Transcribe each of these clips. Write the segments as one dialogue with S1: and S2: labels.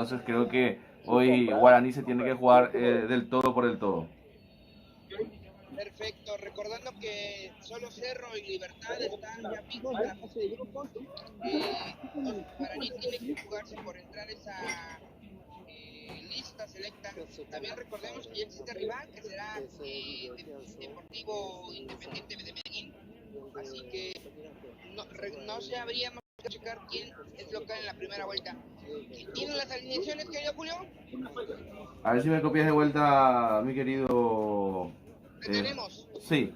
S1: entonces creo que hoy Guaraní se tiene que jugar del todo por el todo.
S2: Perfecto, recordando que solo Cerro y Libertad están ya fijos en la fase de grupos. Guaraní tiene que jugarse por entrar a esa lista selecta. También recordemos que ya existe rival, que será Deportivo Independiente de Medellín. Así que no sabríamos checar quién es local en la primera vuelta. ¿Tienen las alineaciones, querido Julio?
S1: A ver si me copias de vuelta, mi querido...
S2: tenemos?
S1: Sí.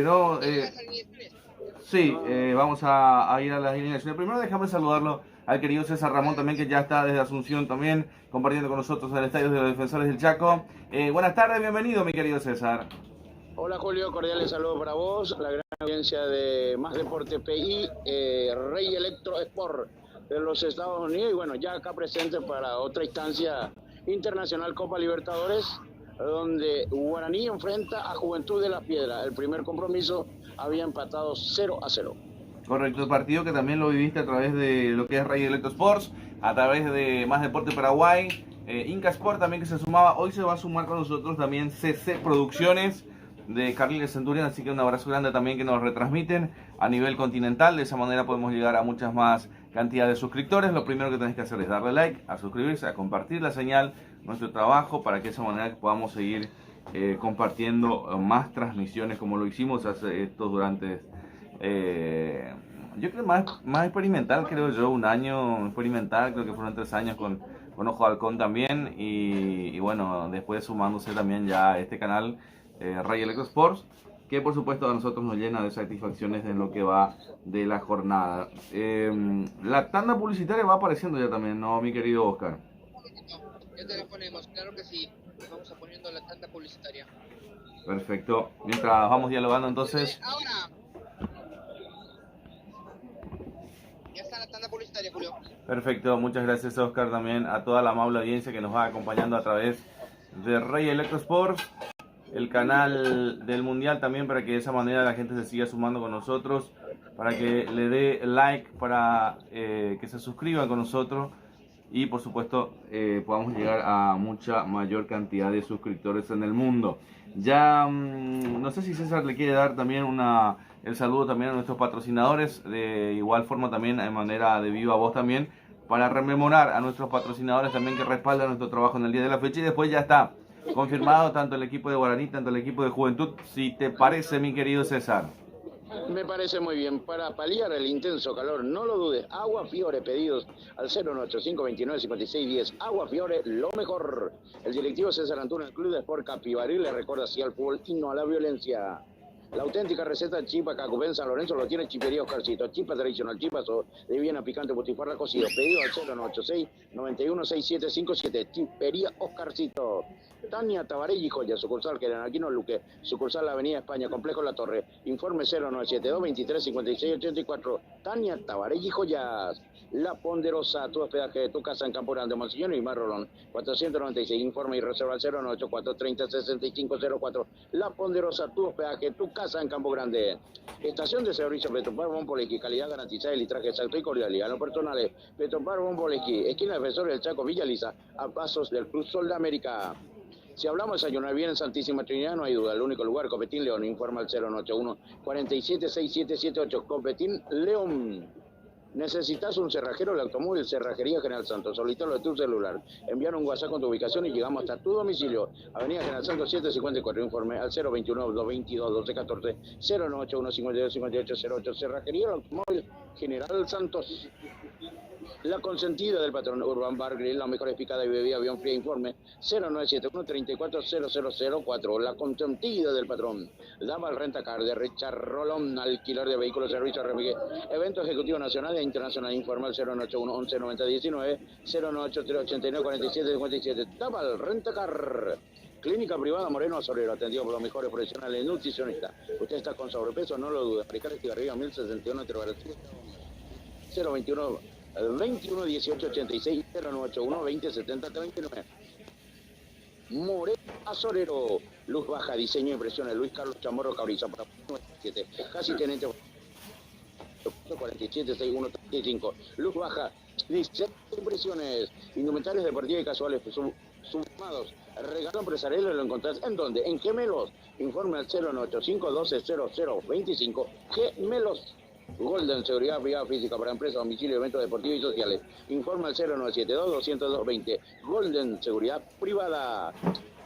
S1: No,
S2: las alineaciones?
S1: Sí, vamos a ir a las alineaciones. Primero déjame saludarlo al querido César Ramón también, que ya está desde Asunción también, compartiendo con nosotros el estadio de los Defensores del Chaco. Buenas tardes, bienvenido, mi querido César.
S3: Hola Julio, cordiales saludos para vos, la gran audiencia de Más Deporte PI, Rey Electro Sport de los Estados Unidos, y bueno, ya acá presente para otra instancia internacional Copa Libertadores, donde Guaraní enfrenta a Juventud de la Piedra. El primer compromiso había empatado 0-0.
S1: Correcto, el partido que también lo viviste a través de lo que es Rey Electro Sports, a través de Más Deporte Paraguay, Inca Sport también que se sumaba. Hoy se va a sumar con nosotros también CC Producciones de Carliles Centurión, así que un abrazo grande también que nos retransmiten a nivel continental. De esa manera podemos llegar a muchas más cantidad de suscriptores. Lo primero que tenés que hacer es darle like, a suscribirse, a compartir la señal, nuestro trabajo, para que de esa manera podamos seguir compartiendo más transmisiones como lo hicimos hace esto durante yo creo más experimental, creo yo, un año experimental, creo que fueron 3 años con Ojo de Halcón también, y bueno, después sumándose también ya a este canal Rey Electro Sports, que por supuesto a nosotros nos llena de satisfacciones en lo que va de la jornada. La tanda publicitaria va apareciendo ya también, ¿no, mi querido Oscar?
S2: Ya te la ponemos, claro que sí. Vamos a poniendo la tanda publicitaria.
S1: Perfecto. Mientras vamos dialogando entonces.
S2: Ahora. Ya está la tanda publicitaria, Julio.
S1: Perfecto, muchas gracias Oscar, también a toda la amable audiencia que nos va acompañando a través de Rey Electro Sports, el canal del Mundial también, para que de esa manera la gente se siga sumando con nosotros, para que le dé like, para que se suscriban con nosotros y por supuesto podamos llegar a mucha mayor cantidad de suscriptores en el mundo. Ya no sé si César le quiere dar también el saludo también a nuestros patrocinadores, de igual forma también de manera de viva voz también, para rememorar a nuestros patrocinadores también que respaldan nuestro trabajo en el día de la fecha, y después ya está confirmado tanto el equipo de Guaraní, tanto el equipo de Juventud. Si te parece, mi querido César.
S3: Me parece muy bien. Para paliar el intenso calor, no lo dudes, Agua Fiore, pedidos al 095295610. Agua Fiore, lo mejor. El directivo César Antuna, el Club de Sport Capibarí, le recuerda así al fútbol y no a la violencia. La auténtica receta chipa Cacupén San Lorenzo lo tiene Chipería Oscarcito. Chipa tradicional, chipazo de Viena picante, butifarra cocido. Pedido al 096-916757. Chipería Oscarcito. Tania Tabarelli Joya, sucursal Aquino Luque, sucursal la Avenida España, Complejo La Torre. Informe 0972-235684. Tania Tabarelli Joyas. La Ponderosa, tu hospedaje de tu casa en Campo Grande, Monseñor y Marrolón. 496, informe y reserva al 098-430-6504. La Ponderosa, tu hospedaje, tu casa en Campo Grande. Estación de servicio Petropar Bomboleski, calidad garantizada y litraje exacto y cordialidad. Lo personal, Petropar Bomboleski, esquina Defensor del Chaco, Villa Lisa, a pasos del Cruz Sol de América. Si hablamos de desayunar bien en Santísima Trinidad, no hay duda. El único lugar, Copetín León, informa al 091-476778. Copetín León. ¿Necesitas un cerrajero? El automóvil Cerrajería General Santos. Solicítalo de tu celular. Envían un WhatsApp con tu ubicación y llegamos hasta tu domicilio. Avenida General Santos 754. Informe al 021-222-1214. 091-525808. Cerrajería el automóvil General Santos. La consentida del patrón Urban Bar Grill, la mejor picada y bebida avión fría, informe 0971-340004. La consentida del patrón Daval Rentacar de Richard Rolón, alquiler de vehículos, servicio, remigué, evento ejecutivo nacional e internacional, informe al 0981-119019, 098-389-4757. Daval Rentacar. Clínica privada Moreno Asorero, atendido por los mejores profesionales nutricionistas. Usted está con sobrepeso, no lo dude. Aplicar este arriba 1061 entre 021 21 18 86 0981 20 70 39. Moreno Asorero, luz baja, diseño e impresiones, Luis Carlos Chamorro Cabriza, para 7, casi teniente 47 61 35. Luz baja, 16 impresiones, indumentarios deportivos y casuales sumados. Regalo empresarial lo encontrás ¿en dónde? En Gemelos. Informe al 095-120025. Gemelos. Golden, seguridad privada física para empresas, domicilio, eventos deportivos y sociales. Informa al 0972-202-20. Golden, seguridad privada.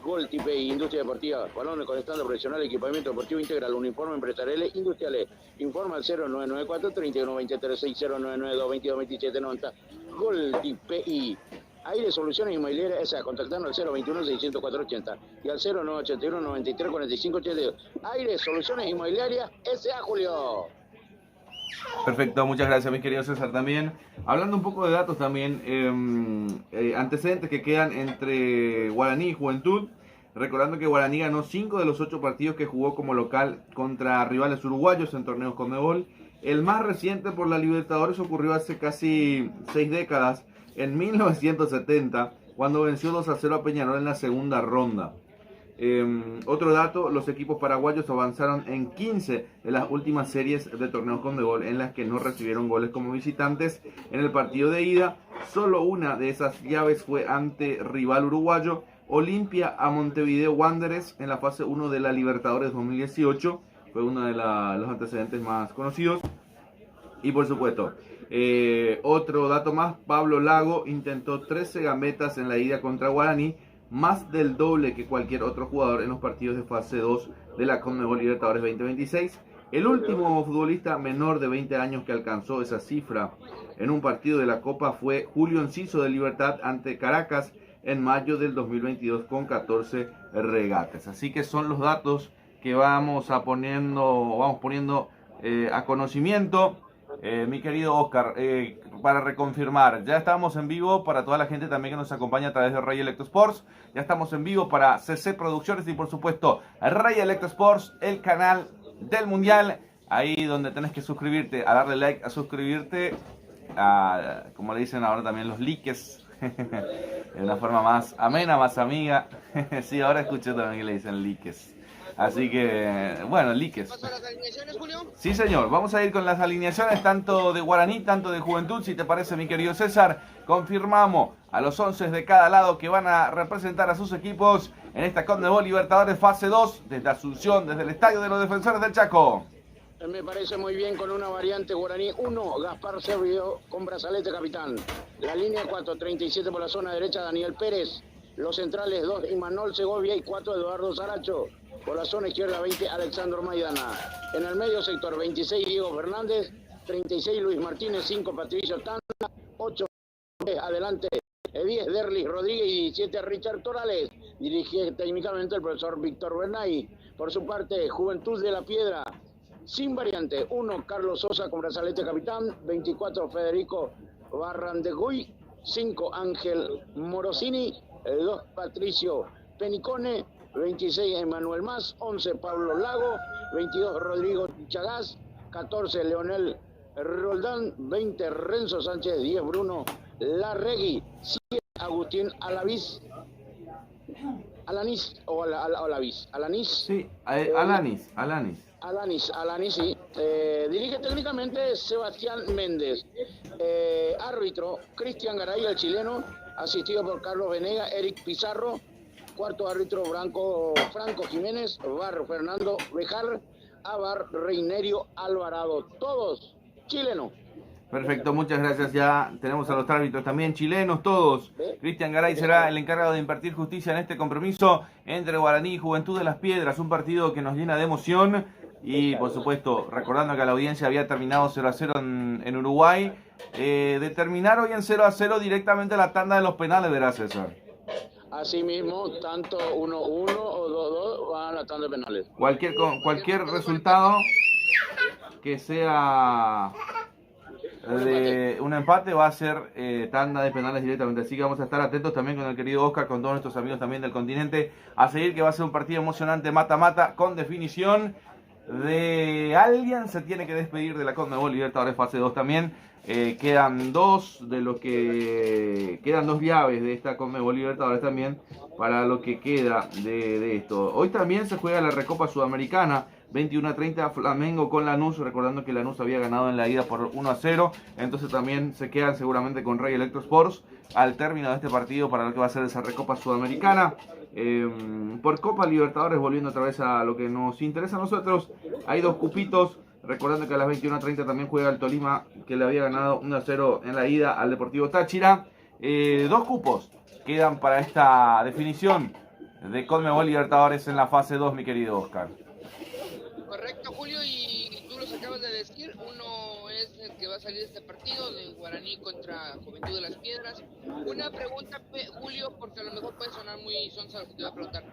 S3: Gol TPI, industria deportiva, balones con estándar profesional, equipamiento deportivo integral, uniforme empresariales industriales. Informa al 0994-3123-6, 0992-222790. Gol TPI. Aire Soluciones Inmobiliarias S.A. Contactando al 021-600-480 y al 0981-93-4582. Aire Soluciones Inmobiliarias S.A. Julio.
S1: Perfecto, muchas gracias, mi querido César. También, hablando un poco de datos también, antecedentes que quedan entre Guaraní y Juventud, recordando que Guaraní ganó 5 de los 8 partidos que jugó como local contra rivales uruguayos en torneos Conmebol. El más reciente por la Libertadores ocurrió hace casi 6 décadas, en 1970, cuando venció 2-0 a Peñarol en la segunda ronda. Otro dato, los equipos paraguayos avanzaron en 15 de las últimas series de torneos Conmebol en las que no recibieron goles como visitantes. En el partido de ida, solo una de esas llaves fue ante rival uruguayo, Olimpia a Montevideo Wanderers en la fase 1 de la Libertadores 2018. Fue uno de los antecedentes más conocidos. Y por supuesto, otro dato más, Pablo Lago intentó 13 gambetas en la ida contra Guaraní, más del doble que cualquier otro jugador en los partidos de fase 2 de la Conmebol Libertadores 2026. El último futbolista menor de 20 años que alcanzó esa cifra en un partido de la Copa fue Julio Enciso de Libertad ante Caracas en mayo del 2022 con 14 regates. Así que son los datos que vamos poniendo a conocimiento. Mi querido Oscar, para reconfirmar, ya estamos en vivo para toda la gente también que nos acompaña a través de Ray Electro Sports. Ya estamos en vivo para CC Producciones y por supuesto Ray Electro Sports, el canal del Mundial. Ahí donde tenés que suscribirte, a darle like, a suscribirte, a, como le dicen ahora también los likes, de una forma más amena, más amiga. Sí, ahora escuché también que le dicen likes. Así que, bueno, likes.
S2: ¿Vamos a las alineaciones, Julio?
S1: Sí, señor. Vamos a ir con las alineaciones tanto de Guaraní, tanto de Juventud. Si te parece, mi querido César, confirmamos a los 11 de cada lado que van a representar a sus equipos en esta Conmebol Libertadores fase 2 desde Asunción, desde el Estadio de los Defensores del Chaco.
S3: Me parece muy bien con una variante Guaraní 1, Gaspar Servio con brazalete capitán. La línea 4, 37 por la zona derecha, Daniel Pérez. Los centrales 2, Imanol Segovia y 4, Eduardo Saracho. Por la zona izquierda 20, Alexandro Maidana. En el medio sector 26, Diego Fernández. 36, Luis Martínez. 5, Patricio Tanda. 8, adelante, 10, Derlis Rodríguez y 17, Richard Torales. Dirige técnicamente el profesor Víctor Bernay. Por su parte, Juventud de la Piedra. Sin variante, 1, Carlos Sosa con brazalete capitán. 24, Federico Barrandeguy. 5, Ángel Morosini. 2, Patricio Penicone. 26, Emanuel Más. 11, Pablo Lago. 22, Rodrigo Chagás. 14, Leonel Roldán. 20, Renzo Sánchez. 10, Bruno Larregui. 7, Agustín Alanis.
S1: Sí, Alanis,
S3: sí. Dirige técnicamente Sebastián Méndez. Árbitro, Cristian Garay, el chileno, asistido por Carlos Venega, Eric Pizarro. Cuarto árbitro, Franco Jiménez. VAR, Fernando Bejar. AVAR, Reinerio Alvarado. Todos chilenos.
S1: Perfecto, muchas gracias. Ya tenemos a los árbitros también chilenos, todos. Cristian Garay será el encargado de impartir justicia en este compromiso entre Guaraní y Juventud de las Piedras. Un partido que nos llena de emoción. Y por supuesto, recordando que la audiencia había terminado 0-0 en Uruguay. De terminar hoy en 0-0 directamente a la tanda de los penales, verá César.
S3: Asimismo, tanto 1-1 o 2-2 van a la tanda de penales.
S1: Cualquier resultado que sea de un empate va a ser tanda de penales directamente. Así que vamos a estar atentos también con el querido Oscar, con todos nuestros amigos también del continente, a seguir, que va a ser un partido emocionante, mata-mata, con definición de alguien se tiene que despedir de la Conmebol Libertadores fase 2 también. Quedan dos de lo que quedan dos llaves de esta Conmebol Libertadores también para lo que queda de esto. Hoy también se juega la Recopa Sudamericana, 21:30 Flamengo con Lanús, recordando que Lanús había ganado en la ida por 1-0, entonces también se quedan seguramente con Ray Electrosports al término de este partido para lo que va a ser esa Recopa Sudamericana. Por Copa Libertadores, volviendo otra vez a lo que nos interesa a nosotros, hay dos cupitos. Recordando que a las 21:30 también juega el Tolima, que le había ganado 1-0 en la ida al Deportivo Táchira. Dos cupos quedan para esta definición de Conmebol Libertadores en la fase 2, mi querido Oscar.
S2: Correcto, Julio, y tú los acabas de decir. Uno es el que va a salir de este partido, de Guaraní contra Juventud de las Piedras. Una pregunta, Julio, porque a lo mejor puede sonar muy sonsa lo que te voy a preguntar.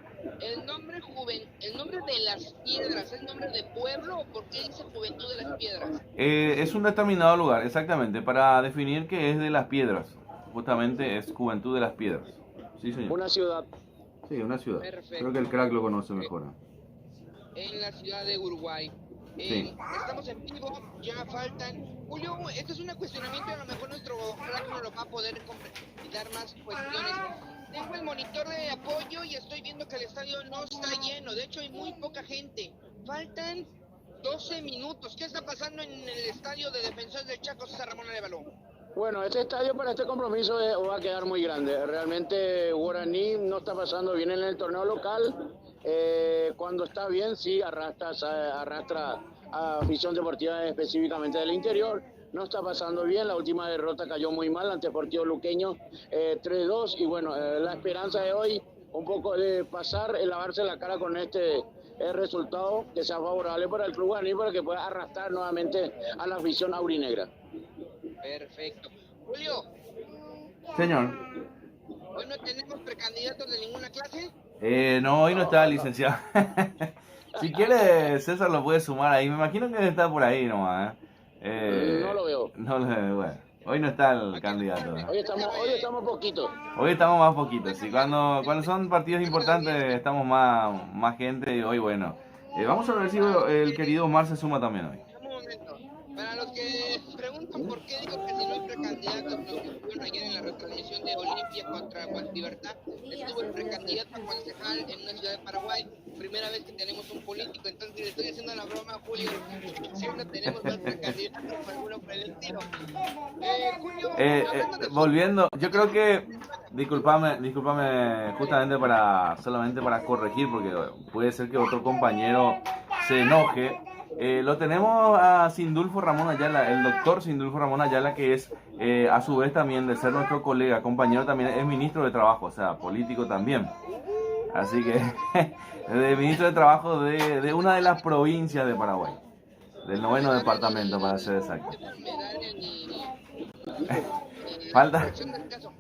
S2: ¿El nombre de las Piedras es nombre de pueblo o por qué dice Juventud de las Piedras?
S1: Es un determinado lugar, exactamente, para definir que es de las Piedras. Justamente es Juventud de las Piedras. Sí, señor.
S3: Una ciudad.
S1: Sí, una ciudad.
S2: Perfecto.
S1: Creo que el crack lo conoce mejor.
S2: En la ciudad de Uruguay.
S1: Sí.
S2: Estamos en vivo, ya faltan. Julio, esto es un cuestionamiento y a lo mejor nuestro crack no lo va a poder dar más cuestiones. Tengo el monitor de apoyo y estoy viendo que el estadio no está lleno. De hecho, hay muy poca gente. Faltan 12 minutos. ¿Qué está pasando en el estadio de Defensores del Chaco, César Ramón Arevalo?
S3: Bueno, este estadio para este compromiso va a quedar muy grande. Realmente Guaraní no está pasando bien en el torneo local. Cuando está bien, sí, arrastra a afición deportiva específicamente del interior. No está pasando bien, la última derrota cayó muy mal ante Deportivo Luqueño, 3-2. Y bueno, la esperanza de hoy, un poco de pasar, lavarse la cara con este resultado que sea favorable para el club Guaraní, para que pueda arrastrar nuevamente a la afición aurinegra.
S2: Perfecto. Julio.
S1: Señor.
S2: ¿Hoy no tenemos precandidatos de ninguna clase?
S1: No, hoy no está licenciado. Si quiere, César lo puede sumar ahí. Me imagino que está por ahí nomás.
S3: No lo veo.
S1: No lo veo, bueno. Hoy no está el candidato.
S3: Hoy estamos poquitos.
S1: Hoy estamos más poquitos. Sí. Cuando son partidos importantes estamos más gente. Y hoy, bueno. Vamos a ver si el querido Omar se suma también hoy.
S2: Un momento. Para los que preguntan por qué digo que si no hay precandidatos, los que estuvieron ayer en la retransmisión de Olimpia contra Libertad, estuvo el precandidato a concejal en una ciudad de Paraguay. Primera vez que tenemos un político, entonces le estoy haciendo la broma a Julio. Siempre tenemos más precandidatos por alguno por el estilo. Julio,
S1: volviendo, yo creo que, discúlpame, justamente solamente para corregir, porque puede ser que otro compañero se enoje. Lo tenemos a Sindulfo Ramón Ayala, el doctor Sindulfo Ramón Ayala, que es a su vez también de ser nuestro colega, compañero, también es ministro de Trabajo, o sea, político también. Así que, ministro de Trabajo de una de las provincias de Paraguay, del 9º departamento para ser exacto.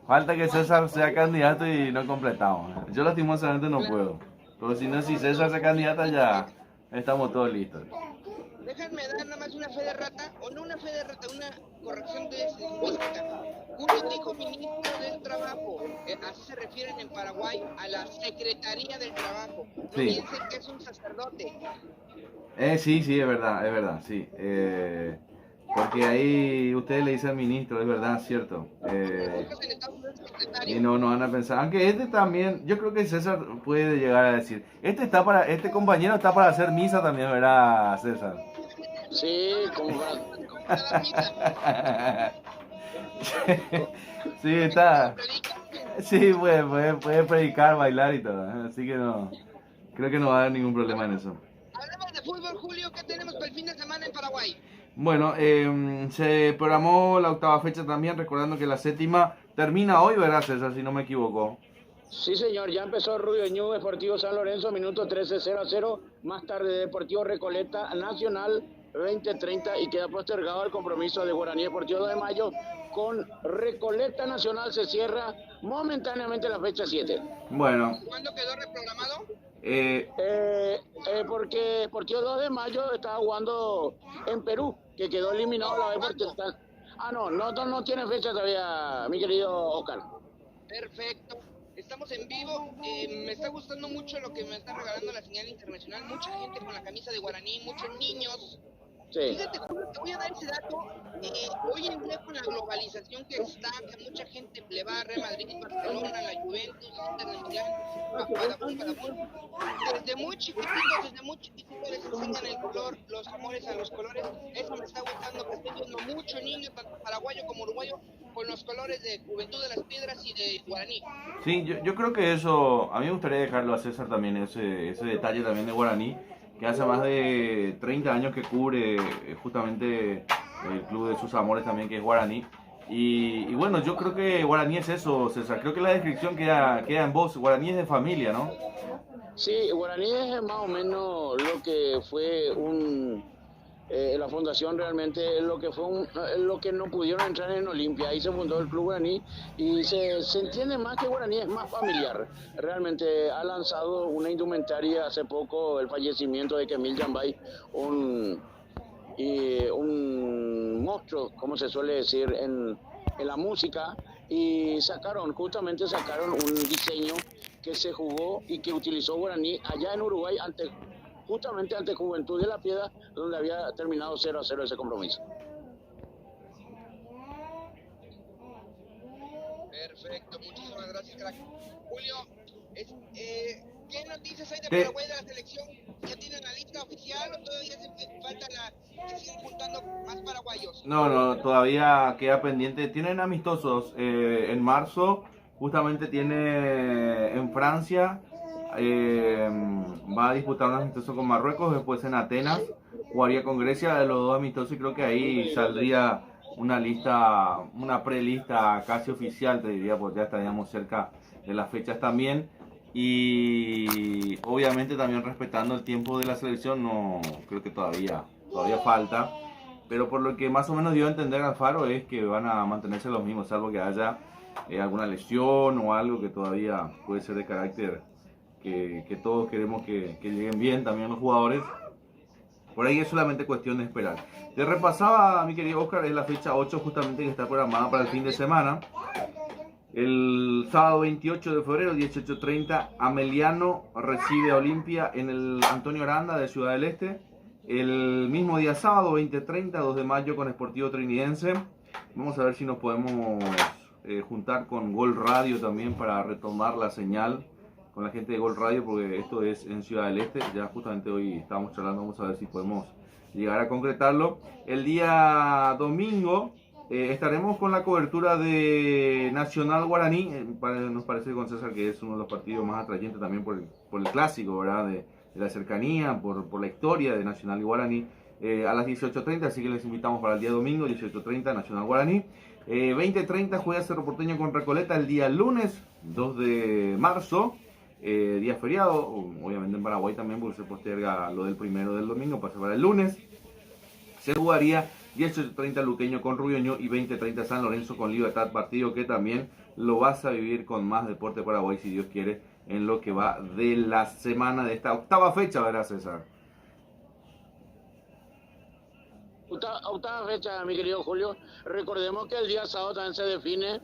S1: Falta que César sea candidato y no completamos. Yo lastimosamente no puedo, pero si César se candidata ya estamos todos listos.
S2: Déjenme dar nada más una fe de rata, o no una fe de rata, una corrección de lingüística. Julio dijo ministro del Trabajo, así se refieren en Paraguay a la Secretaría del Trabajo. No piensen que es un sacerdote.
S1: Sí, es verdad, sí. Porque ahí ustedes le dicen ministro, es verdad, cierto. Y no van a pensar, aunque este también, yo creo que César puede llegar a decir, este compañero está para hacer misa también, ¿verdad, César?
S3: Sí, como para...
S1: Sí, está. Sí, puede predicar, bailar y todo, así que no, creo que no va a haber ningún problema en eso.
S2: Hablamos de fútbol, Julio, ¿qué tenemos para el fin de semana en Paraguay?
S1: Bueno, se programó la 8ª fecha también, recordando que la 7ª termina hoy, ¿verdad, César? Si no me equivoco.
S3: Sí, señor, ya empezó Rubio Ñu, Deportivo San Lorenzo, minuto 13, 0-0. Más tarde, Deportivo Recoleta Nacional, 20:30, y queda postergado el compromiso de Guaraní Deportivo 2 de mayo con Recoleta Nacional. Se cierra momentáneamente la fecha 7.
S1: Bueno.
S2: ¿Cuándo quedó reprogramado?
S3: Porque Deportivo 2 de mayo estaba jugando en Perú, que quedó eliminado la vez porque está... no tiene fecha todavía, mi querido Oscar.
S2: Perfecto. Estamos en vivo, me está gustando mucho lo que me está regalando la señal internacional, mucha gente con la camisa de Guaraní, muchos niños
S3: Sí.
S2: Fíjate, Julio, te voy a dar ese dato. Hoy en día con la globalización que está, que mucha gente le va a Real Madrid, Barcelona, la Juventus, Inter de Milán, Badabun. Desde muy chiquititos les enseñan el color, los amores a los colores. Eso me está gustando, que estoy viendo mucho niño, tanto paraguayo como uruguayo, con los colores de Juventud de las Piedras y de Guaraní.
S1: Sí, yo creo que eso, a mí me gustaría dejarlo a César también, ese detalle también de Guaraní, que hace más de 30 años que cubre justamente el club de sus amores también, que es Guaraní. Y bueno, yo creo que Guaraní es eso, César. Creo que la descripción queda en vos. Guaraní es de familia, ¿no?
S3: Sí, Guaraní es más o menos lo que fue la fundación realmente, lo que fue lo que no pudieron entrar en Olimpia. Ahí se fundó el Club Guaraní y se entiende más que Guaraní es más familiar. Realmente ha lanzado una indumentaria hace poco, el fallecimiento de Kemil Jambay, un monstruo, como se suele decir en la música, y justamente sacaron un diseño que se jugó y que utilizó Guaraní allá en Uruguay justamente ante Juventud de la Piedra, donde había terminado 0-0 ese compromiso.
S2: Perfecto, muchísimas gracias, crack. Julio, ¿qué noticias hay de Paraguay de la selección? ¿Ya tienen la lista oficial o todavía se siguen juntando más paraguayos?
S1: No, todavía queda pendiente. Tienen amistosos en marzo, justamente tiene en Francia, va a disputar un amistoso con Marruecos, después en Atenas jugaría con Grecia de los dos amistosos, y creo que ahí saldría una lista, una prelista casi oficial, te diría, porque ya estaríamos cerca de las fechas también. Y obviamente también respetando el tiempo de la selección, no creo que todavía falta, pero por lo que más o menos dio a entender Alfaro es que van a mantenerse los mismos, salvo que haya alguna lesión o algo que todavía puede ser de carácter que todos queremos que lleguen bien también los jugadores. Por ahí es solamente cuestión de esperar. Te repasaba, mi querido Oscar, es la fecha 8 justamente que está programada para el fin de semana. El sábado 28 de febrero, 18:30, Ameliano recibe a Olimpia en el Antonio Aranda de Ciudad del Este. El mismo día sábado, 20:30, 2 de mayo, con Sportivo Trinidense. Vamos a ver si nos podemos juntar con Gol Radio también para retomar la señal con la gente de Gol Radio, porque esto es en Ciudad del Este. Ya justamente hoy estábamos charlando, vamos a ver si podemos llegar a concretarlo. El día domingo estaremos con la cobertura de Nacional Guaraní. Nos parece con César que es uno de los partidos más atrayentes también por el clásico, ¿verdad? De la cercanía, por la historia de Nacional y Guaraní. A las 18:30, así que les invitamos para el día domingo, 18:30, Nacional Guaraní. 20:30 juega Cerro Porteño con Recoleta el día lunes, 2 de marzo. Día feriado, obviamente en Paraguay también, porque se posterga lo del primero del domingo, pasa para el lunes. Se jugaría 18:30 Luqueño con Rubioño y 20:30 San Lorenzo con Libertad, partido que también lo vas a vivir con más Deporte Paraguay, si Dios quiere, en lo que va de la semana de esta octava fecha, ¿verdad, César?
S3: Octava fecha, mi querido Julio. Recordemos que el día sábado también se define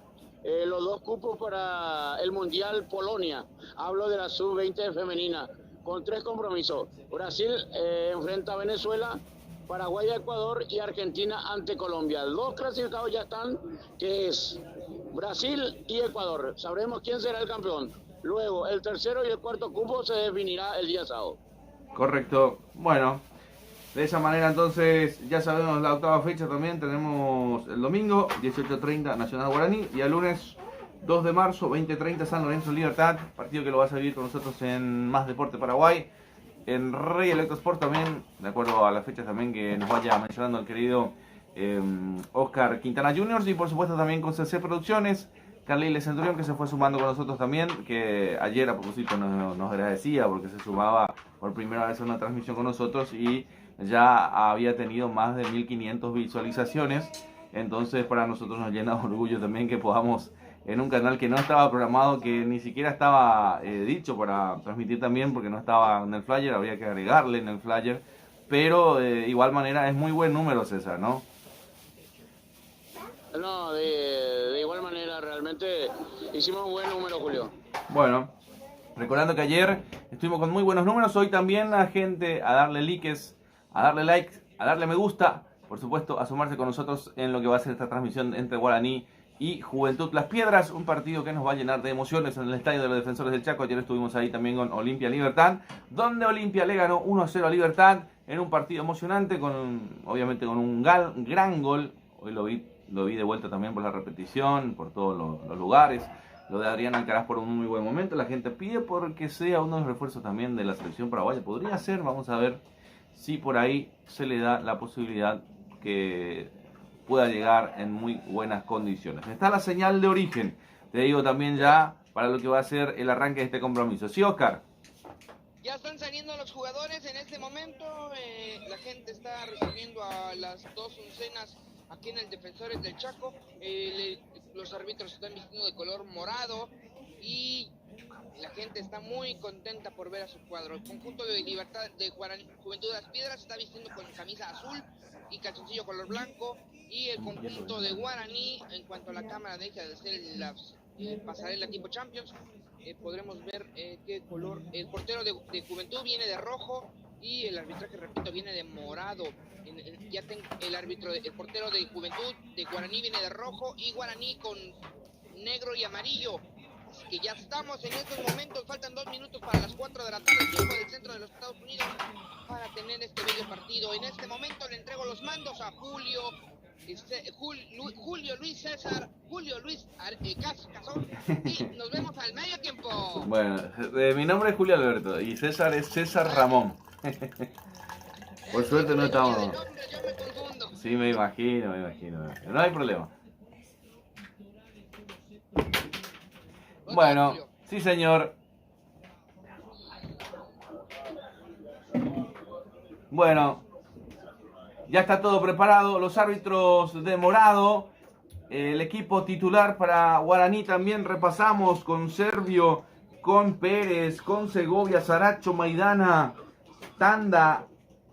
S3: los dos cupos para el Mundial Polonia. Hablo de la sub-20 femenina, con 3 compromisos. Brasil enfrenta a Venezuela, Paraguay a Ecuador y Argentina ante Colombia. 2 clasificados ya están, que es Brasil y Ecuador. Sabremos quién será el campeón. Luego, el tercero y el cuarto cupo se definirá el día sábado.
S1: Correcto. Bueno, de esa manera entonces ya sabemos la octava fecha también. Tenemos el domingo 18:30 Nacional Guaraní y el lunes 2 de marzo 20:30 San Lorenzo Libertad, partido que lo vas a vivir con nosotros en Más Deporte Paraguay, en Rey Electro Sport también, de acuerdo a las fechas también que nos vaya mencionando el querido Oscar Quintana Juniors, y por supuesto también con CC Producciones, Carliles Centurión, que se fue sumando con nosotros también, que ayer a propósito nos agradecía porque se sumaba por primera vez a una transmisión con nosotros y ya había tenido más de 1500 visualizaciones. Entonces para nosotros nos llena de orgullo también que podamos, en un canal que no estaba programado, que ni siquiera estaba dicho para transmitir también, porque no estaba en el flyer, habría que agregarle en el flyer, pero de igual manera es muy buen número, César, ¿no?
S3: No, de igual manera, realmente hicimos un buen número, Julio.
S1: Bueno, recordando que ayer estuvimos con muy buenos números, hoy también la gente a darle likes, a a darle me gusta, por supuesto, a sumarse con nosotros en lo que va a ser esta transmisión entre Guaraní y Juventud Las Piedras, un partido que nos va a llenar de emociones en el estadio de los Defensores del Chaco. Ayer estuvimos ahí también con Olimpia Libertad, donde Olimpia le ganó 1-0 a Libertad en un partido emocionante, obviamente con un gran gol. Hoy lo vi de vuelta también por la repetición, por todos los lugares. Lo de Adrián Alcaraz por un muy buen momento. La gente pide porque sea uno de los refuerzos también de la selección paraguaya. Podría ser, vamos a ver si por ahí se le da la posibilidad que pueda llegar en muy buenas condiciones. Está la señal de origen, te digo también ya para lo que va a ser el arranque de este compromiso. ¿Sí, Oscar?
S2: Ya están saliendo los jugadores en este momento. La gente está recibiendo a las 2 oncenas aquí en el Defensores del Chaco. Los árbitros están vistiendo de color morado y la gente está muy contenta por ver a su cuadro. El conjunto de Libertad de Juventud de las Piedras está vistiendo con camisa azul y calzoncillo color blanco, y el conjunto de Guaraní, en cuanto a la cámara deja de ser la pasarela tipo Champions, podremos ver qué color. El portero de Juventud viene de rojo y el arbitraje, repito, viene de morado. El portero de Juventud de Guaraní viene de rojo y Guaraní con negro y amarillo. Así que ya estamos en estos momentos, faltan 2 minutos para las 4 de la tarde, tiempo del centro de los Estados Unidos, para tener este bello partido. En este momento le entrego los mandos a Julio Luis César, Cazón, y nos vemos al medio tiempo.
S1: Bueno, mi nombre es Julio Alberto y César es César Ramón. Por suerte no estamos.
S2: Yo me confundo.
S1: Sí, me imagino. No hay problema. Bueno, sí señor. Bueno, ya está todo preparado. Los árbitros de morado. El equipo titular para Guaraní también repasamos con Servio, con Pérez, con Segovia, Saracho, Maidana, Tanda,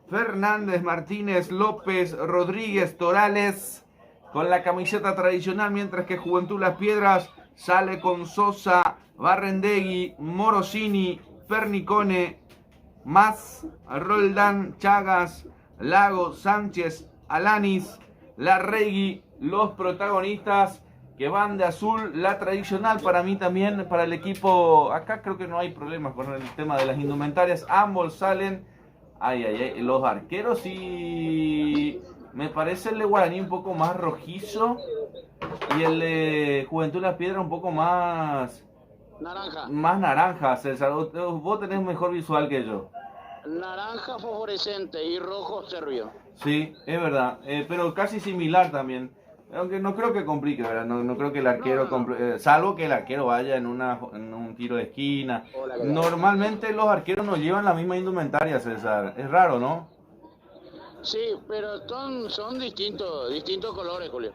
S1: Fernández, Martínez, López, Rodríguez, Torales, con la camiseta tradicional, mientras que Juventud Las Piedras sale con Sosa, Barrendegui, Morosini, Fernicone, Más, Roldán, Chagas, Lago, Sánchez, Alanis, Larregui, los protagonistas que van de azul, la tradicional. Para mí también, para el equipo, acá creo que no hay problemas con el tema de las indumentarias, ambos salen. Los arqueros, y me parece el de Guaraní un poco más rojizo y el de Juventud Las Piedras un poco más naranja, César. Vos tenés mejor visual que yo.
S3: Naranja fosforescente y rojo Servio.
S1: Sí, es verdad, pero casi similar también. Aunque no creo que complique, ¿verdad? No creo que el arquero, salvo que el arquero vaya en un tiro de esquina. Normalmente los arqueros no llevan la misma indumentaria, César. Es raro, ¿no?
S3: Sí, pero son distintos colores, Julio.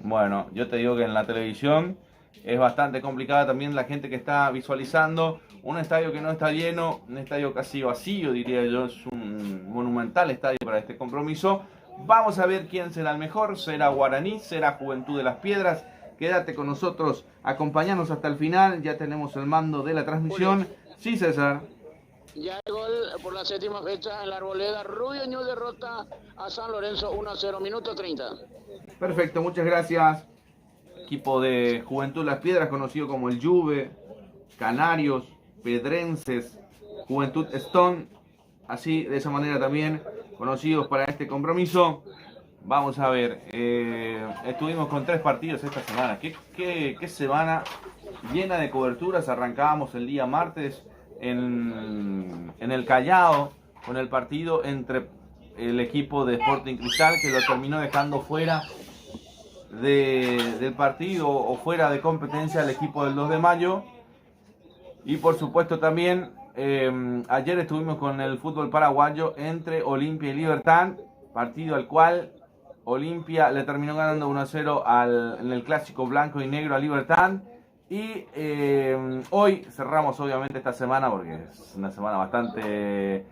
S1: Bueno, yo te digo que en la televisión es bastante complicada también la gente que está visualizando. Un estadio que no está lleno, un estadio casi vacío, diría yo. Es un monumental estadio para este compromiso. Vamos a ver quién será el mejor. ¿Será Guaraní? ¿Será Juventud de las Piedras? Quédate con nosotros, acompañanos hasta el final. Ya tenemos el mando de la transmisión. Sí, César.
S3: Ya hay gol por la 7ª fecha en la Arboleda. Rubio Ñu derrota a San Lorenzo 1-0, minuto 30.
S1: Perfecto, muchas gracias. Equipo de Juventud Las Piedras, conocido como el Juve, Canarios, Pedrenses, Juventud Stone. Así, de esa manera también conocidos para este compromiso. Vamos a ver, estuvimos con 3 partidos esta semana. ¿Qué semana llena de coberturas? Arrancábamos el día martes en el Callao con el partido entre el equipo de Sporting Cristal, que lo terminó dejando fuera del partido o fuera de competencia el equipo del 2 de mayo. Y por supuesto también ayer estuvimos con el fútbol paraguayo entre Olimpia y Libertad, partido al cual Olimpia le terminó ganando 1-0 en el clásico blanco y negro a Libertad. Y hoy cerramos obviamente esta semana porque es una semana bastante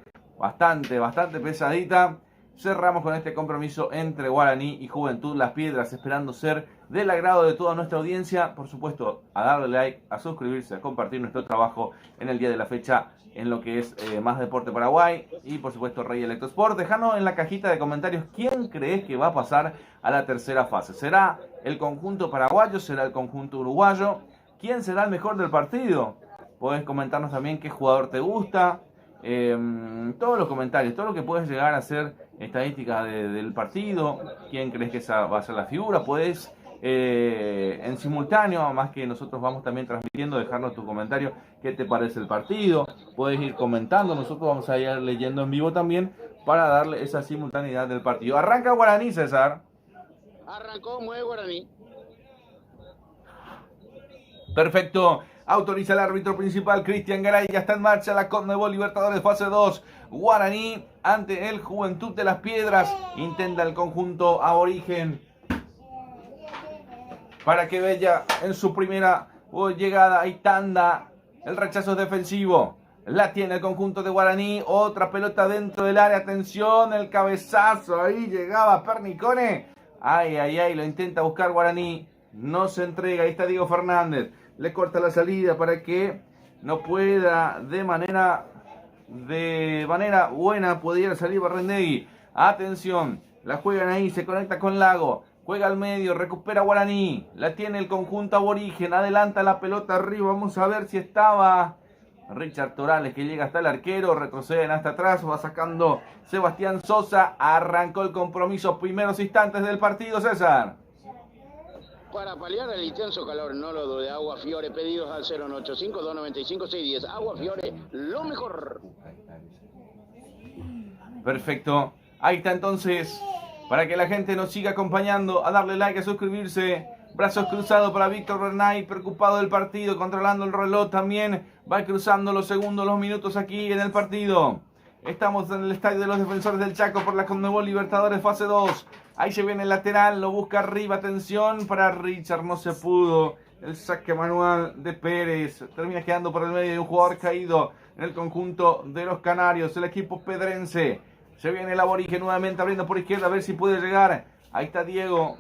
S1: pesadita. cerramos con este compromiso entre Guaraní y Juventud Las Piedras, esperando ser del agrado de toda nuestra audiencia. Por supuesto, a darle like, a suscribirse, a compartir nuestro trabajo en el día de la fecha en lo que es Más Deporte Paraguay y por supuesto Rey Electrosport. Dejanos en la cajita de comentarios quién crees que va a pasar a la tercera fase. ¿Será el conjunto paraguayo? ¿Será el conjunto uruguayo? ¿Quién será el mejor del partido? Podés comentarnos también qué jugador te gusta. Todos los comentarios, todo lo que puedes llegar a ser estadística del partido, quién crees que esa va a ser la figura. Puedes en simultáneo, más que nosotros vamos también transmitiendo, dejarnos tu comentario, qué te parece el partido. Puedes ir comentando, nosotros vamos a ir leyendo en vivo también para darle esa simultaneidad del partido. Arranca Guaraní, César.
S3: Arrancó, mueve Guaraní.
S1: Perfecto. Autoriza el árbitro principal, Cristian Garay. Ya está en marcha la Conmebol Libertadores fase 2. Guaraní ante el Juventud de Las Piedras. Intenta el conjunto aborigen para que Bella en su primera llegada y tanda. El rechazo es defensivo. La tiene el conjunto de Guaraní. Otra pelota dentro del área. Atención, el cabezazo. Ahí llegaba Pernicone. Ay, ay, ay. Lo intenta buscar Guaraní. No se entrega. Ahí está Diego Fernández. Le corta la salida para que no pueda de manera buena pudiera salir Barrendegui. Atención, la juegan ahí, se conecta con Lago, juega al medio, recupera Guaraní, la tiene el conjunto aborigen, adelanta la pelota arriba, vamos a ver si estaba Richard Torales que llega hasta el arquero, retroceden hasta atrás, va sacando Sebastián Sosa, arrancó el compromiso, primeros instantes del partido, César.
S3: Para paliar el intenso calor, no lo dude, Agua Fiore, pedidos al 085-295-610. Agua Fiore, lo mejor.
S1: Perfecto. Ahí está entonces, para que la gente nos siga acompañando, a darle like, a suscribirse. Brazos cruzados para Víctor Bernay, preocupado del partido, controlando el reloj también. Va cruzando los segundos, los minutos aquí en el partido. Estamos en el estadio de los Defensores del Chaco por la Conmebol Libertadores fase 2. Ahí se viene el lateral, lo busca arriba, atención para Richard, no se pudo. El saque manual de Pérez, termina quedando por el medio de un jugador caído en el conjunto de los Canarios, el equipo pedrense. Se viene el aborigen nuevamente abriendo por izquierda, a ver si puede llegar. Ahí está Diego,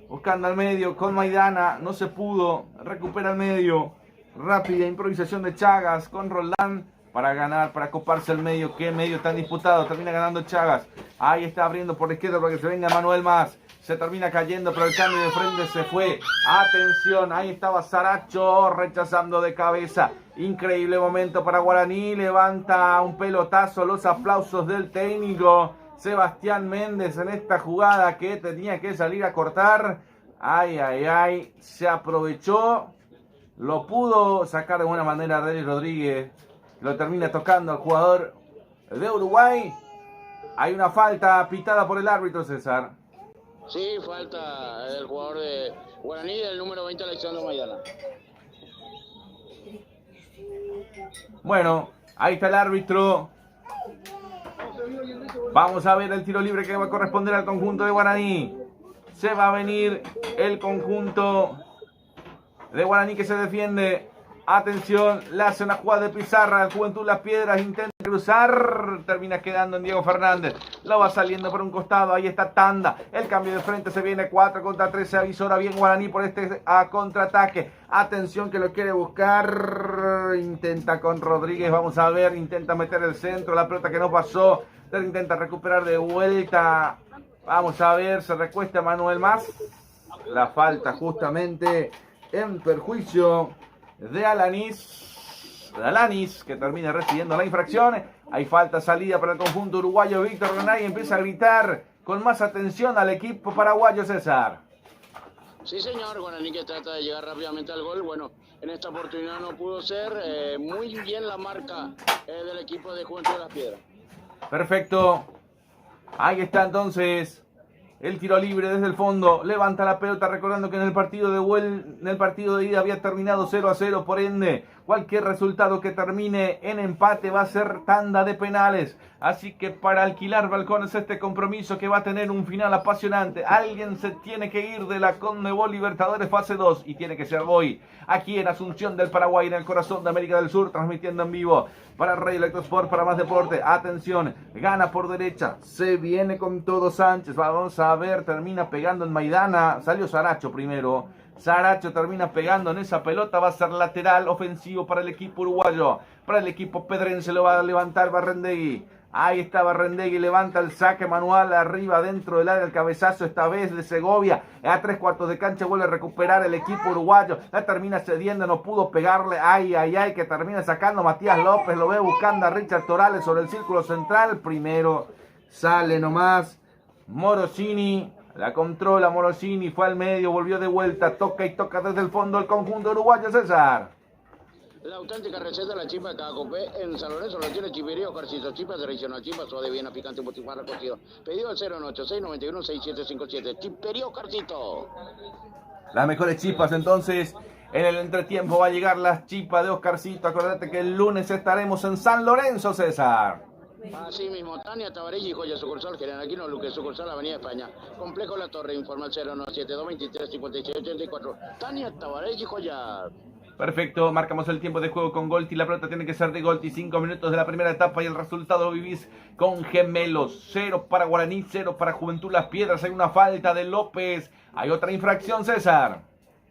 S1: buscando al medio con Maidana, no se pudo, recupera el medio. Rápida improvisación de Chagas con Roldán. Para ganar, para coparse el medio. Qué medio tan disputado. Termina ganando Chagas. Ahí está abriendo por la izquierda para que se venga Manuel Más. Se termina cayendo, pero el cambio de frente se fue. Atención, ahí estaba Saracho rechazando de cabeza. Increíble momento para Guaraní. Levanta un pelotazo. Los aplausos del técnico Sebastián Méndez en esta jugada que tenía que salir a cortar. Ay, ay, ay. Se aprovechó. Lo pudo sacar de buena manera Rey Rodríguez. Lo termina tocando al jugador de Uruguay. Hay una falta pitada por el árbitro, César.
S3: Sí, falta el jugador de Guaraní, el número 20, Alexandro Maidana.
S1: Bueno, ahí está el árbitro. Vamos a ver el tiro libre que va a corresponder al conjunto de Guaraní. Se va a venir el conjunto de Guaraní que se defiende. Atención, le hace una jugada de pizarra. El Juventud Las Piedras intenta cruzar. Termina quedando en Diego Fernández. Lo va saliendo por un costado. Ahí está Tanda. El cambio de frente se viene 4 contra 3. Se avisora bien Guaraní por este contraataque. Atención que lo quiere buscar. Intenta con Rodríguez. Vamos a ver. Intenta meter el centro. La pelota que no pasó. Intenta recuperar de vuelta. Vamos a ver. Se recuesta Manuel Más. La falta justamente en perjuicio de Alanis, que termina recibiendo la infracción. Hay falta salida para el conjunto uruguayo. Víctor Renay empieza a gritar con más atención al equipo paraguayo, César.
S3: Sí, señor. Guaraní que trata de llegar rápidamente al gol. Bueno, en esta oportunidad no pudo ser. Muy bien la marca del equipo de Juventud de Las Piedras.
S1: Perfecto. Ahí está entonces el tiro libre desde el fondo. Levanta la pelota recordando que en el partido de ida había terminado 0-0. Por ende, Cualquier resultado que termine en empate va a ser tanda de penales. Así que para alquilar balcones este compromiso que va a tener un final apasionante. Alguien se tiene que ir de la Conmebol Libertadores fase 2 y tiene que ser hoy. Aquí en Asunción del Paraguay, en el corazón de América del Sur, transmitiendo en vivo para Rey Electrosport, para Más Deporte. Atención, gana por derecha, se viene con todo Sánchez. Vamos a ver, termina pegando en Maidana. Salió Saracho primero. Saracho termina pegando en esa pelota, va a ser lateral ofensivo para el equipo uruguayo. Para el equipo pedrense lo va a levantar Barrendegui. Ahí está Barrendegui, levanta el saque manual arriba dentro del área, el cabezazo esta vez de Segovia. A 3/4 de cancha vuelve a recuperar el equipo uruguayo. La termina cediendo, no pudo pegarle. Ay, que termina sacando Matías López. Lo ve buscando a Richard Torales sobre el círculo central. Primero sale nomás Morosini. La controla Morosini, fue al medio, volvió de vuelta, toca y toca desde el fondo el conjunto uruguayo, César.
S3: La auténtica receta de la chipa de cada copé en San Lorenzo lo tiene Chiperío Carcito, chipa tradicional, chipa suave, bien picante, butifarra cocido. Pedido al 096916757. Chiperío Carcito.
S1: Las mejores chipas entonces. En el entretiempo va a llegar la chipa de Oscarcito. Acordate que el lunes estaremos en San Lorenzo, César.
S3: Así mismo, Tania Tabarelli, joya sucursal, General Aquino Luque, sucursal Avenida España. Complejo La Torre, informa al 097-223-5684. Tania Tabarelli, joya.
S1: Perfecto, marcamos el tiempo de juego con Golti. La pelota tiene que ser de Golti. 5 minutos de la primera etapa y el resultado lo vivís con Gemelos. 0 para Guaraní, 0 para Juventud Las Piedras. Hay una falta de López. Hay otra infracción, César.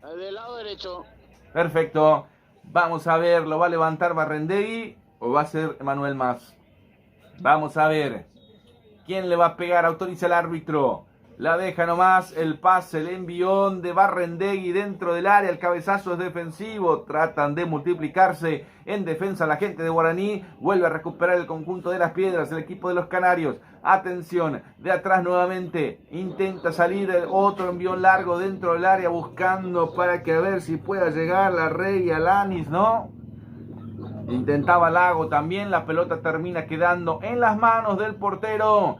S3: Del lado derecho.
S1: Perfecto. Vamos a ver, ¿lo va a levantar Barrendegui o va a ser Manuel Mas? Vamos a ver. ¿Quién le va a pegar? Autoriza el árbitro. La deja nomás. El pase, el envión de Barrendegui dentro del área. El cabezazo es defensivo. Tratan de multiplicarse en defensa la gente de Guaraní. Vuelve a recuperar el conjunto de Las Piedras. El equipo de los Canarios. Atención. De atrás nuevamente. Intenta salir el otro envión largo dentro del área. Buscando para que a ver si pueda llegar la Rey Alanis, ¿no? Intentaba Lago también, la pelota termina quedando en las manos del portero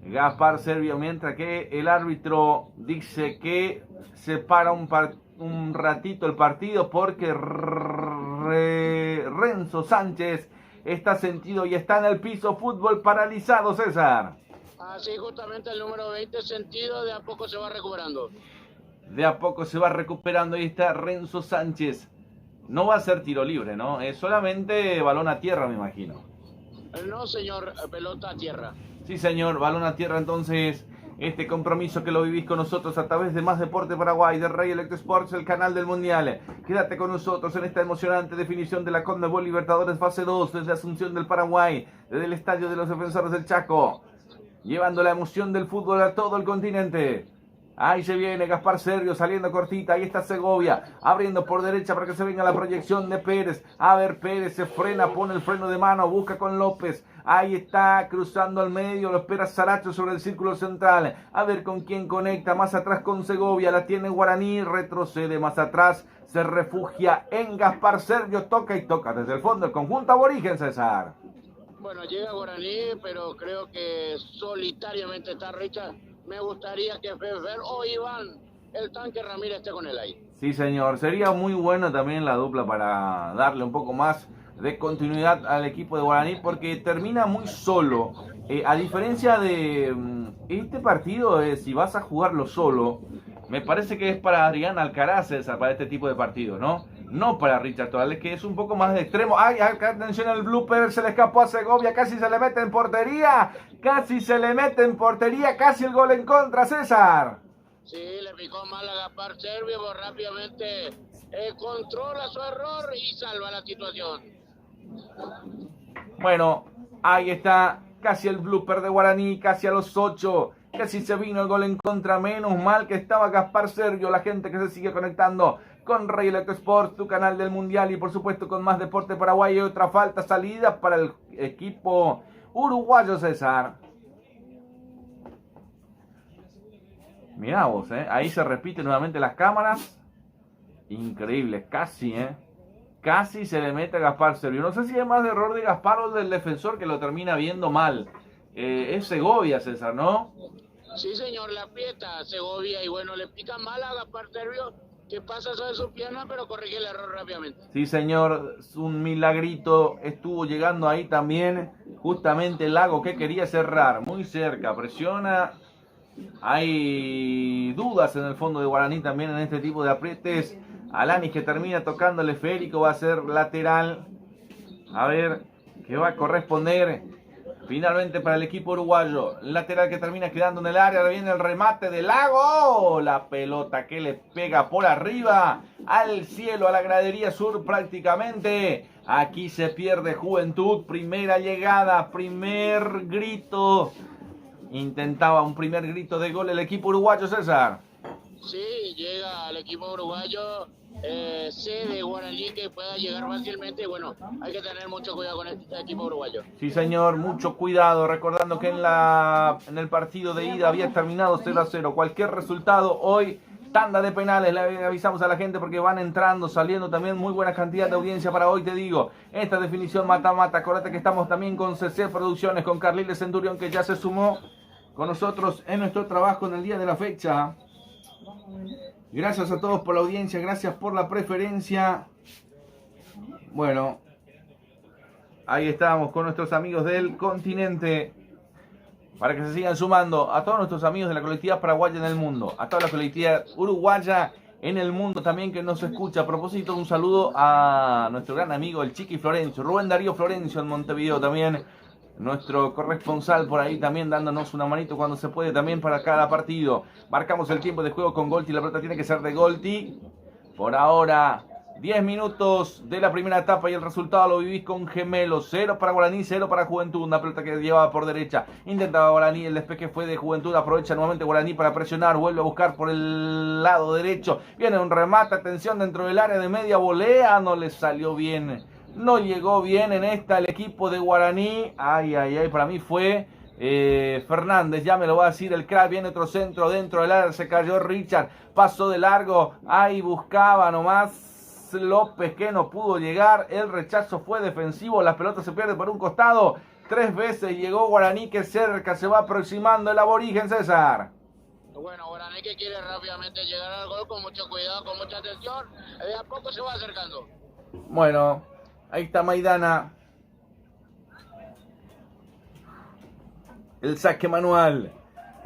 S1: Gaspar Servio, mientras que el árbitro dice que se para un ratito el partido porque Renzo Sánchez está sentido y está en el piso. Fútbol paralizado, César.
S3: Así justamente el número 20 sentido, de a poco se va recuperando.
S1: De a poco se va recuperando, ahí está Renzo Sánchez. No va a ser tiro libre, ¿no? Es solamente balón a tierra, me imagino.
S3: No, señor, pelota a tierra.
S1: Sí, señor, balón a tierra. Entonces, este compromiso que lo vivís con nosotros a través de Más Deporte Paraguay, de Rey Electrosports, el canal del Mundial. Quédate con nosotros en esta emocionante definición de la Conmebol Libertadores fase 2 desde Asunción del Paraguay, desde el Estadio de los Defensores del Chaco, llevando la emoción del fútbol a todo el continente. Ahí se viene Gaspar Servio saliendo cortita. Ahí está Segovia abriendo por derecha para que se venga la proyección de Pérez. A ver, Pérez se frena, pone el freno de mano, busca con López. Ahí está cruzando al medio, lo espera Saracho sobre el círculo central. A ver con quién conecta. Más atrás con Segovia, la tiene Guaraní, retrocede más atrás, se refugia en Gaspar Servio, toca y toca desde el fondo el conjunto aborigen, César.
S3: Bueno, llega Guaraní, pero creo que solitariamente está Richard. Me gustaría que Fefer o Iván, el tanque Ramírez, esté con él ahí.
S1: Sí, señor. Sería muy bueno también la dupla para darle un poco más de continuidad al equipo de Guaraní, porque termina muy solo. A diferencia de este partido, si vas a jugarlo solo, me parece que es para Adrián Alcaraz, César, para este tipo de partido, ¿no? No para Richard Torales, que es un poco más de extremo. ¡Ay, atención al blooper! Se le escapó a Segovia, casi se le mete en portería. Casi se le mete en portería, casi el gol en contra, César.
S3: Sí, le picó mal a Gaspar Servio, pero rápidamente controla su error y salva la situación.
S1: Bueno, ahí está, casi el blooper de Guaraní, casi a los 8. Casi se vino el gol en contra, menos mal que estaba Gaspar Servio, la gente que se sigue conectando con Rey Electrosports, tu canal del Mundial, y por supuesto con Más Deporte Paraguay. Y otra falta, salida para el equipo uruguayo, César. Mirá vos, ahí se repiten nuevamente las cámaras. Increíble, casi, casi se le mete a Gaspar Servio. No sé si es más de error de Gaspar o del defensor que lo termina viendo mal. Es Segovia, César, ¿no?
S3: Sí, señor, la aprieta Segovia y bueno, le pica mal a Gaspar Servio que pasa sobre su pierna, pero corrige el error rápidamente.
S1: Sí, señor, es un milagrito, estuvo llegando ahí también, justamente el Lago que quería cerrar, muy cerca, presiona, hay dudas en el fondo de Guaraní también en este tipo de aprietes. Alanis que termina tocando el esférico, va a ser lateral, a ver, qué va a corresponder finalmente para el equipo uruguayo. Lateral que termina quedando en el área. Ahora viene el remate del Lago. La pelota que le pega por arriba al cielo, a la gradería sur prácticamente. Aquí se pierde Juventud. Primera llegada, primer grito. Intentaba un primer grito de gol el equipo uruguayo, César.
S3: Sí, llega al equipo uruguayo. Sé de Guaraní que pueda llegar fácilmente. Bueno, hay que tener mucho cuidado con este equipo uruguayo.
S1: Sí, señor, mucho cuidado. Recordando que en el partido de ida había terminado 0-0. Cualquier resultado hoy, tanda de penales. Le avisamos a la gente porque van entrando, saliendo también muy buena cantidad de audiencia para hoy, te digo. Esta definición mata-mata. Acordate que estamos también con CC Producciones, con Carliles Centurión, que ya se sumó con nosotros en nuestro trabajo en el día de la fecha. Gracias a todos por la audiencia, gracias por la preferencia. Bueno, ahí estamos con nuestros amigos del continente. Para que se sigan sumando a todos nuestros amigos de la colectividad paraguaya en el mundo. A toda la colectividad uruguaya en el mundo también que nos escucha. A propósito, un saludo a nuestro gran amigo el Chiqui Florencio. Rubén Darío Florencio en Montevideo también. Nuestro corresponsal por ahí también dándonos una manito cuando se puede también para cada partido. Marcamos el tiempo de juego con Golti. La pelota tiene que ser de Golti. Por ahora, 10 minutos de la primera etapa y el resultado lo vivís con Gemelos. 0 para Guaraní, 0 para Juventud. Una pelota que llevaba por derecha. Intentaba Guaraní, el despeje fue de Juventud. Aprovecha nuevamente Guaraní para presionar. Vuelve a buscar por el lado derecho. Viene un remate, atención dentro del área de media volea. No le salió bien. No llegó bien en esta el equipo de Guaraní. Ay, para mí fue Fernández, ya me lo va a decir el crack. Viene otro centro dentro del área, se cayó Richard, pasó de largo. Ahí buscaba nomás López que no pudo llegar. El rechazo fue defensivo, la pelota se pierde por un costado. 3 veces llegó Guaraní que cerca, se va aproximando el aborigen, César.
S3: Bueno, Guaraní que quiere rápidamente llegar al gol con mucho cuidado, con mucha atención. De a poco se va acercando.
S1: Bueno, ahí está Maidana. El saque manual.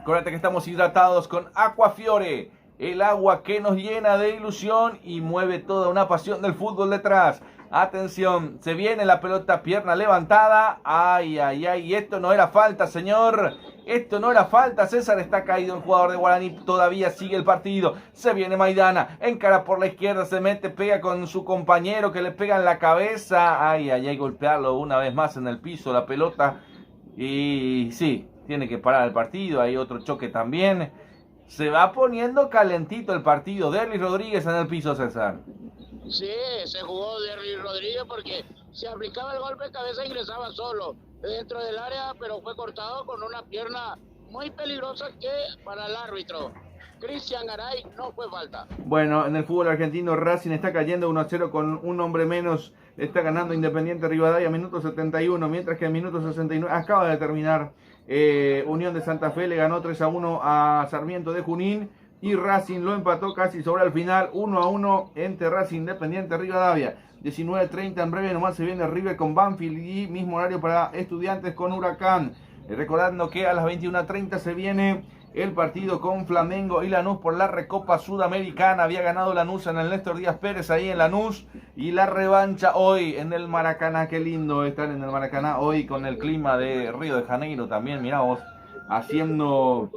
S1: Acuérdate que estamos hidratados con Aquafiore. El agua que nos llena de ilusión y mueve toda una pasión del fútbol detrás. Atención, se viene la pelota, pierna levantada. Ay. Y esto no era falta, señor. Esto no era falta. César, está caído el jugador de Guaraní. Todavía sigue el partido. Se viene Maidana. Encara por la izquierda. Se mete, pega con su compañero que le pega en la cabeza. Ay. Golpearlo una vez más en el piso la pelota. Y sí, tiene que parar el partido. Hay otro choque también. Se va poniendo calentito el partido. Derlis Rodríguez en el piso, César.
S3: Sí, se jugó Derlis Rodríguez porque se aplicaba el golpe de cabeza e ingresaba solo dentro del área, pero fue cortado con una pierna muy peligrosa que para el árbitro Cristian Garay no fue falta.
S1: Bueno, en el fútbol argentino Racing está cayendo 1-0 con un hombre menos. Está ganando Independiente Rivadavia a minuto 71, mientras que en minuto 69 acaba de terminar. Unión de Santa Fe le ganó 3-1 a Sarmiento de Junín y Racing lo empató casi sobre el final 1-1 entre Racing Independiente Rivadavia. 19:30 en breve nomás se viene River con Banfield y mismo horario para Estudiantes con Huracán. Recordando que a las 21:30 se viene el partido con Flamengo y Lanús por la Recopa Sudamericana. Había ganado Lanús en el Néstor Díaz Pérez ahí en Lanús. Y la revancha hoy en el Maracaná. Qué lindo estar en el Maracaná hoy con el clima de Río de Janeiro también. Mirá vos, haciendo...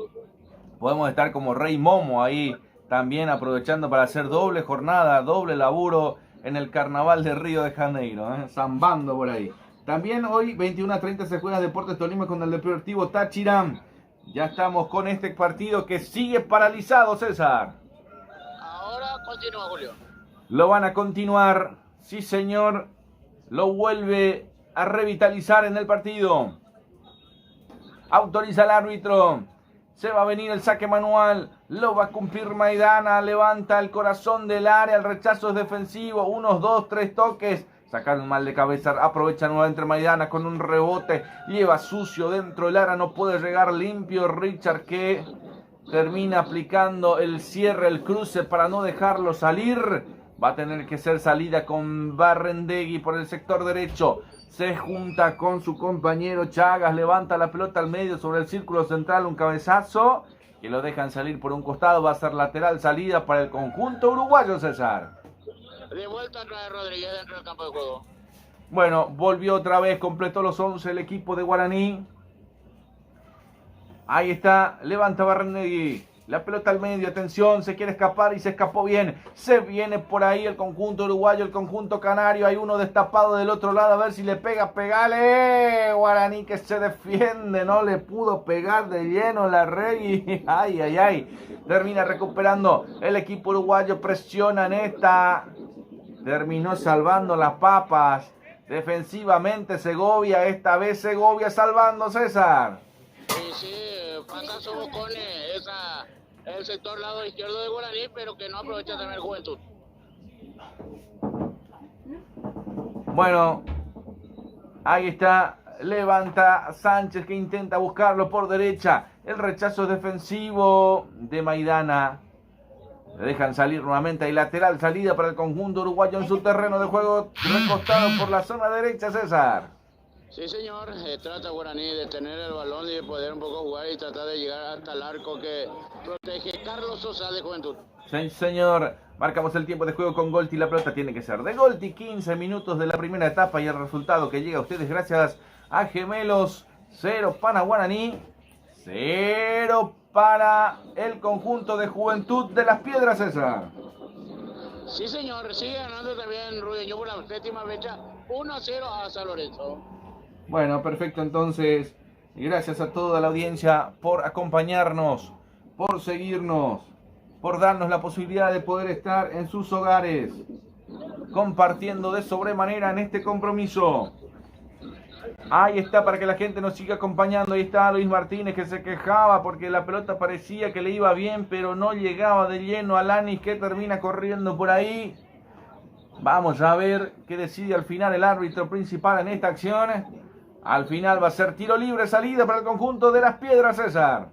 S1: Podemos estar como Rey Momo ahí también aprovechando para hacer doble jornada, doble laburo en el Carnaval de Río de Janeiro. Zambando por ahí. También hoy 21:30 se juega Deportes Tolima con el Deportivo Táchira. Ya estamos con este partido que sigue paralizado, César.
S3: Ahora continúa, Julio.
S1: Lo van a continuar, sí señor. Lo vuelve a revitalizar en el partido. Autoriza el árbitro. Se va a venir el saque manual. Lo va a cumplir Maidana. Levanta el corazón del área. El rechazo es defensivo. 1, 2, 3 toques. Sacaron mal de cabeza, aprovecha nuevamente Maidana con un rebote, lleva sucio dentro del área, no puede llegar limpio Richard que termina aplicando el cierre, el cruce para no dejarlo salir. Va a tener que ser salida con Barrendegui por el sector derecho. Se junta con su compañero Chagas, levanta la pelota al medio sobre el círculo central, un cabezazo que lo dejan salir por un costado. Va a ser lateral salida para el conjunto uruguayo, César.
S3: De vuelta otra vez Rodríguez dentro del campo de juego.
S1: Bueno, volvió otra vez, completó los 11 el equipo de Guaraní. Ahí está, levanta Barrendegui. La pelota al medio, atención, se quiere escapar y se escapó bien. Se viene por ahí el conjunto uruguayo, el conjunto canario. Hay uno destapado del otro lado, a ver si le pega, pegale. Guaraní que se defiende, no le pudo pegar de lleno la Regui. Ay, ay, ay. Termina recuperando el equipo uruguayo, presiona en esta. Terminó salvando las papas. Defensivamente Segovia, esta vez Segovia salvando, César.
S3: Sí, fracaso con el sector lado izquierdo de Guaraní, pero que no aprovecha también el Juventud.
S1: Bueno, ahí está, levanta Sánchez que intenta buscarlo por derecha. El rechazo defensivo de Maidana. Le dejan salir nuevamente. Hay lateral salida para el conjunto uruguayo en su terreno de juego, recostado por la zona derecha, César.
S3: Sí, señor, trata Guaraní de tener el balón y de poder un poco jugar y tratar de llegar hasta el arco que protege Carlos Sosa de Juventud.
S1: Sí, señor. Marcamos el tiempo de juego con Golti. La pelota tiene que ser de Golti. 15 minutos de la primera etapa y el resultado que llega a ustedes gracias a Gemelos. 0 para Guaraní, 0 para el conjunto de Juventud de las Piedras, César.
S3: Sí, señor, sigue ganando también Rudeño por la séptima fecha, 1-0 a San Lorenzo.
S1: Bueno, perfecto, entonces, y gracias a toda la audiencia por acompañarnos, por seguirnos, por darnos la posibilidad de poder estar en sus hogares, compartiendo de sobremanera en este compromiso. Ahí está para que la gente nos siga acompañando. Ahí está Luis Martínez que se quejaba porque la pelota parecía que le iba bien, pero no llegaba de lleno a Lanis, que termina corriendo por ahí. Vamos a ver qué decide al final el árbitro principal en esta acción. Al final va a ser tiro libre, salida para el conjunto de las Piedras, César.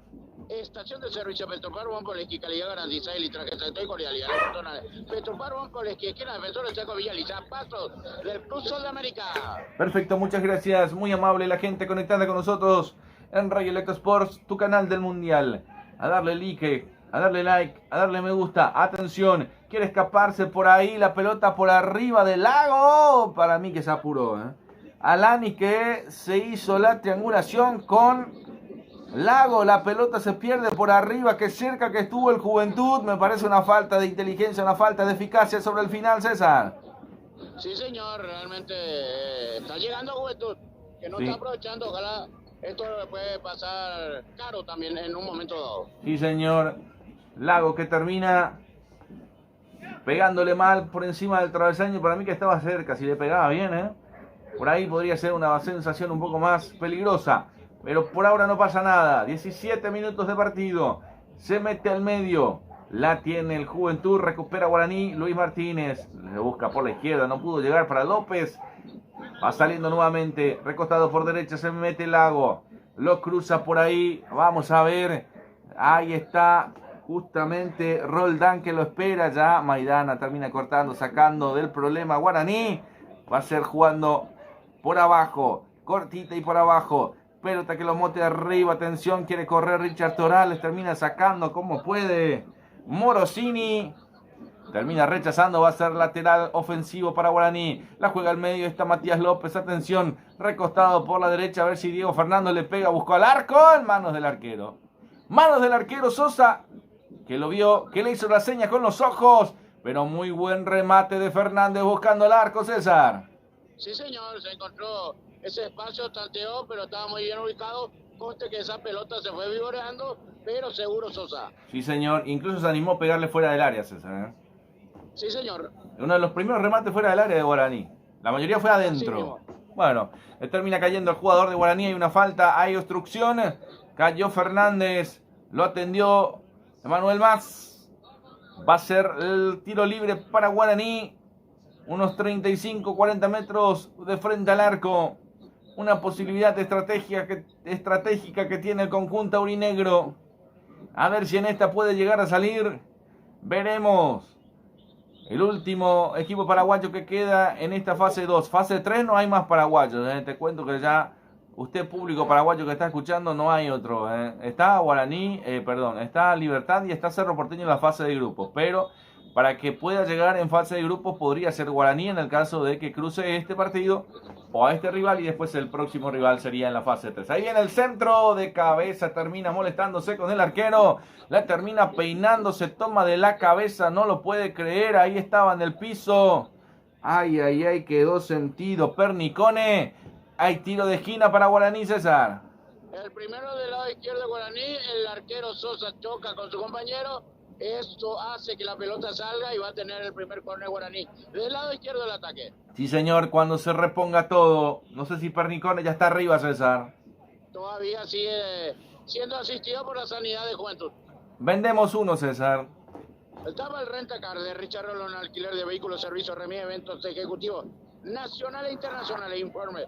S3: Estación de servicio Petropar Bancoleski, calidad garantizada y litraje santo y cordialidad. Petropar Bancoleski, esquina defensor del Chaco Villaliza, pasos del Club Sol de América.
S1: Perfecto, muchas gracias. Muy amable la gente conectada con nosotros en Radio Electro Sports, tu canal del Mundial. A darle like, a darle like, a darle me gusta. Atención, quiere escaparse por ahí la pelota por arriba del lago. Para mí que se apuró, Alani que se hizo la triangulación con Lago, la pelota se pierde por arriba, que cerca que estuvo el Juventud. Me parece una falta de inteligencia, una falta de eficacia sobre el final, César.
S3: Sí, señor, realmente está llegando Juventud, que no está aprovechando. Ojalá esto le puede pasar caro también en un momento dado.
S1: Sí, señor. Lago que termina pegándole mal por encima del travesaño. Para mí que estaba cerca, si le pegaba bien, por ahí podría ser una sensación un poco más peligrosa. Pero por ahora no pasa nada. 17 minutos de partido. Se mete al medio. La tiene el Juventud. Recupera Guaraní. Luis Martínez. Le busca por la izquierda. No pudo llegar para López. Va saliendo nuevamente. Recostado por derecha. Se mete el Lago. Lo cruza por ahí. Vamos a ver. Ahí está. Justamente Roldán que lo espera ya. Maidana termina cortando. Sacando del problema Guaraní. Va a ser jugando por abajo. Cortita y por abajo. Pelota que lo mote arriba, atención, quiere correr Richard Torales, termina sacando como puede. Morosini termina rechazando, va a ser lateral ofensivo para Guaraní. La juega al medio, está Matías López, atención, recostado por la derecha, a ver si Diego Fernando le pega, buscó al arco, en manos del arquero. Manos del arquero Sosa, que lo vio, que le hizo la seña con los ojos, pero muy buen remate de Fernández buscando el arco, César.
S3: Sí, señor, se encontró ese espacio, tanteó, pero estaba muy bien ubicado. Conste que esa pelota se fue vigoreando, pero seguro Sosa.
S1: Sí, señor. Incluso se animó a pegarle fuera del área, César.
S3: Sí, señor.
S1: Uno de los primeros remates fuera del área de Guaraní. La mayoría fue adentro. Bueno, termina cayendo el jugador de Guaraní. Hay una falta, hay obstrucción. Cayó Fernández. Lo atendió Emanuel Más. Va a ser el tiro libre para Guaraní. Unos 35-40 metros de frente al arco. Una posibilidad estratégica que tiene el conjunto aurinegro. A ver si en esta puede llegar a salir. Veremos. El último equipo paraguayo que queda en esta fase 2. Fase 3 no hay más paraguayos. Te cuento que ya usted, público paraguayo que está escuchando, no hay otro. Está Guaraní, está Libertad y está Cerro Porteño en la fase de grupos. Pero para que pueda llegar en fase de grupos podría ser Guaraní en el caso de que cruce este partido o a este rival y después el próximo rival sería en la fase 3. Ahí viene el centro de cabeza, termina molestándose con el arquero, la termina peinando, se toma de la cabeza, no lo puede creer, ahí estaba en el piso. Ay, ay, ay, quedó sentido Pernicone. Hay tiro de esquina para Guaraní, César.
S3: El primero del lado izquierdo de Guaraní, el arquero Sosa choca con su compañero. Esto hace que la pelota salga y va a tener el primer córner Guaraní. Del lado izquierdo del ataque.
S1: Sí, señor, cuando se reponga todo. No sé si Pernicone ya está arriba, César.
S3: Todavía sigue siendo asistido por la Sanidad de Juventud.
S1: Vendemos uno, César.
S3: Estaba el Rentacar de Richard Rolón, alquiler de vehículos, servicios, remis, eventos ejecutivos nacionales e internacionales. Informe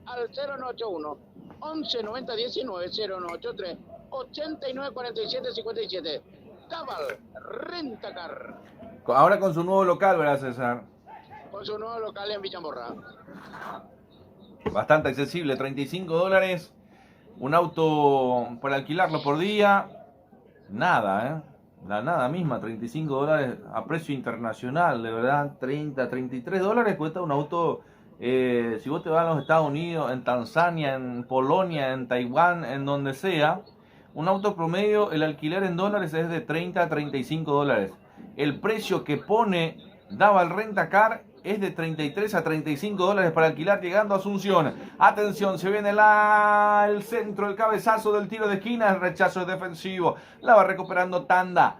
S3: al 0981 11 90 19 0983 89 47 57. Tabal Rentacar.
S1: Ahora con su nuevo local, ¿verdad, César?
S3: Con su nuevo local en Villamorra.
S1: Bastante accesible, $35. Un auto para alquilarlo por día. Nada, La nada misma, $35 a precio internacional, de verdad. $33 cuesta un auto. Si vos te vas a los Estados Unidos, en Tanzania, en Polonia, en Taiwán, en donde sea, un auto promedio, el alquiler en dólares es de 30 a $35. El precio que pone Daval Rentacar es de 33 a $35 para alquilar llegando a Asunción. Atención, se viene el centro, el cabezazo del tiro de esquina, el rechazo es defensivo. La va recuperando Tanda.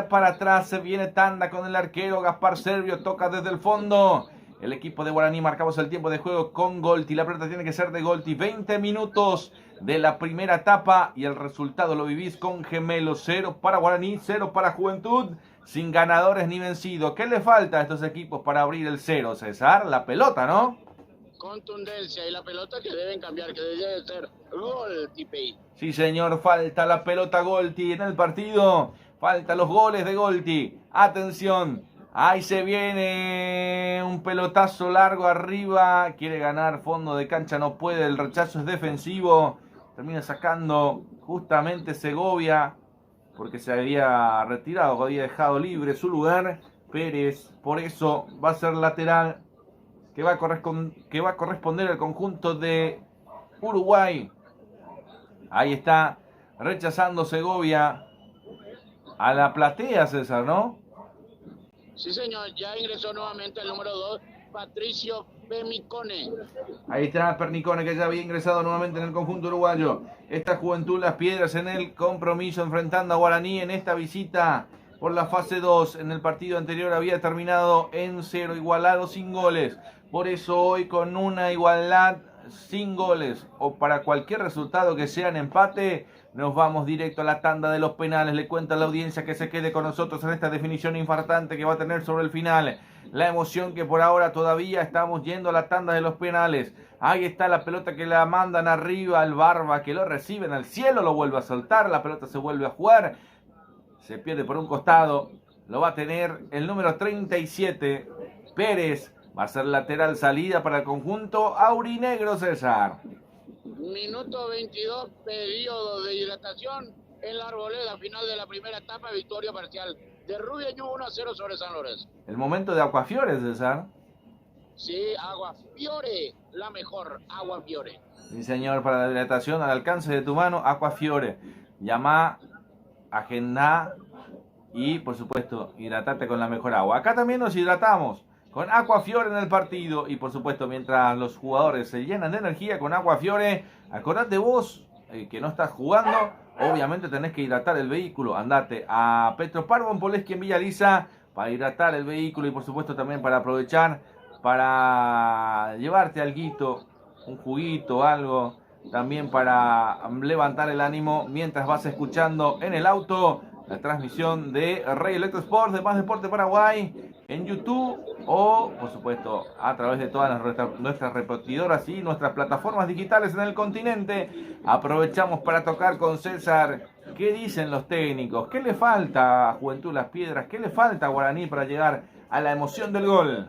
S1: Para atrás se viene Tanda con el arquero Gaspar Servio, toca desde el fondo. El equipo de Guaraní marcamos el tiempo de juego con Golti. La pelota tiene que ser de Golti. 20 minutos de la primera etapa y el resultado lo vivís con Gemelos. 0 para Guaraní, 0 para Juventud. Sin ganadores ni vencidos. ¿Qué le falta a estos equipos para abrir el 0, César? La pelota, ¿no?
S3: Contundencia y la pelota que deben cambiar, que debe ser Golti, Pei.
S1: Sí, señor, falta la pelota Golti en el partido. Faltan los goles de Golti. Atención. Ahí se viene un pelotazo largo arriba. Quiere ganar fondo de cancha, no puede. El rechazo es defensivo. Termina sacando justamente Segovia, porque se había retirado, había dejado libre su lugar. Pérez, por eso va a ser lateral que va a corresponder al conjunto de Uruguay. Ahí está, rechazando Segovia a la platea, César, ¿no?
S3: Sí, señor, ya ingresó nuevamente el número 2, Patricio Pernicone.
S1: Ahí está Pernicone, que ya había ingresado nuevamente en el conjunto uruguayo. Esta Juventud Las Piedras en el compromiso enfrentando a Guaraní en esta visita por la fase 2. En el partido anterior había terminado en 0, igualado sin goles. Por eso hoy con una igualdad sin goles o para cualquier resultado que sea en empate, nos vamos directo a la tanda de los penales. Le cuento a la audiencia que se quede con nosotros en esta definición infartante que va a tener sobre el final. La emoción que por ahora todavía estamos yendo a la tanda de los penales. Ahí está la pelota que la mandan arriba al Barba, que lo reciben al cielo, lo vuelve a soltar, la pelota se vuelve a jugar. Se pierde por un costado, lo va a tener el número 37, Pérez. Va a ser lateral salida para el conjunto aurinegro, César.
S3: Minuto 22, periodo de hidratación en la Arboleda, final de la primera etapa, victoria parcial de Rubio Ñu 1-0 sobre San Lorenzo.
S1: El momento de Aguafiore, César.
S3: Sí, Aguafiore, la mejor, Aguafiore.
S1: Sí, señor, para la hidratación al alcance de tu mano, Aguafiore. Llama, agenda y, por supuesto, hidratate con la mejor agua. Acá también nos hidratamos con Aguafiore en el partido y por supuesto mientras los jugadores se llenan de energía con Aguafiore, acordate vos que no estás jugando, obviamente tenés que hidratar el vehículo. Andate a Petroparvo en Polesky en Villa Lisa para hidratar el vehículo y por supuesto también para aprovechar para llevarte alguito, un juguito, algo, también para levantar el ánimo mientras vas escuchando en el auto la transmisión de Rey Electro Sports de Más Deporte Paraguay en YouTube o, por supuesto, a través de todas nuestras repetidoras y nuestras plataformas digitales en el continente. Aprovechamos para tocar con César ¿Qué dicen los técnicos? ¿Qué le falta a Juventud Las Piedras? ¿Qué le falta a Guaraní para llegar a la emoción del gol?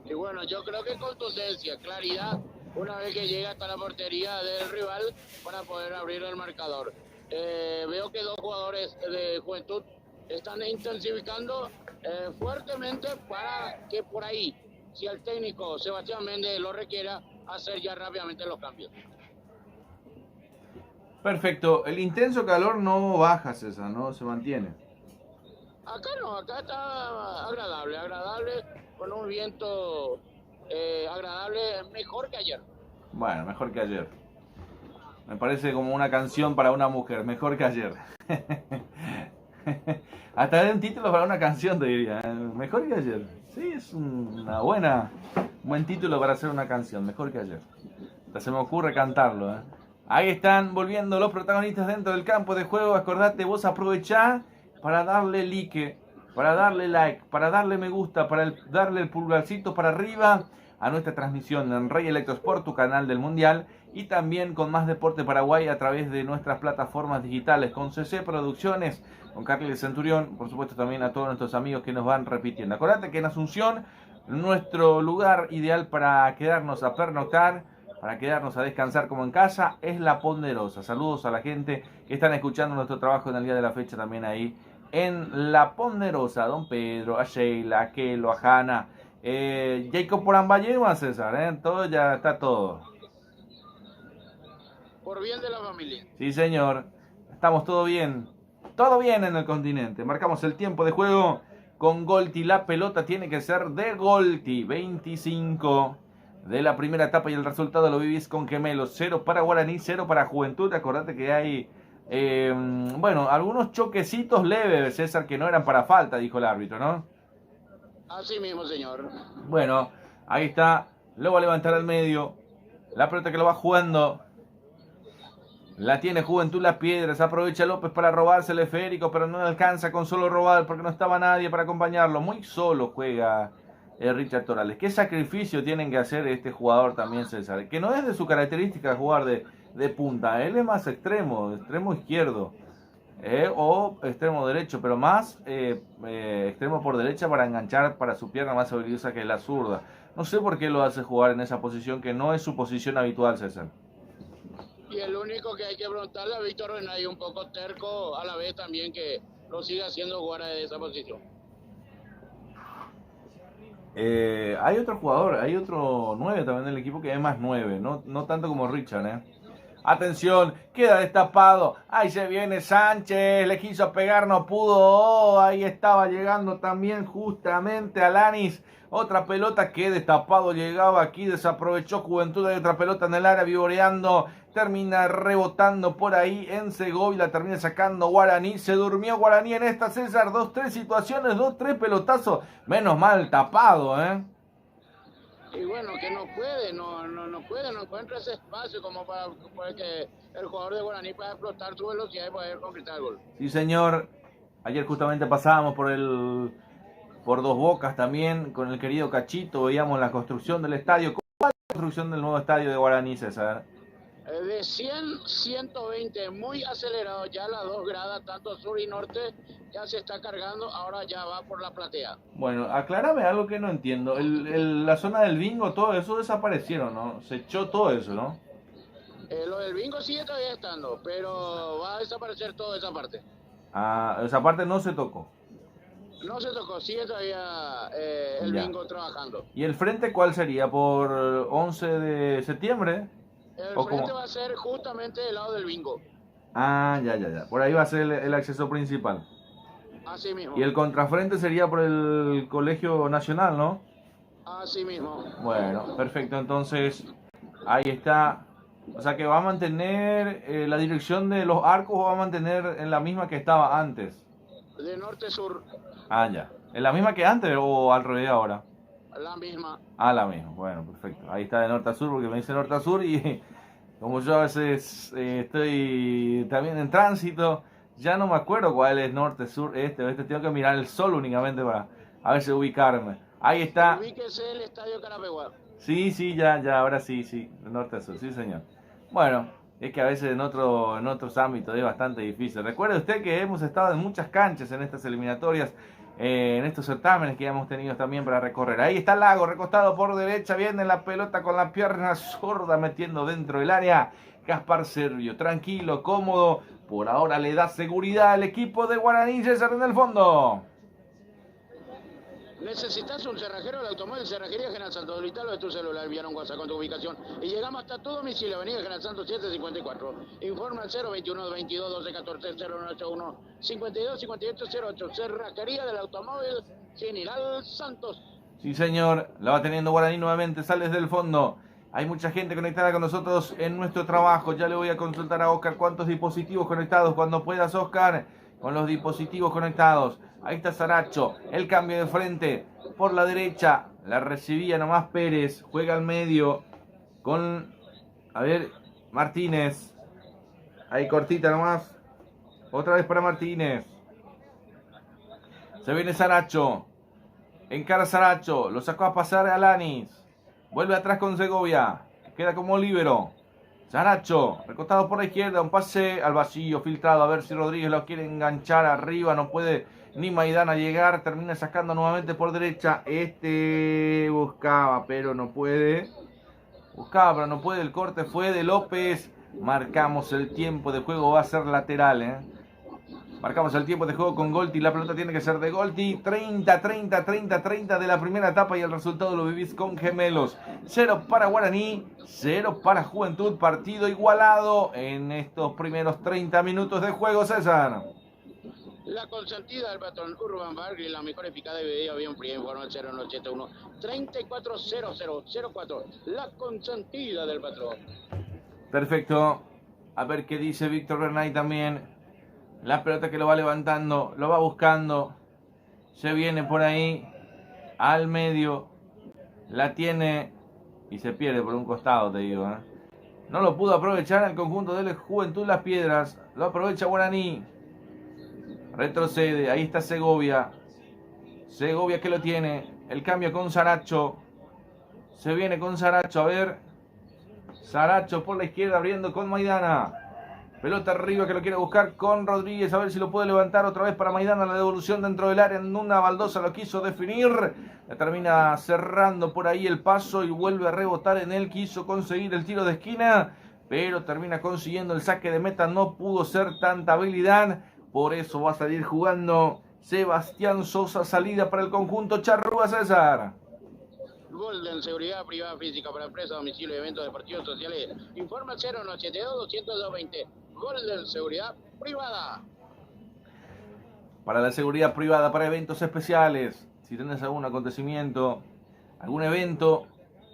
S3: Y bueno, yo creo que contundencia, claridad, una vez que llega hasta la portería del rival para poder abrir el marcador. Veo que dos jugadores de Juventud están intensificando fuertemente para que por ahí, si el técnico Sebastián Méndez lo requiera, hacer ya rápidamente los cambios.
S1: Perfecto. El intenso calor no baja, César, ¿no? Se mantiene.
S3: Acá no, acá está agradable, con un viento agradable, mejor que ayer.
S1: Bueno, mejor que ayer. Me parece como una canción para una mujer, mejor que ayer. Hasta de un título para una canción te diría, mejor que ayer. Sí, es un buen título para hacer una canción, mejor que ayer. Hasta se me ocurre cantarlo, ¿eh? Ahí están volviendo los protagonistas dentro del campo de juego. Acordate, vos aprovechá para darle like, para darle me gusta, para darle el pulgarcito para arriba a nuestra transmisión en Rey Electrosport, tu canal del Mundial, y también con Más Deporte Paraguay a través de nuestras plataformas digitales, con CC Producciones, con Carly de Centurión, por supuesto también a todos nuestros amigos que nos van repitiendo. Acordate que en Asunción, nuestro lugar ideal para quedarnos a pernoctar, para quedarnos a descansar como en casa, es La Ponderosa. Saludos a la gente que están escuchando nuestro trabajo en el día de la fecha también ahí en La Ponderosa. A Don Pedro, a Sheila, a Kelo, a Hanna, Jacob Poramballema, César, todo ya está todo.
S3: Por bien de la familia.
S1: Sí, señor. Estamos todo bien en el continente. Marcamos el tiempo de juego con Golti. La pelota tiene que ser de Golti. 25 de la primera etapa y el resultado lo vivís con Gemelos. 0 para Guaraní, 0 para Juventud. Acordate que hay, algunos choquecitos leves, César, que no eran para falta, dijo el árbitro, ¿no?
S3: Así mismo, señor.
S1: Bueno, ahí está. Lo va a levantar al medio. La pelota que lo va jugando. La tiene Juventud Las Piedras. Aprovecha López para robarse el esférico, pero no alcanza con solo robar porque no estaba nadie para acompañarlo. Muy solo juega Richard Torales. ¿Qué sacrificio tienen que hacer este jugador también, César? Que no es de su característica jugar de punta. Él es más extremo izquierdo. O extremo derecho, pero más extremo por derecha para enganchar para su pierna más habilidosa que la zurda. No sé por qué lo hace jugar en esa posición que no es su posición habitual, César.
S3: Y el único que hay que preguntarle a Víctor Renay, un poco terco a la vez también, que lo sigue haciendo jugar de esa posición.
S1: Hay otro jugador, hay otro 9 también del equipo que es más 9, no tanto como Richard, Atención, queda destapado. Ahí se viene Sánchez. Le quiso pegar, no pudo. Oh, ahí estaba llegando también justamente Alanis. Otra pelota que destapado llegaba aquí. Desaprovechó Juventud. Hay otra pelota en el área vivoreando. Termina rebotando por ahí en Segovia. Termina sacando Guaraní. Se durmió Guaraní en esta, César. 2-3 situaciones, 2-3 pelotazos. Menos mal tapado,
S3: Y bueno, que no encuentra ese espacio como para que el jugador de Guaraní pueda explotar su velocidad y poder concretar el gol.
S1: Sí, señor. Ayer justamente pasábamos por Dos Bocas también, con el querido Cachito, veíamos la construcción del estadio. ¿Cómo va la construcción del nuevo estadio de Guaraní, César?
S3: De 100, 120, muy acelerado, ya las dos gradas, tanto sur y norte, ya se está cargando, ahora ya va por la platea.
S1: Bueno, aclárame algo que no entiendo. La zona del bingo, todo eso desaparecieron, ¿no? Se echó todo eso, ¿no?
S3: Lo del bingo sigue todavía estando, pero va a desaparecer toda esa parte.
S1: Ah, esa parte no se tocó.
S3: No se tocó, sigue todavía el bingo trabajando.
S1: ¿Y el frente cuál sería? ¿Por 11 de septiembre?
S3: El frente va a ser justamente del lado del bingo.
S1: Ah, ya. Por ahí va a ser el acceso principal.
S3: Así mismo.
S1: Y el contrafrente sería por el Colegio Nacional, ¿no?
S3: Así mismo.
S1: Bueno, perfecto. Entonces, ahí está. O sea que va a mantener la dirección de los arcos o va a mantener en la misma que estaba antes.
S3: De norte-sur.
S1: Ah, ya. ¿En la misma que antes o al revés ahora?
S3: La misma.
S1: Ah, la misma. Bueno, perfecto. Ahí está de norte a sur porque me dice norte a sur y como yo a veces estoy también en tránsito, ya no me acuerdo cuál es norte, sur, este, oeste. Tengo que mirar el sol únicamente para a ver si ubicarme. Ahí está.
S3: Ubíquese el estadio Carapeguá.
S1: Sí, ya, ahora sí, de norte a sur, sí señor. Bueno, Es que a veces en otros ámbitos es bastante difícil. Recuerde usted que hemos estado en muchas canchas en estas eliminatorias, en estos certámenes que ya hemos tenido también para recorrer. Ahí está Lago, recostado por derecha, viene la pelota con la pierna zurda metiendo dentro del área. Gaspar Servio, tranquilo, cómodo, por ahora le da seguridad al equipo de Guaraní. César en el fondo.
S3: ¿Necesitas un cerrajero? El automóvil Cerrajería General Santos. Solicitalo de tu celular, enviaron WhatsApp con tu ubicación y llegamos hasta tu domicilio, Avenida General Santos 754. Informa al 021 22 12 14 091 52 58 08. Cerrajería del automóvil General Santos.
S1: Sí, señor, la va teniendo Guaraní nuevamente, sale desde el fondo. Hay mucha gente conectada con nosotros en nuestro trabajo. Ya le voy a consultar a Oscar cuántos dispositivos conectados. Cuando puedas, Oscar, con los dispositivos conectados. Ahí está Saracho, el cambio de frente por la derecha. La recibía nomás Pérez, juega al medio con, a ver, Martínez. Ahí cortita nomás. Otra vez para Martínez. Se viene Saracho. Encara Saracho, lo sacó a pasar a Alanis. Vuelve atrás con Segovia. Queda como líbero. Saracho, recostado por la izquierda. Un pase al vacío, filtrado. A ver si Rodríguez lo quiere enganchar arriba. No puede ni Maidana llegar. Termina sacando nuevamente por derecha. Buscaba, pero no puede. Buscaba, pero no puede. El corte fue de López. Marcamos el tiempo de juego. Va a ser lateral, Marcamos el tiempo de juego con Golti. La pelota tiene que ser de Golti. 30 de la primera etapa y el resultado lo vivís con Gemelos. 0 para Guaraní, 0 para Juventud. Partido igualado en estos primeros 30 minutos de juego, César.
S3: La consentida del patrón Urban Bargri, la mejor eficaz de video bien fría, informa el 0981 340004. La consentida del patrón.
S1: Perfecto. A ver qué dice Víctor Bernay también. La pelota que lo va levantando, lo va buscando. Se viene por ahí al medio. La tiene y se pierde por un costado, te digo. No lo pudo aprovechar el conjunto de la Juventud Las Piedras. Lo aprovecha Guaraní. Retrocede, ahí está Segovia. Segovia que lo tiene. El cambio con Saracho. Se viene con Saracho, a ver. Saracho por la izquierda abriendo con Maidana. Pelota arriba que lo quiere buscar con Rodríguez. A ver si lo puede levantar otra vez para Maidana. La devolución dentro del área. En una baldosa lo quiso definir. La termina cerrando por ahí el paso y vuelve a rebotar en él. Quiso conseguir el tiro de esquina, pero termina consiguiendo el saque de meta. No pudo ser tanta habilidad. Por eso va a salir jugando Sebastián Sosa. Salida para el conjunto Charrúa, César.
S3: Golden, seguridad privada física para empresas, domicilio y eventos deportivos sociales. Informa 0972-202-20. Golden, seguridad privada.
S1: Para la seguridad privada, para eventos especiales. Si tenés algún acontecimiento, algún evento,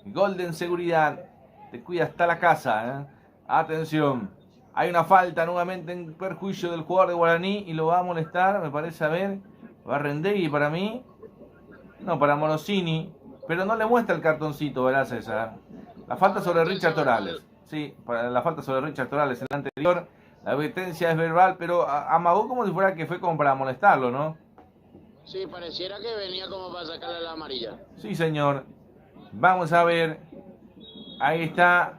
S1: Golden Seguridad te cuida hasta la casa. Atención, hay una falta nuevamente en perjuicio del jugador de Guaraní y lo va a molestar, me parece, a ver. Va a Rendegui para mí. No, para Morosini. Pero no le muestra el cartoncito, ¿verdad, César? La falta sobre Richard Torales. Sí, para la falta sobre Richard Torales en la anterior. La advertencia es verbal, pero amagó como si fuera que fue como para molestarlo, ¿no?
S3: Sí, pareciera que venía como para sacarle la amarilla.
S1: Sí, señor. Vamos a ver. Ahí está.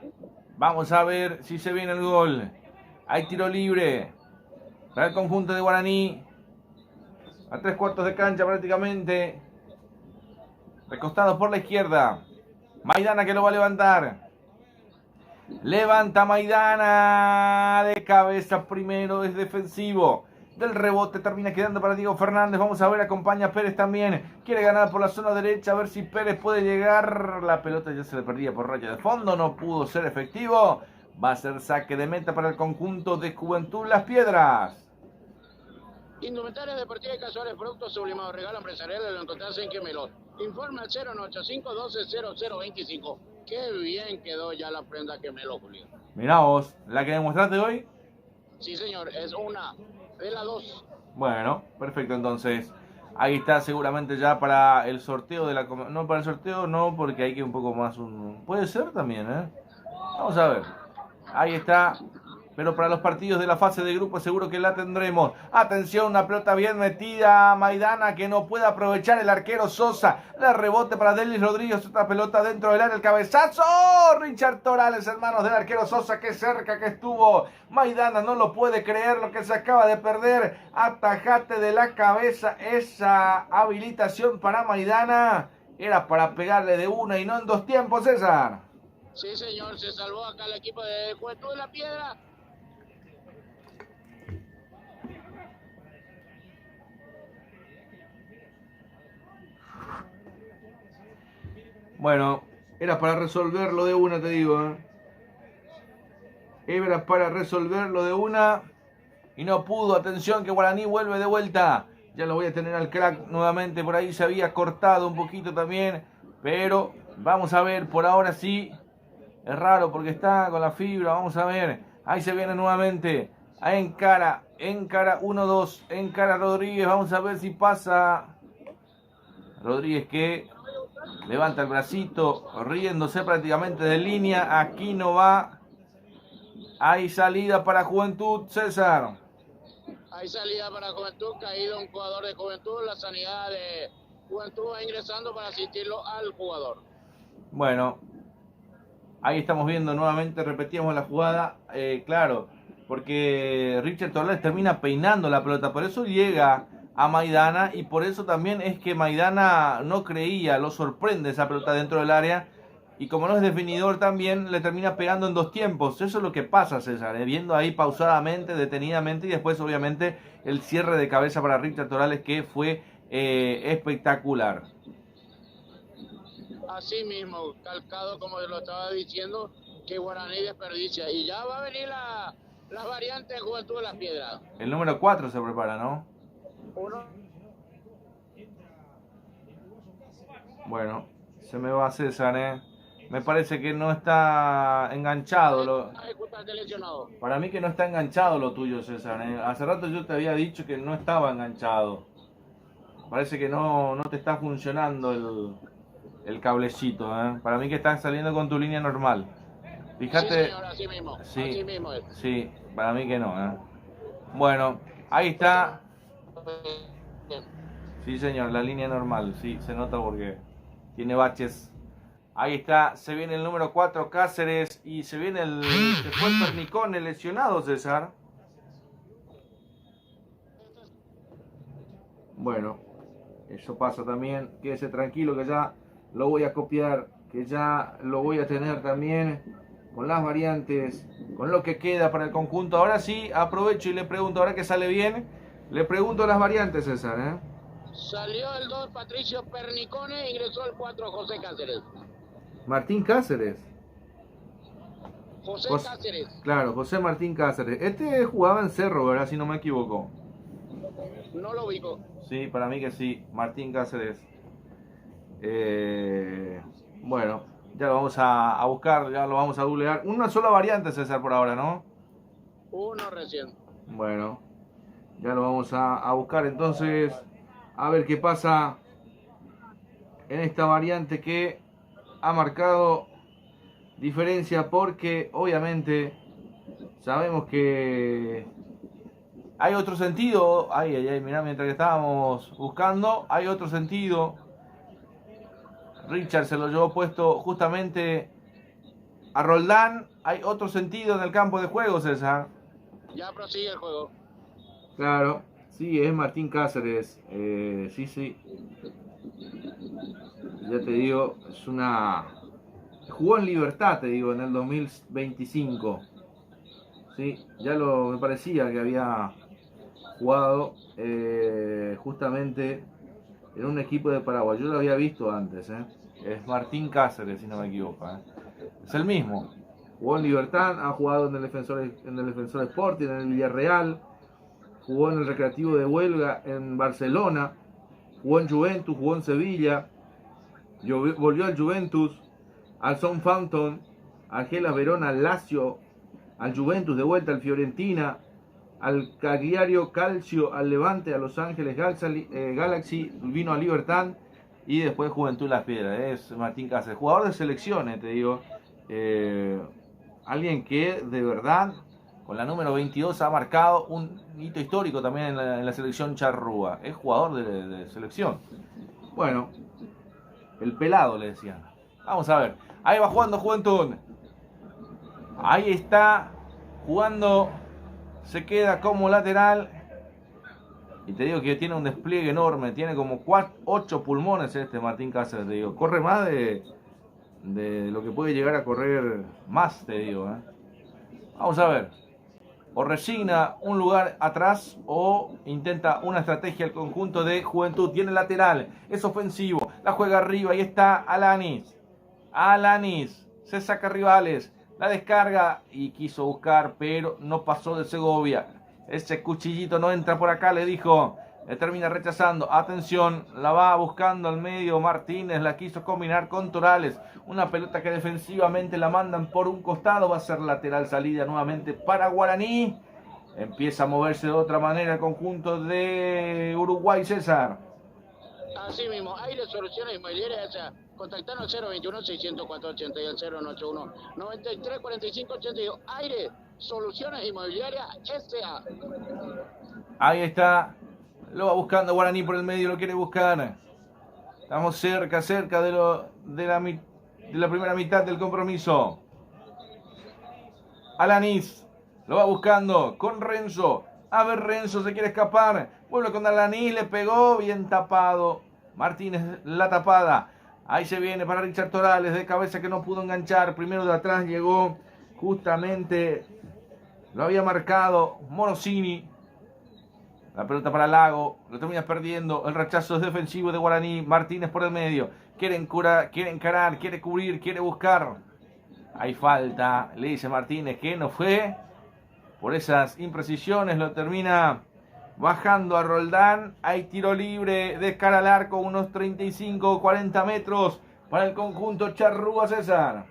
S1: Vamos a ver si se viene el gol. Hay tiro libre para el conjunto de Guaraní. A 3/4 de cancha prácticamente. Recostado por la izquierda. Maidana que lo va a levantar. Levanta Maidana. De cabeza primero, es defensivo. Del rebote termina quedando para Diego Fernández. Vamos a ver, acompaña a Pérez también. Quiere ganar por la zona derecha. A ver si Pérez puede llegar. La pelota ya se le perdía por raya de fondo. No pudo ser efectivo. Va a ser saque de meta para el conjunto de Juventud Las Piedras.
S3: Indumentaria deportiva y casuales, productos sublimados, regalo empresarial, lo encontrás en Gemelos. Informa al 0985-120025. Qué bien quedó ya la prenda Gemelo, Julio.
S1: Mirá vos, ¿la que demostraste hoy?
S3: Sí, señor, es una de las dos.
S1: Bueno, perfecto, entonces. Ahí está seguramente ya para el sorteo de la... No, para el sorteo no, porque hay que un poco más... Puede ser también, Vamos a ver. Ahí está pero para los partidos de la fase de grupo seguro que la tendremos. Atención, una pelota bien metida a Maidana que no puede aprovechar el arquero Sosa. Le rebote para Delis Rodríguez, otra pelota dentro del área, el cabezazo. Richard Torales, hermanos del arquero Sosa, qué cerca que estuvo. Maidana no lo puede creer lo que se acaba de perder. Atajate de la cabeza, esa habilitación para Maidana era para pegarle de una y no en dos tiempos, César.
S3: Sí, señor, se salvó acá el equipo de Juventud de la Piedra.
S1: Bueno, era para resolverlo de una, te digo, ¿eh? Era para resolverlo de una y no pudo. Atención que Guaraní vuelve de vuelta. Ya lo voy a tener al crack nuevamente. Por ahí se había cortado un poquito también. Pero vamos a ver, por ahora sí. Es raro porque está con la fibra. Vamos a ver. Ahí se viene nuevamente. Ahí encara 1-2. Encara Rodríguez. Vamos a ver si pasa. Rodríguez que levanta el bracito, riéndose prácticamente de línea. Aquí no va. Hay salida para Juventud, César.
S3: Hay salida para Juventud, caído un jugador de Juventud. La sanidad de Juventud va ingresando para asistirlo al jugador.
S1: Bueno, ahí estamos viendo nuevamente, repetíamos la jugada. Claro, porque Richard Torres termina peinando la pelota, por eso llega a Maidana y por eso también es que Maidana no creía, lo sorprende esa pelota dentro del área y como no es definidor también le termina pegando en dos tiempos. Eso es lo que pasa, César, viendo ahí pausadamente, detenidamente y después obviamente el cierre de cabeza para Richard Torales que fue espectacular.
S3: Así mismo, calcado como lo estaba diciendo, que Guaraní desperdicia y ya va a venir las variantes de Juventud de las Piedras.
S1: El número 4 se prepara, ¿no? Bueno, se me va César, Me parece que no está enganchado. Para mí que no está enganchado lo tuyo, César, Hace rato yo te había dicho que no estaba enganchado. Parece que no te está funcionando el cablecito, Para mí que estás saliendo con tu línea normal. Fíjate.
S3: Sí, señor, así mismo.
S1: Sí,
S3: así mismo es.
S1: Sí, para mí que no, Bueno, ahí está. Sí, señor, la línea normal, sí, se nota porque tiene baches. Ahí está, se viene el número 4, Cáceres, y se viene se fue el Pernicone lesionado, César. Bueno, eso pasa también, quédese tranquilo que ya lo voy a copiar, que ya lo voy a tener también con las variantes, con lo que queda para el conjunto. Ahora sí, aprovecho y le pregunto, ahora que sale bien, le pregunto las variantes, César,
S3: Salió el 2 Patricio Pernicone, ingresó el 4 José Cáceres.
S1: Martín Cáceres.
S3: José Cáceres.
S1: Claro, José Martín Cáceres. Este jugaba en Cerro, ¿verdad? Si no me equivoco.
S3: No lo ubico.
S1: Sí, para mí que sí. Martín Cáceres. Bueno, ya lo vamos a buscar, ya lo vamos a googlear. Una sola variante, César, por ahora, ¿no?
S3: Uno recién.
S1: Bueno, ya lo vamos a buscar entonces. A ver qué pasa en esta variante que ha marcado diferencia porque obviamente sabemos que hay otro sentido. Mirá, mientras que estábamos buscando, hay otro sentido. Richard se lo llevó puesto justamente a Roldán. Hay otro sentido en el campo de juego, César.
S3: Ya prosigue el juego.
S1: Claro, sí, es Martín Cáceres. Sí. Ya te digo, es una... Jugó en Libertad, te digo, en el 2025. Sí, me parecía que había jugado justamente en un equipo de Paraguay. Yo lo había visto antes, Es Martín Cáceres, si no me equivoco, Es el mismo. Jugó en Libertad, ha jugado en el Defensor Sporting, en el Villarreal. Jugó en el Recreativo de Huelga, en Barcelona. Jugó en Juventus, jugó en Sevilla. Volvió al Juventus, al Southampton, al Hellas Verona, al Lazio, al Juventus de vuelta, al Fiorentina, al Cagliari Calcio, al Levante, a Los Ángeles Galaxy, vino a Libertad y después Juventud Las Piedras. Es Martín Cáceres, jugador de selecciones, te digo. Alguien que de verdad con la número 22 ha marcado un hito histórico también en la selección charrúa. Es jugador de selección. Bueno, el pelado le decían. Vamos a ver. Ahí va jugando Juventud. Ahí está jugando. Se queda como lateral. Y te digo que tiene un despliegue enorme. Tiene como 8 pulmones este Martín Cáceres, te digo. Corre más de lo que puede llegar a correr más, te digo. Vamos a ver. O resigna un lugar atrás o intenta una estrategia el conjunto de Juventud. Tiene lateral, es ofensivo, la juega arriba, ahí está Alanis. Alanis se saca rivales, la descarga y quiso buscar, pero no pasó de Segovia. Ese cuchillito no entra por acá, le dijo. Le termina rechazando. Atención, la va buscando al medio Martínez. La quiso combinar con Torales. Una pelota que defensivamente la mandan por un costado. Va a ser lateral salida nuevamente para Guaraní. Empieza a moverse de otra manera el conjunto de Uruguay, César.
S3: Así mismo, Aire Soluciones Inmobiliarias, o sea, contactanos al 021-604-80 y al 091-93-45-82. Aire Soluciones Inmobiliarias S.A.
S1: Ahí está. Lo va buscando Guaraní por el medio, lo quiere buscar. Estamos cerca de la primera mitad del compromiso. Alanis lo va buscando con Renzo. A ver, Renzo se quiere escapar. Vuelve con Alanis, le pegó, bien tapado. Martínez la tapada. Ahí se viene para Richard Torales, de cabeza que no pudo enganchar. Primero de atrás llegó justamente, lo había marcado Morosini. La pelota para Lago, lo termina perdiendo. El rechazo es defensivo de Guaraní. Martínez por el medio. Quiere encarar, quiere cubrir, quiere buscar. Hay falta, le dice Martínez que no fue. Por esas imprecisiones lo termina bajando a Roldán. Hay tiro libre de cara al arco, unos 35 o 40 metros para el conjunto charrúa, César.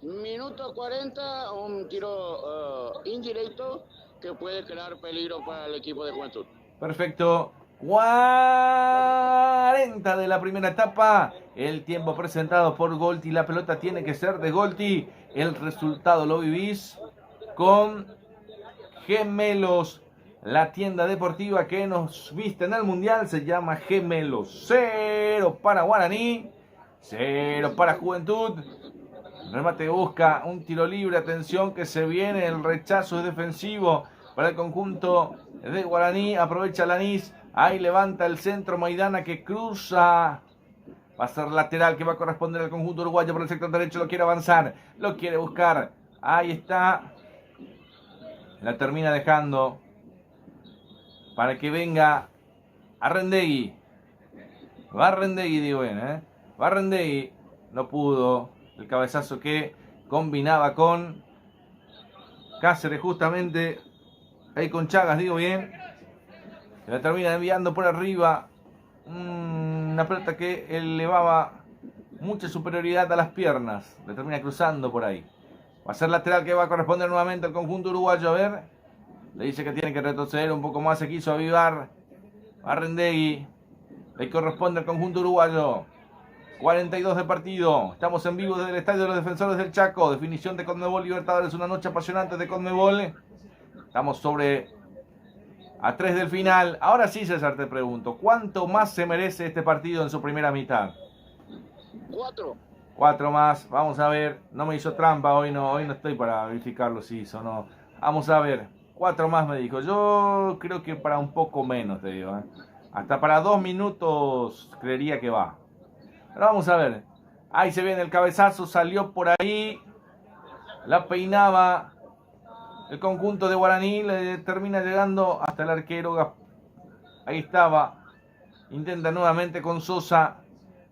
S3: Minuto 40, un tiro indirecto que puede crear peligro para el equipo de Juventud.
S1: Perfecto. 40 de la primera etapa. El tiempo presentado por Golti. La pelota tiene que ser de Golti. El resultado lo vivís con Gemelos. La tienda deportiva que nos viste en el Mundial se llama Gemelos. 0 para Guaraní. 0 para Juventud. Remate busca un tiro libre. Atención que se viene. El rechazo es defensivo para el conjunto de Guaraní. Aprovecha Alanis. Ahí levanta el centro Maidana que cruza. Va a ser lateral que va a corresponder al conjunto uruguayo por el sector derecho. Lo quiere avanzar. Lo quiere buscar. Ahí está. La termina dejando para que venga Arrendegui. Va Arrendegui, digo bien, Va Arrendegui. No pudo. El cabezazo que combinaba con Cáceres justamente. Ahí con Chagas, digo bien. Se la termina enviando por arriba. Una pelota que elevaba mucha superioridad a las piernas. Le termina cruzando por ahí. Va a ser lateral que va a corresponder nuevamente al conjunto uruguayo. A ver. Le dice que tiene que retroceder un poco más. Se quiso avivar Arrendegui. Le corresponde al conjunto uruguayo. 42 de partido. Estamos en vivo desde el Estadio de los Defensores del Chaco. Definición de Conmebol Libertadores. Una noche apasionante de Conmebol. Estamos a 3 del final. Ahora sí, César, te pregunto. ¿Cuánto más se merece este partido en su primera mitad?
S3: 4.
S1: 4 más. Vamos a ver. No me hizo trampa. Hoy no estoy para verificarlo si hizo o no. Vamos a ver. 4 más me dijo. Yo creo que para un poco menos, te digo. Hasta para 2 minutos creería que va. Pero vamos a ver. Ahí se viene el cabezazo. Salió por ahí. La peinaba el conjunto de Guaraní. Le termina llegando hasta el arquero. Ahí estaba. Intenta nuevamente con Sosa.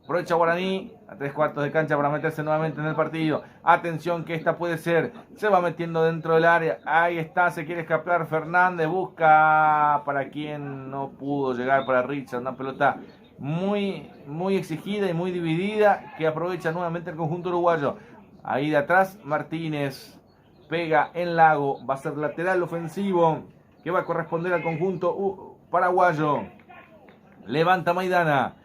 S1: Aprovecha Guaraní. A 3/4 de cancha para meterse nuevamente en el partido. Atención que esta puede ser. Se va metiendo dentro del área. Ahí está. Se quiere escapar Fernández. Busca para quien no pudo llegar, para Richard. Una pelota muy exigida y muy dividida que aprovecha nuevamente el conjunto uruguayo. Ahí de atrás Martínez pega en Lago. Va a ser lateral ofensivo que va a corresponder al conjunto paraguayo. Levanta Maidana.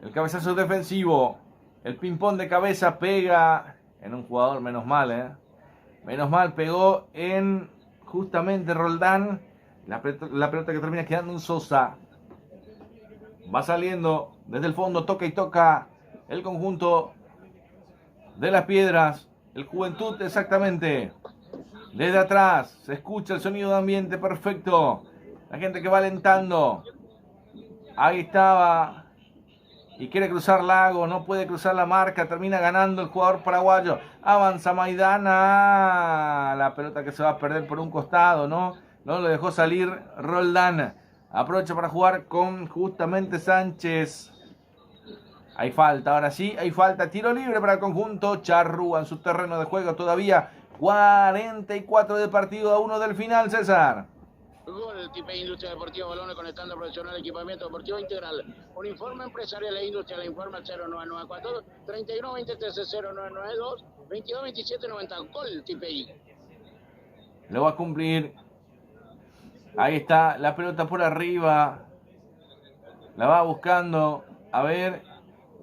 S1: El cabezazo defensivo. El ping-pong de cabeza pega en un jugador, menos mal, Menos mal, pegó en justamente Roldán. La pelota que termina quedando en Sosa. Va saliendo desde el fondo, toca y toca el conjunto de Las Piedras. El Juventud exactamente. Desde atrás se escucha el sonido de ambiente perfecto. La gente que va alentando. Ahí estaba. Y quiere cruzar Lago. No puede cruzar la marca. Termina ganando el jugador paraguayo. Avanza Maidana. La pelota que se va a perder por un costado, ¿no? No lo dejó salir Roldán. Aprovecha para jugar con justamente Sánchez. Hay falta, ahora sí, hay falta. Tiro libre para el conjunto Charrúa en su terreno de juego todavía. 44 de partido a 1 del final, César.
S3: Gol, Tipe Industria Deportiva, balones conectando profesional, equipamiento deportivo integral. Un informe empresarial e industria le informa al 0994 31 23 0992 22 27 90. Gol, Tipe.
S1: Lo va a cumplir. Ahí está la pelota por arriba. La va buscando. A ver.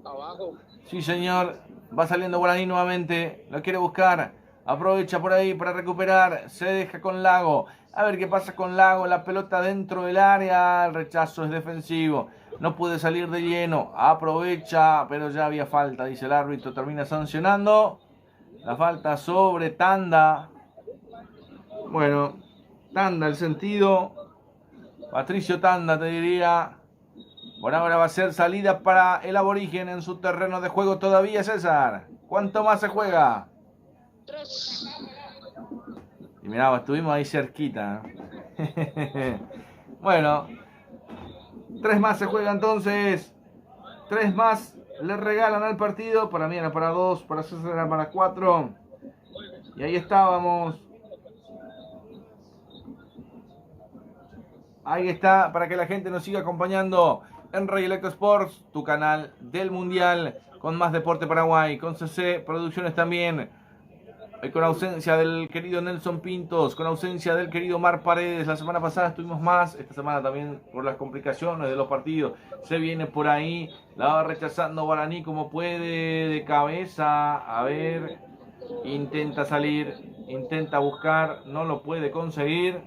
S3: Abajo.
S1: Sí, señor. Va saliendo Guaraní nuevamente. Lo quiere buscar. Aprovecha por ahí para recuperar. Se deja con Lago. A ver qué pasa con Lago. La pelota dentro del área. El rechazo es defensivo. No puede salir de lleno. Aprovecha. Pero ya había falta, dice el árbitro. Termina sancionando. La falta sobre Tanda. Bueno, Tanda el sentido. Patricio Tanda, te diría. Por ahora va a ser salida para el aborigen en su terreno de juego todavía, César. ¿Cuánto más se juega?
S3: 3.
S1: Y mirá, estuvimos ahí cerquita. Bueno, 3 más se juega entonces. 3 más le regalan al partido. Para mí era para 2, para César era para 4. Y ahí estábamos. Ahí está, para que la gente nos siga acompañando en Rey Electro Sports, tu canal del Mundial, con más Deporte Paraguay, con CC Producciones también, con ausencia del querido Nelson Pintos, con ausencia del querido Mar Paredes. La semana pasada estuvimos más, esta semana también por las complicaciones de los partidos, se viene por ahí, la va rechazando Guaraní como puede, de cabeza, a ver, intenta salir, intenta buscar, no lo puede conseguir.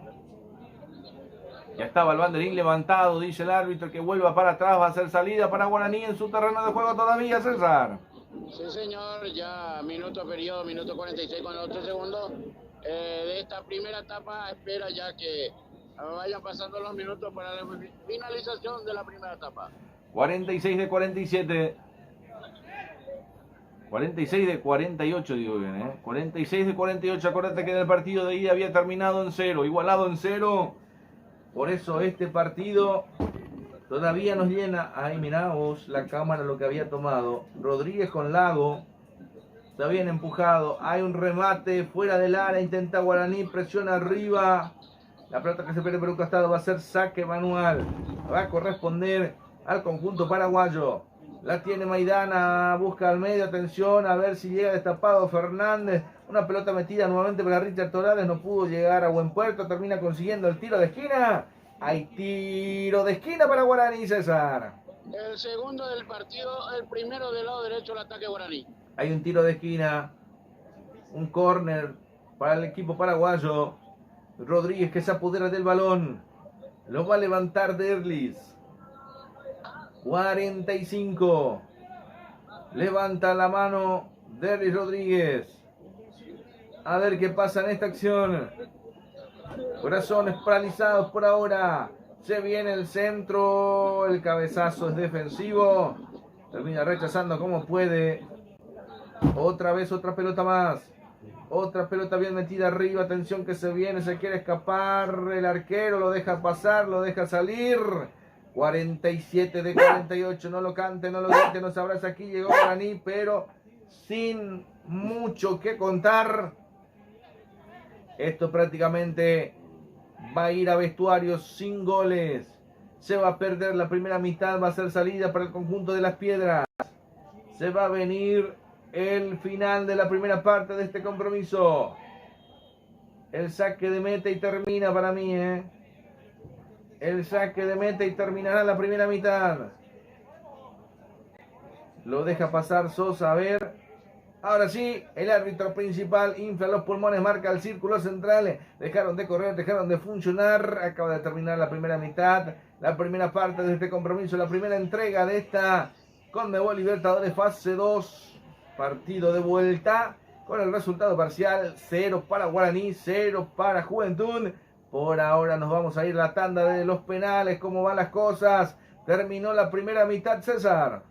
S1: Ya estaba el banderín levantado, dice el árbitro que vuelva para atrás, va a ser salida para Guaraní en su terreno de juego todavía, César.
S3: Sí, señor, ya periodo, minuto 46 con los 3 segundos de esta primera etapa. Espera ya que vayan pasando los minutos para la finalización de la primera etapa.
S1: 46 de 47. 46 de 48, digo bien, ¿eh? 46 de 48, acuérdate que en el partido de ida había terminado en 0, igualado en 0. Por eso este partido todavía nos llena. Ahí mirá vos la cámara lo que había tomado. Rodríguez con Lago. Está bien empujado. Hay un remate fuera del área. Intenta Guaraní. Presiona arriba. La pelota que se pierde por un costado va a ser saque manual. Va a corresponder al conjunto paraguayo. La tiene Maidana. Busca al medio. Atención. A ver si llega destapado Fernández. Una pelota metida nuevamente para Richard Torales. No pudo llegar a buen puerto. Termina consiguiendo el tiro de esquina. Hay tiro de esquina para Guaraní, César.
S3: El segundo del partido. El primero del lado derecho, el ataque Guaraní.
S1: Hay un tiro de esquina. Un córner para el equipo paraguayo. Rodríguez que se apodera del balón. Lo va a levantar Derlis. 45. Levanta la mano Derlis Rodríguez. A ver qué pasa en esta acción. Corazones paralizados por ahora. Se viene el centro. El cabezazo es defensivo. Termina rechazando como puede. Otra vez otra pelota más. Otra pelota bien metida arriba. Atención que se viene. Se quiere escapar. El arquero lo deja pasar. Lo deja salir. 47 de 48. No lo cante, no lo grite. No sabrás si aquí llegó Guaraní. Pero sin mucho que contar. Esto prácticamente va a ir a vestuarios sin goles. Se va a perder la primera mitad. Va a ser salida para el conjunto de Las Piedras. Se va a venir el final de la primera parte de este compromiso. El saque de meta y termina para mí, El saque de meta y terminará la primera mitad. Lo deja pasar Sosa, a ver. Ahora sí, el árbitro principal infla los pulmones, marca el círculo central. Dejaron de correr, dejaron de funcionar. Acaba de terminar la primera mitad, la primera parte de este compromiso, la primera entrega de esta Conmebol Libertadores fase 2. Partido de vuelta con el resultado parcial 0 para Guaraní, 0 para Juventud. Por ahora nos vamos a ir a la tanda de los penales. ¿Cómo van las cosas? Terminó la primera mitad, César.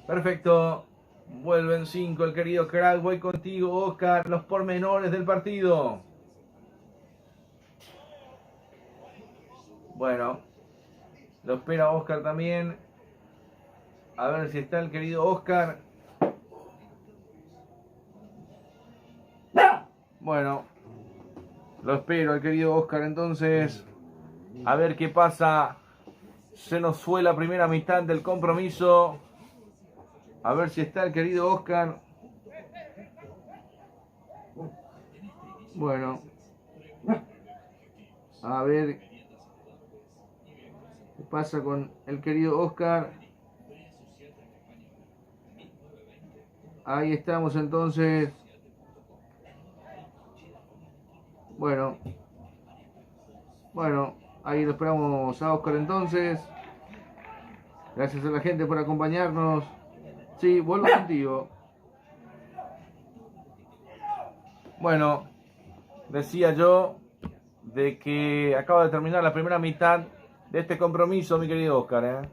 S1: Perfecto. Vuelven 5 el querido crack. Voy contigo, Oscar. Los pormenores del partido. Bueno. Lo espera Oscar también. A ver si está el querido Oscar. Bueno. Lo espero al querido Oscar entonces. A ver qué pasa. Se nos fue la primera mitad del compromiso. A ver si está el querido Oscar. Bueno. A ver qué pasa con el querido Oscar. Ahí estamos entonces. Bueno. Bueno, ahí lo esperamos a Oscar entonces. Gracias a la gente por acompañarnos. Sí, vuelvo contigo. Bueno, decía yo de que acaba de terminar la primera mitad de este compromiso, mi querido Oscar,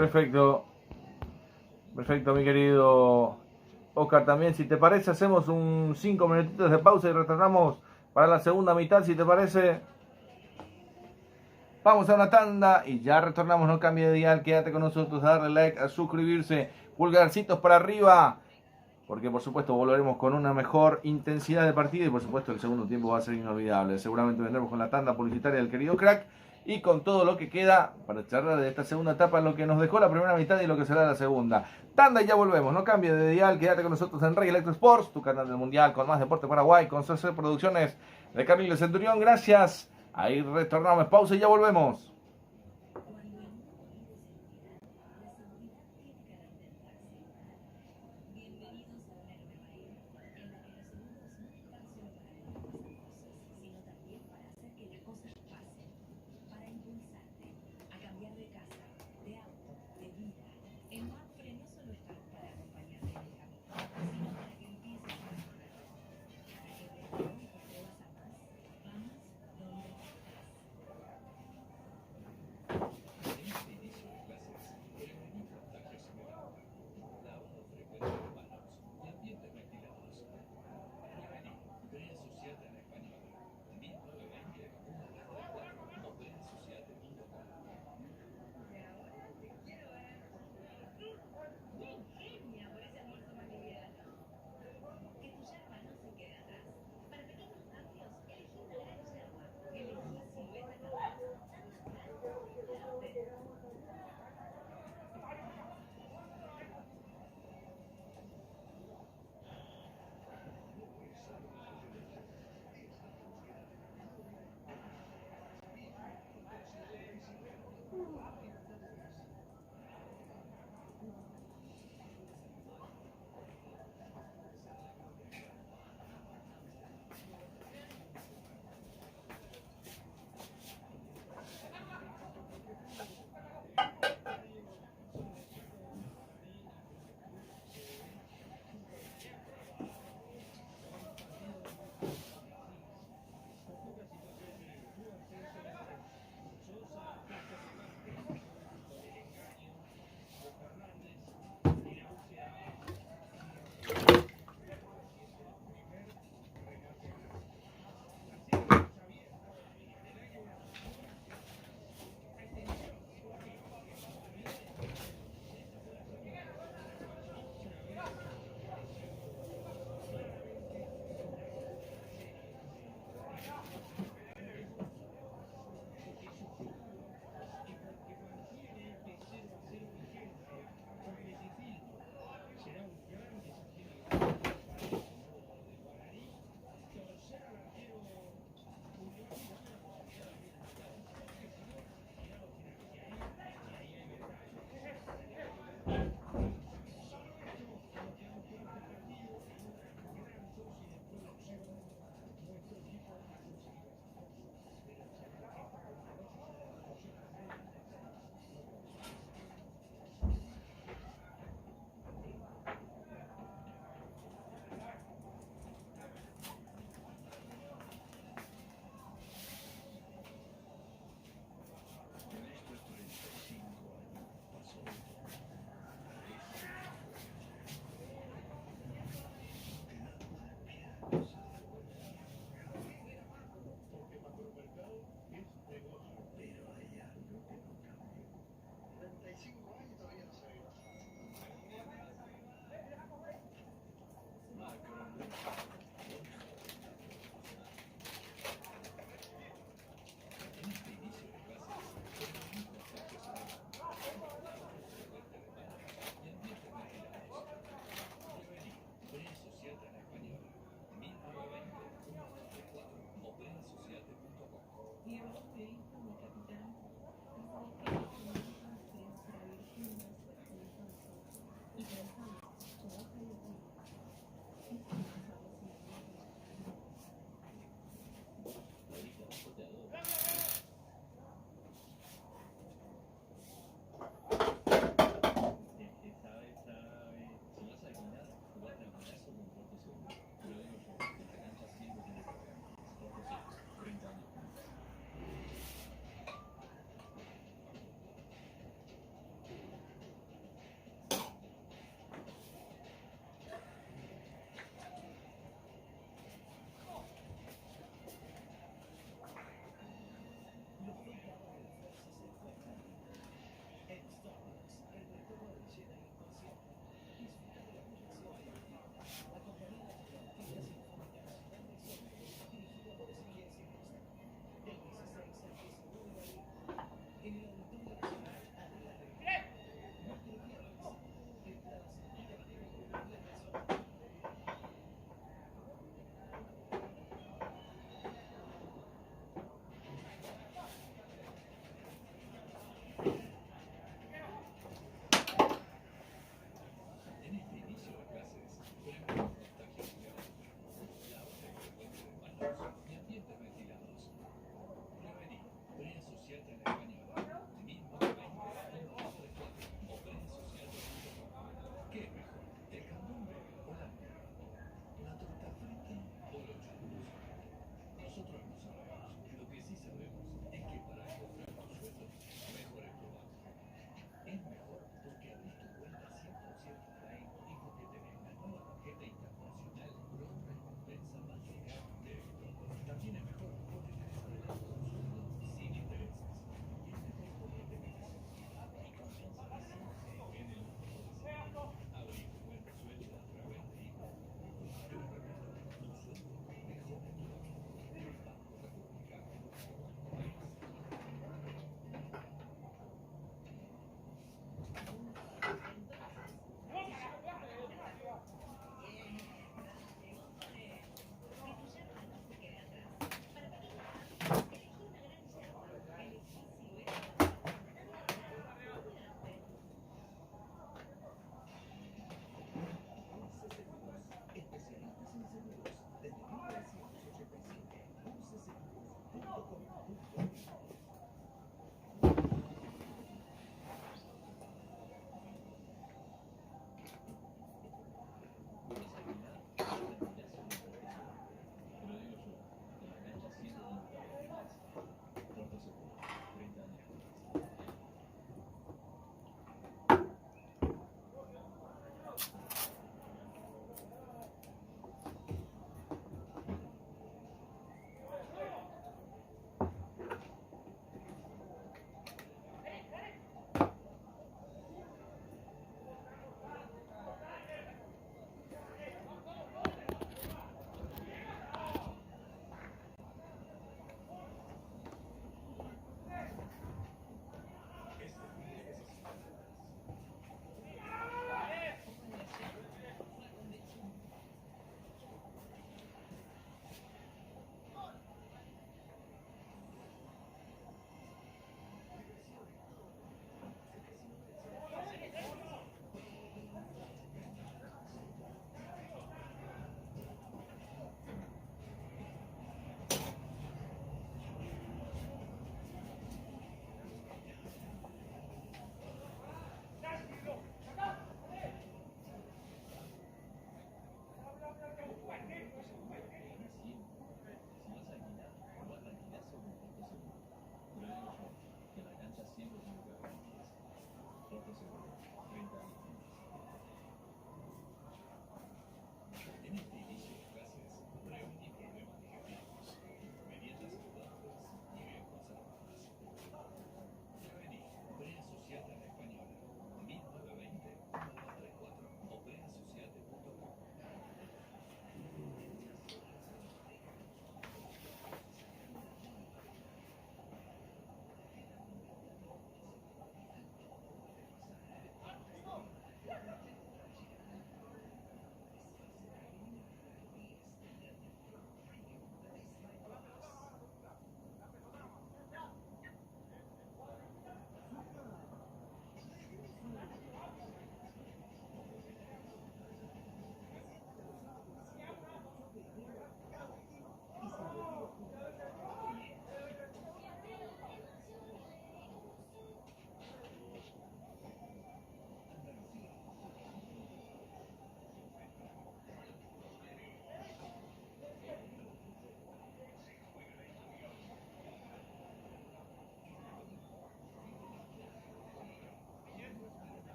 S1: Perfecto. Perfecto, mi querido Oscar. También, si te parece, hacemos un 5 minutitos de pausa y retornamos para la segunda mitad, si te parece. Vamos a una tanda y ya retornamos. No cambie de dial, quédate con nosotros, a darle like, a suscribirse, pulgarcitos para arriba, porque por supuesto volveremos con una mejor intensidad de partido y por supuesto el segundo tiempo va a ser inolvidable. Seguramente vendremos con la tanda publicitaria del querido crack y con todo lo que queda para charlar de esta segunda etapa, lo que nos dejó la primera mitad y lo que será la segunda. Tanda y ya volvemos, no cambie de dial, quédate con nosotros en Rey Electro Sports, tu canal del mundial con más deporte Paraguay, con CC Producciones de Carlos Centurión. Gracias, ahí retornamos, pausa y ya volvemos.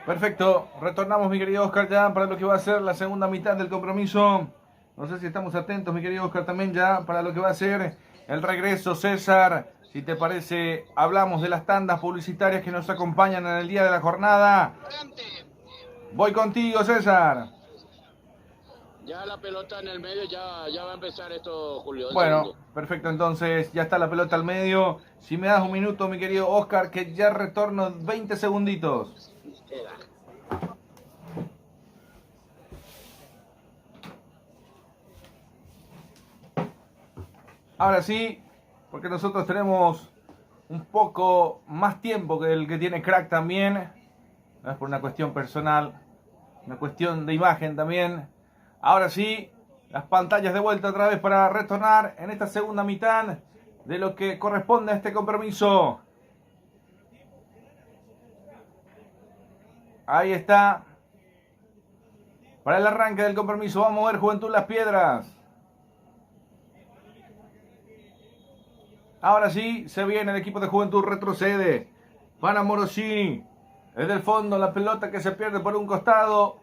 S1: Perfecto, retornamos mi querido Oscar ya para lo que va a ser la segunda mitad del compromiso. No sé si estamos atentos mi querido Oscar también ya para lo que va a ser el regreso. César, si te parece, hablamos de las tandas publicitarias que nos acompañan en el día de la jornada. Voy contigo, César.
S3: Ya la pelota en el medio, ya va a empezar esto, Julio.
S1: Bueno, perfecto, entonces ya está la pelota al medio. Si me das un minuto, mi querido Oscar, que ya retorno 20 segunditos. Ahora sí, porque nosotros tenemos un poco más tiempo que el que tiene Crack también. No es por una cuestión personal, una cuestión de imagen también. Ahora sí, las pantallas de vuelta otra vez para retornar en esta segunda mitad de lo que corresponde a este compromiso. Ahí está. Para el arranque del compromiso vamos a ver Juventud Las Piedras. Ahora sí, se viene el equipo de Juventud, retrocede. Para Morosini. Desde el fondo la pelota que se pierde por un costado.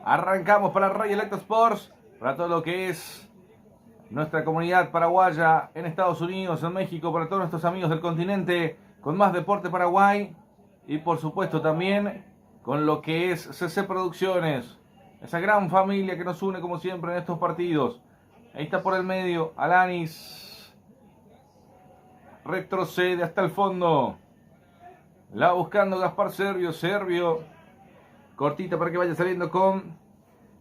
S1: Arrancamos para Ray Electro Sports. Para todo lo que es nuestra comunidad paraguaya en Estados Unidos, en México. Para todos nuestros amigos del continente. Con más Deporte Paraguay. Y por supuesto también con lo que es CC Producciones. Esa gran familia que nos une como siempre en estos partidos. Ahí está por el medio Alanis. Retrocede hasta el fondo. La buscando Gaspar Servio. Servio. Cortita para que vaya saliendo con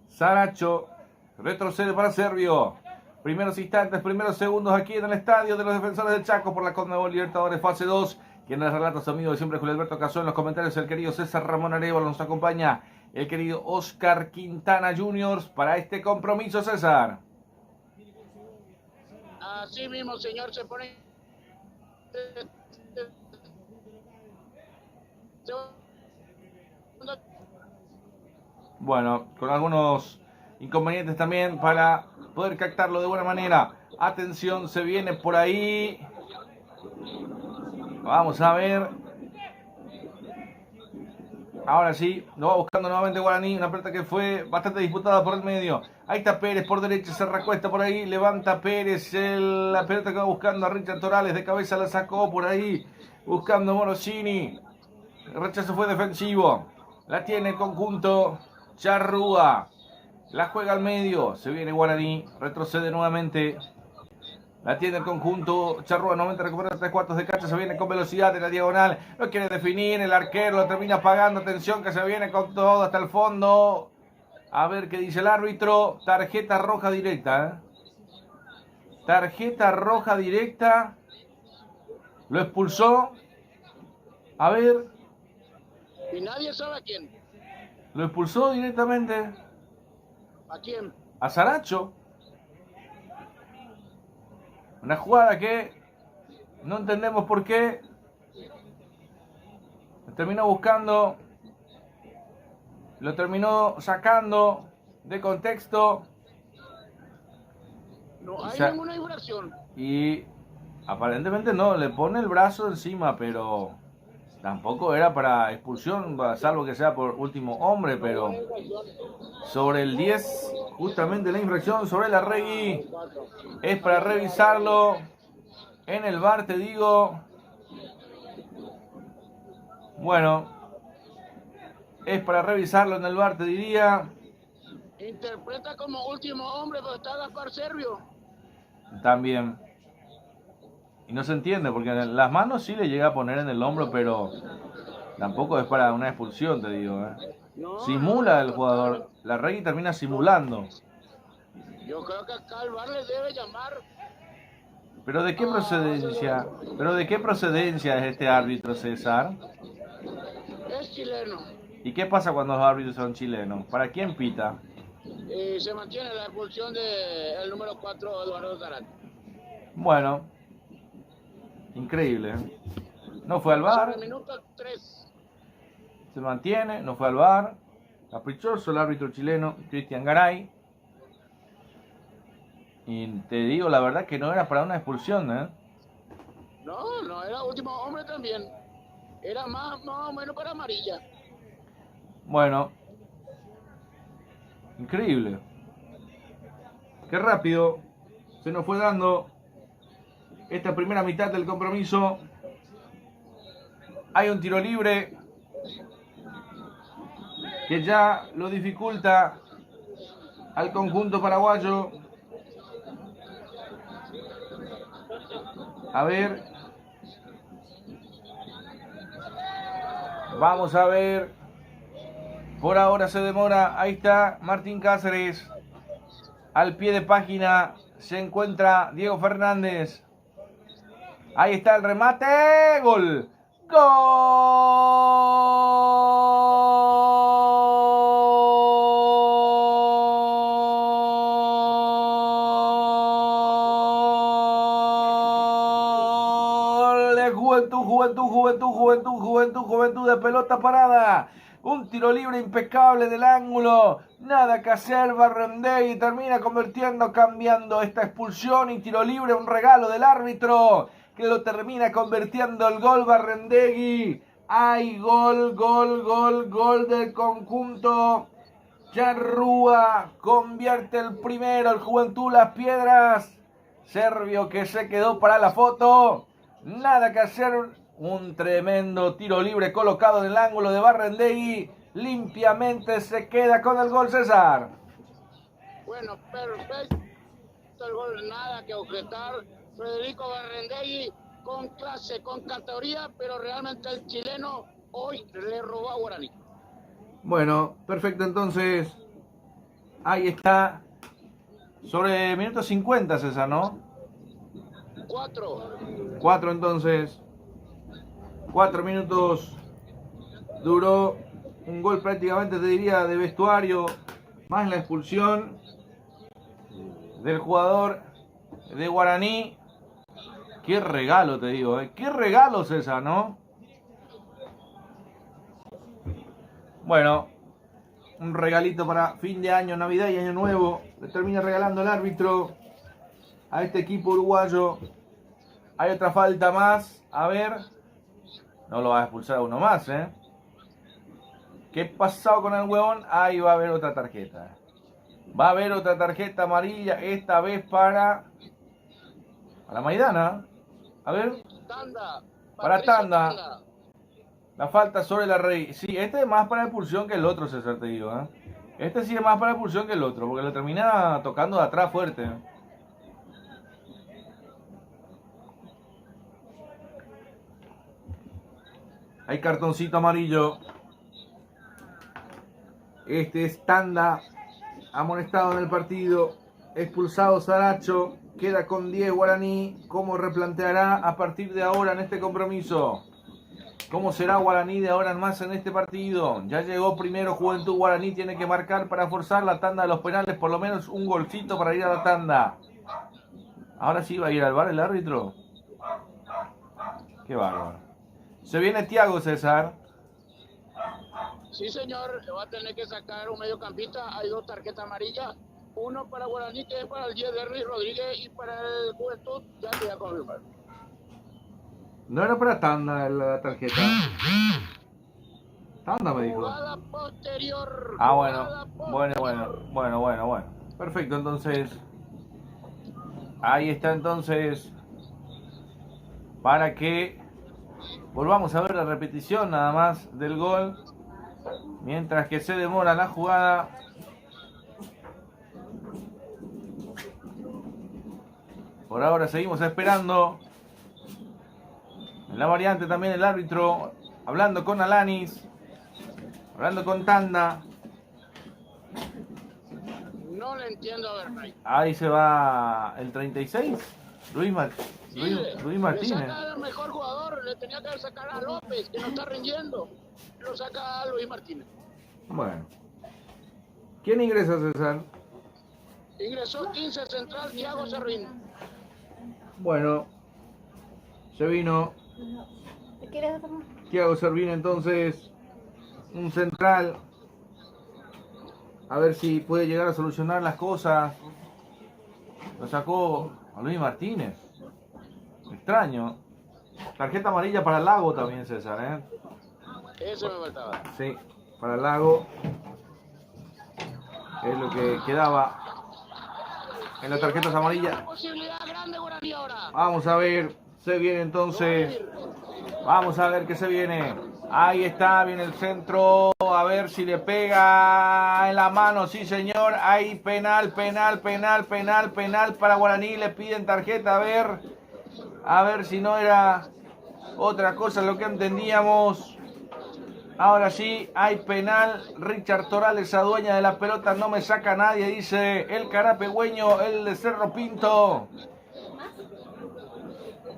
S1: Saracho. Retrocede para Servio. Primeros instantes, primeros segundos aquí en el estadio de los Defensores del Chaco por la Conmebol Libertadores fase 2. Quien les relata su amigo de siempre, Julio Alberto Casó. En los comentarios el querido César Ramón Arevalo. Nos acompaña el querido Oscar Quintana Juniors para este compromiso, César.
S3: Así mismo, señor, se pone...
S1: Bueno, con algunos inconvenientes también para poder captarlo de buena manera. Atención, se viene por ahí. Vamos a ver. Ahora sí, lo va buscando nuevamente Guaraní. Una pelota que fue bastante disputada por el medio. Ahí está Pérez por derecha, se recuesta por ahí. Levanta Pérez la pelota que va buscando a Richard Torales. De cabeza la sacó por ahí. Buscando Morosini. El rechazo fue defensivo. La tiene el conjunto Charrúa. La juega al medio. Se viene Guaraní. Retrocede nuevamente. La tiene el conjunto Charrúa. Nuevamente recupera 3/4 de cancha. Se viene con velocidad en la diagonal. Lo quiere definir. El arquero lo termina pagando. Atención que se viene con todo hasta el fondo. A ver qué dice el árbitro. Tarjeta roja directa. Tarjeta roja directa. Lo expulsó. A ver.
S3: Y nadie sabe a quién.
S1: Lo expulsó directamente.
S3: ¿A quién?
S1: A Saracho. Una jugada que no entendemos por qué. Lo terminó buscando. Lo terminó sacando de contexto.
S3: No hay ninguna infracción.
S1: Y aparentemente no, le pone el brazo encima, pero tampoco era para expulsión, salvo que sea por último hombre, pero sobre el 10, justamente la infracción sobre la Regui, es para revisarlo en el VAR, te digo. Bueno, es para revisarlo en el VAR, te diría.
S3: Interpreta como último hombre, pero está Gaspar Servio.
S1: También. Y no se entiende, porque las manos sí le llega a poner en el hombro, pero tampoco es para una expulsión, te digo. No, simula el jugador. La Regui termina simulando.
S3: Yo creo que acá el VAR le debe llamar.
S1: ¿Pero de qué procedencia? ¿Pero de qué procedencia es este árbitro, César?
S3: Es chileno.
S1: ¿Y qué pasa cuando los árbitros son chilenos? ¿Para quién pita?
S3: Se mantiene la expulsión del número 4, Eduardo Zarate.
S1: Bueno, increíble. No fue al VAR.
S3: Sobre minuto 3.
S1: Se mantiene, no fue al VAR. Caprichoso el árbitro chileno, Cristian Garay. Y te digo la verdad que no era para una expulsión, ¿eh?
S3: No, no era último hombre también. Era más o menos para amarilla.
S1: Bueno, increíble. Qué rápido se nos fue dando esta primera mitad del compromiso. Hay un tiro libre que ya lo dificulta al conjunto paraguayo. A ver. Vamos a ver. Por ahora se demora. Ahí está Martín Cáceres. Al pie de página se encuentra Diego Fernández. Ahí está el remate. ¡Gol! ¡Gol! De Juventud de pelota parada. Un tiro libre impecable del ángulo. Nada que hacer. Barrendegui termina cambiando esta expulsión y tiro libre. Un regalo del árbitro que lo termina convirtiendo el gol Barrendegui. Hay gol del conjunto. Charrúa convierte el primero. El Juventud Las Piedras. Servio que se quedó para la foto. Nada que hacer. Un tremendo tiro libre colocado en el ángulo de Barrendegui. Limpiamente se queda con el gol César.
S3: Bueno, perfecto el gol, nada que objetar. Federico Barrendegui con clase, con categoría, pero realmente el chileno hoy le robó a Guaraní.
S1: Bueno, perfecto, entonces ahí está. Sobre minuto 50, César, ¿no? 4 entonces. 4 minutos duró. Un gol prácticamente, te diría, de vestuario, más la expulsión del jugador de Guaraní. Qué regalo, te digo, ¿eh? Qué regalo, César, ¿no? Bueno, un regalito para fin de año, Navidad y Año Nuevo. Le termina regalando el árbitro a este equipo uruguayo. Hay otra falta más. A ver. No lo va a expulsar a uno más, ¿eh? ¿Qué pasado con el huevón? Ahí va a haber otra tarjeta. Va a haber otra tarjeta amarilla. Esta vez para Maidana. A ver.
S3: Tanda.
S1: Para Tanda. La falta sobre la Rey. Sí, este es más para expulsión que el otro, César, te digo, ¿eh? Este sí es más para expulsión que el otro, porque le termina tocando de atrás fuerte. Hay cartoncito amarillo. Este es Tanda. Amonestado en el partido. Expulsado Saracho. Queda con 10 Guaraní. ¿Cómo replanteará a partir de ahora en este compromiso? ¿Cómo será Guaraní de ahora en más en este partido? Ya llegó primero Juventud. Guaraní tiene que marcar para forzar la tanda de los penales. Por lo menos un golcito para ir a la tanda. Ahora sí va a ir al VAR el árbitro. Qué bárbaro. Se viene Thiago, César.
S3: Sí, señor, va a tener que sacar un mediocampista. Hay 2 tarjetas amarillas. Uno para Guaraní, que es para el 10 de Henry Rodríguez, y para el Juventud, ya te voy a confirmar.
S1: No era para Tanda la tarjeta. Tanda me dijo.
S3: Jugada posterior.
S1: Ah, bueno. Perfecto, entonces. Ahí está entonces. Para que volvamos a ver la repetición nada más del gol. Mientras que se demora la jugada. Por ahora seguimos esperando. En la variante también el árbitro hablando con Alanis. Hablando con Tanda.
S3: No le entiendo a Bernay.
S1: Ahí se va el 36. Luis Martínez.
S3: Le saca al mejor jugador. Le tenía que sacar a López, que no está rindiendo. Lo saca a Luis Martínez.
S1: Bueno. ¿Quién ingresa, César?
S3: Ingresó 15 central, Thiago Servino.
S1: Bueno. Se vino Thiago Servino entonces. Un central. A ver si puede llegar a solucionar las cosas. Lo sacó a Luis Martínez. Extraño. Tarjeta amarilla para Lago también, César, ¿eh?
S3: Eso me faltaba.
S1: Sí. para Lago. Es lo que quedaba en las tarjetas amarillas. Vamos a ver, se viene entonces. Vamos a ver qué se viene. Ahí está, viene el centro. A ver si le pega en la mano. Sí, señor. Hay penal para Guaraní. Le piden tarjeta. A ver si no era otra cosa lo que entendíamos. Ahora sí, hay penal. Richard Torales, esa dueña de la pelota, no me saca nadie, dice el carapegüeño, el de Cerro Pinto.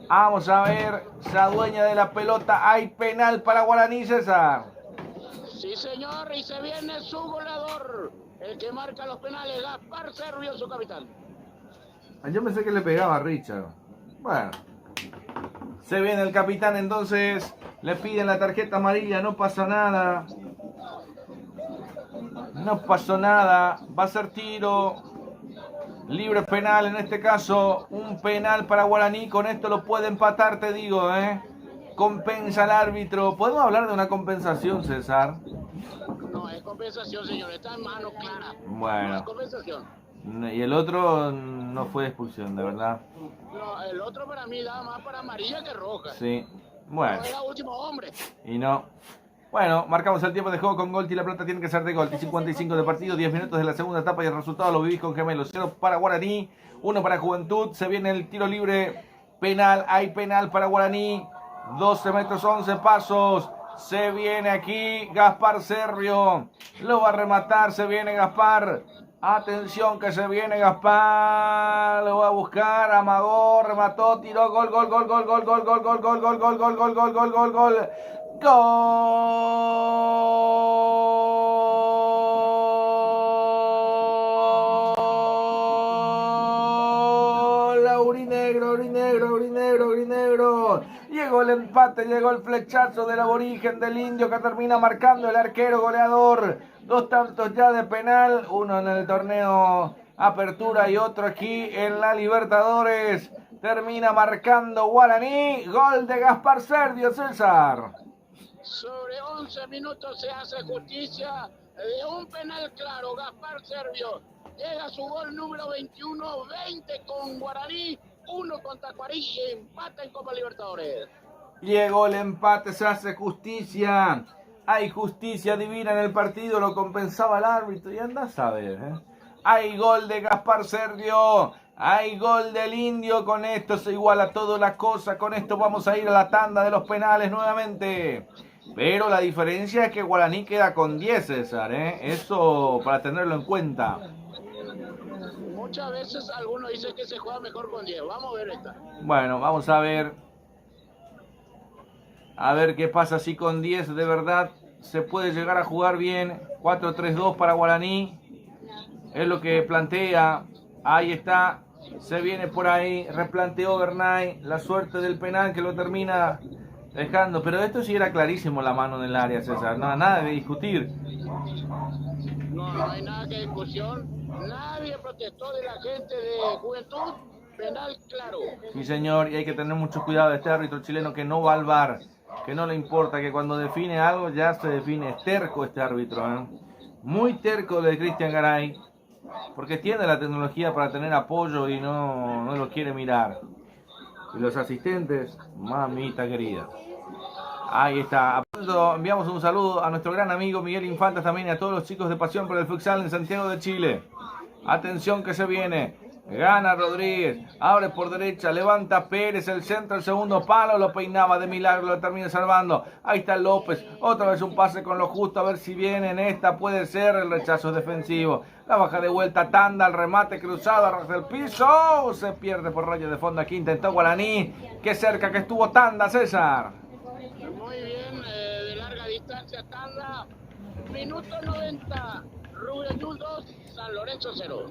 S1: Vamos a ver, esa dueña de la pelota, hay penal para Guaraní, César.
S3: Sí, señor, y se viene su goleador, el que marca los penales, Gaspar Servio, su capitán.
S1: Yo pensé que le pegaba a Richard. Bueno, se viene el capitán entonces. Le piden la tarjeta amarilla, no pasa nada. No pasó nada. Va a ser tiro. Libre penal en este caso. Un penal para Guaraní. Con esto lo puede empatar, te digo, ¿eh? Compensa el árbitro. ¿Podemos hablar de una compensación, César?
S3: No es compensación, señor. Está en mano clara.
S1: Bueno.
S3: No es compensación.
S1: Y el otro no fue expulsión, de verdad.
S3: No, el otro para mí da más para amarilla que roja.
S1: Sí. Bueno.
S3: No era último hombre.
S1: Y no. Bueno, marcamos el tiempo de juego con Golti. La pelota tiene que ser de Golti. 55 de partido, 10 minutos de la segunda etapa y el resultado lo vivís con gemelos. 0 para Guaraní, 1 para Juventud. Se viene el tiro libre penal. Hay penal para Guaraní. 12 metros, 11 pasos. Se viene aquí Gaspar Servio. Lo va a rematar. Se viene Gaspar. Atención que se viene Gaspar, lo va a buscar, amagó, remató, tiró, gol. Aurinegro. Llegó el empate, llegó el flechazo del aborigen del indio que termina marcando el arquero goleador. 2 tantos ya de penal, uno en el torneo Apertura y otro aquí en la Libertadores. Termina marcando Guaraní, gol de Gaspar Servio, César.
S3: Sobre 11 minutos se hace justicia de un penal claro. Gaspar Servio llega a su gol número 21, 20 con Guaraní, 1 contra Tacuarí y empata en Copa Libertadores.
S1: Llegó el empate, se hace justicia. Hay justicia divina en el partido, lo compensaba el árbitro y anda a saber, ¿eh? Hay gol de Gaspar Servio, hay gol del indio, con esto se iguala toda la cosa, con esto vamos a ir a la tanda de los penales nuevamente. Pero la diferencia es que Guaraní queda con 10, César, ¿eh? Eso para tenerlo en cuenta.
S3: Muchas veces algunos dicen que se juega mejor con 10, vamos a ver esta.
S1: Bueno, vamos a ver. A ver qué pasa si con 10 de verdad se puede llegar a jugar bien. 4-3-2 para Guaraní. Es lo que plantea. Ahí está. Se viene por ahí. Replanteó Bernay. La suerte del penal que lo termina dejando. Pero esto sí era clarísimo, la mano en el área, César. No, nada de discutir.
S3: No hay nada que discusión. Nadie protestó de la gente de Juventud. Penal claro.
S1: Sí, señor. Y hay que tener mucho cuidado de este árbitro chileno que no va al VAR. Que no le importa, que cuando define algo ya se define. Es terco este árbitro, ¿eh? Muy terco de Cristian Garay, porque tiene la tecnología para tener apoyo y no lo quiere mirar. Y los asistentes, mamita querida. Ahí está. Enviamos un saludo a nuestro gran amigo Miguel Infantas también y a todos los chicos de Pasión por el Futsal en Santiago de Chile. Atención que se viene. Gana Rodríguez, abre por derecha, levanta Pérez, el centro, el segundo palo, lo peinaba de milagro, lo termina salvando. Ahí está López, otra vez un pase con lo justo, a ver si viene en esta, puede ser, el rechazo defensivo. La baja de vuelta, tanda, el remate cruzado, arrastra el piso, se pierde por rayo de fondo, aquí intentó Guaraní, qué cerca que estuvo tanda, César.
S3: Muy bien, de larga distancia, tanda, minuto 90, Rubén 2, San Lorenzo 0.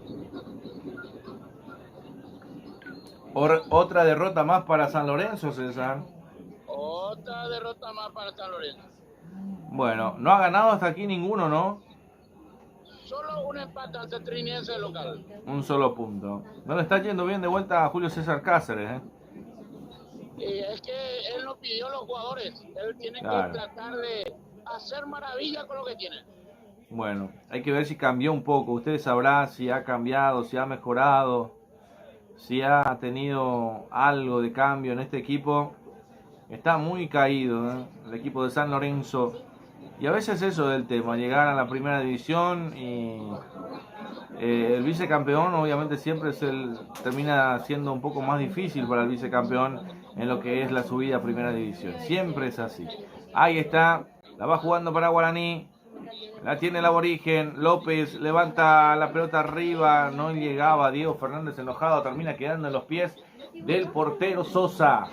S1: Otra derrota más para San Lorenzo, César.
S3: Otra derrota más para San Lorenzo.
S1: Bueno, no ha ganado hasta aquí ninguno, ¿no?
S3: Solo un empate ante Triniense local.
S1: Un solo punto. No le está yendo bien de vuelta a Julio César Cáceres, ¿eh?
S3: Y es que él no pidió a los jugadores. Él tiene
S1: Claro.
S3: que tratar de hacer maravilla con lo que tiene.
S1: Bueno, hay que ver si cambió un poco. Ustedes sabrán si ha cambiado, si ha mejorado, si ha tenido algo de cambio en este equipo. Está muy caído, ¿eh? El equipo de San Lorenzo. Y a veces eso del tema, llegar a la primera división y el vicecampeón obviamente siempre termina siendo un poco más difícil para el vicecampeón en lo que es la subida a primera división. Siempre es así. Ahí está, la va jugando para Guaraní. La tiene el aborigen, López levanta la pelota arriba, no llegaba, Diego Fernández enojado, termina quedando en los pies del portero Sosa.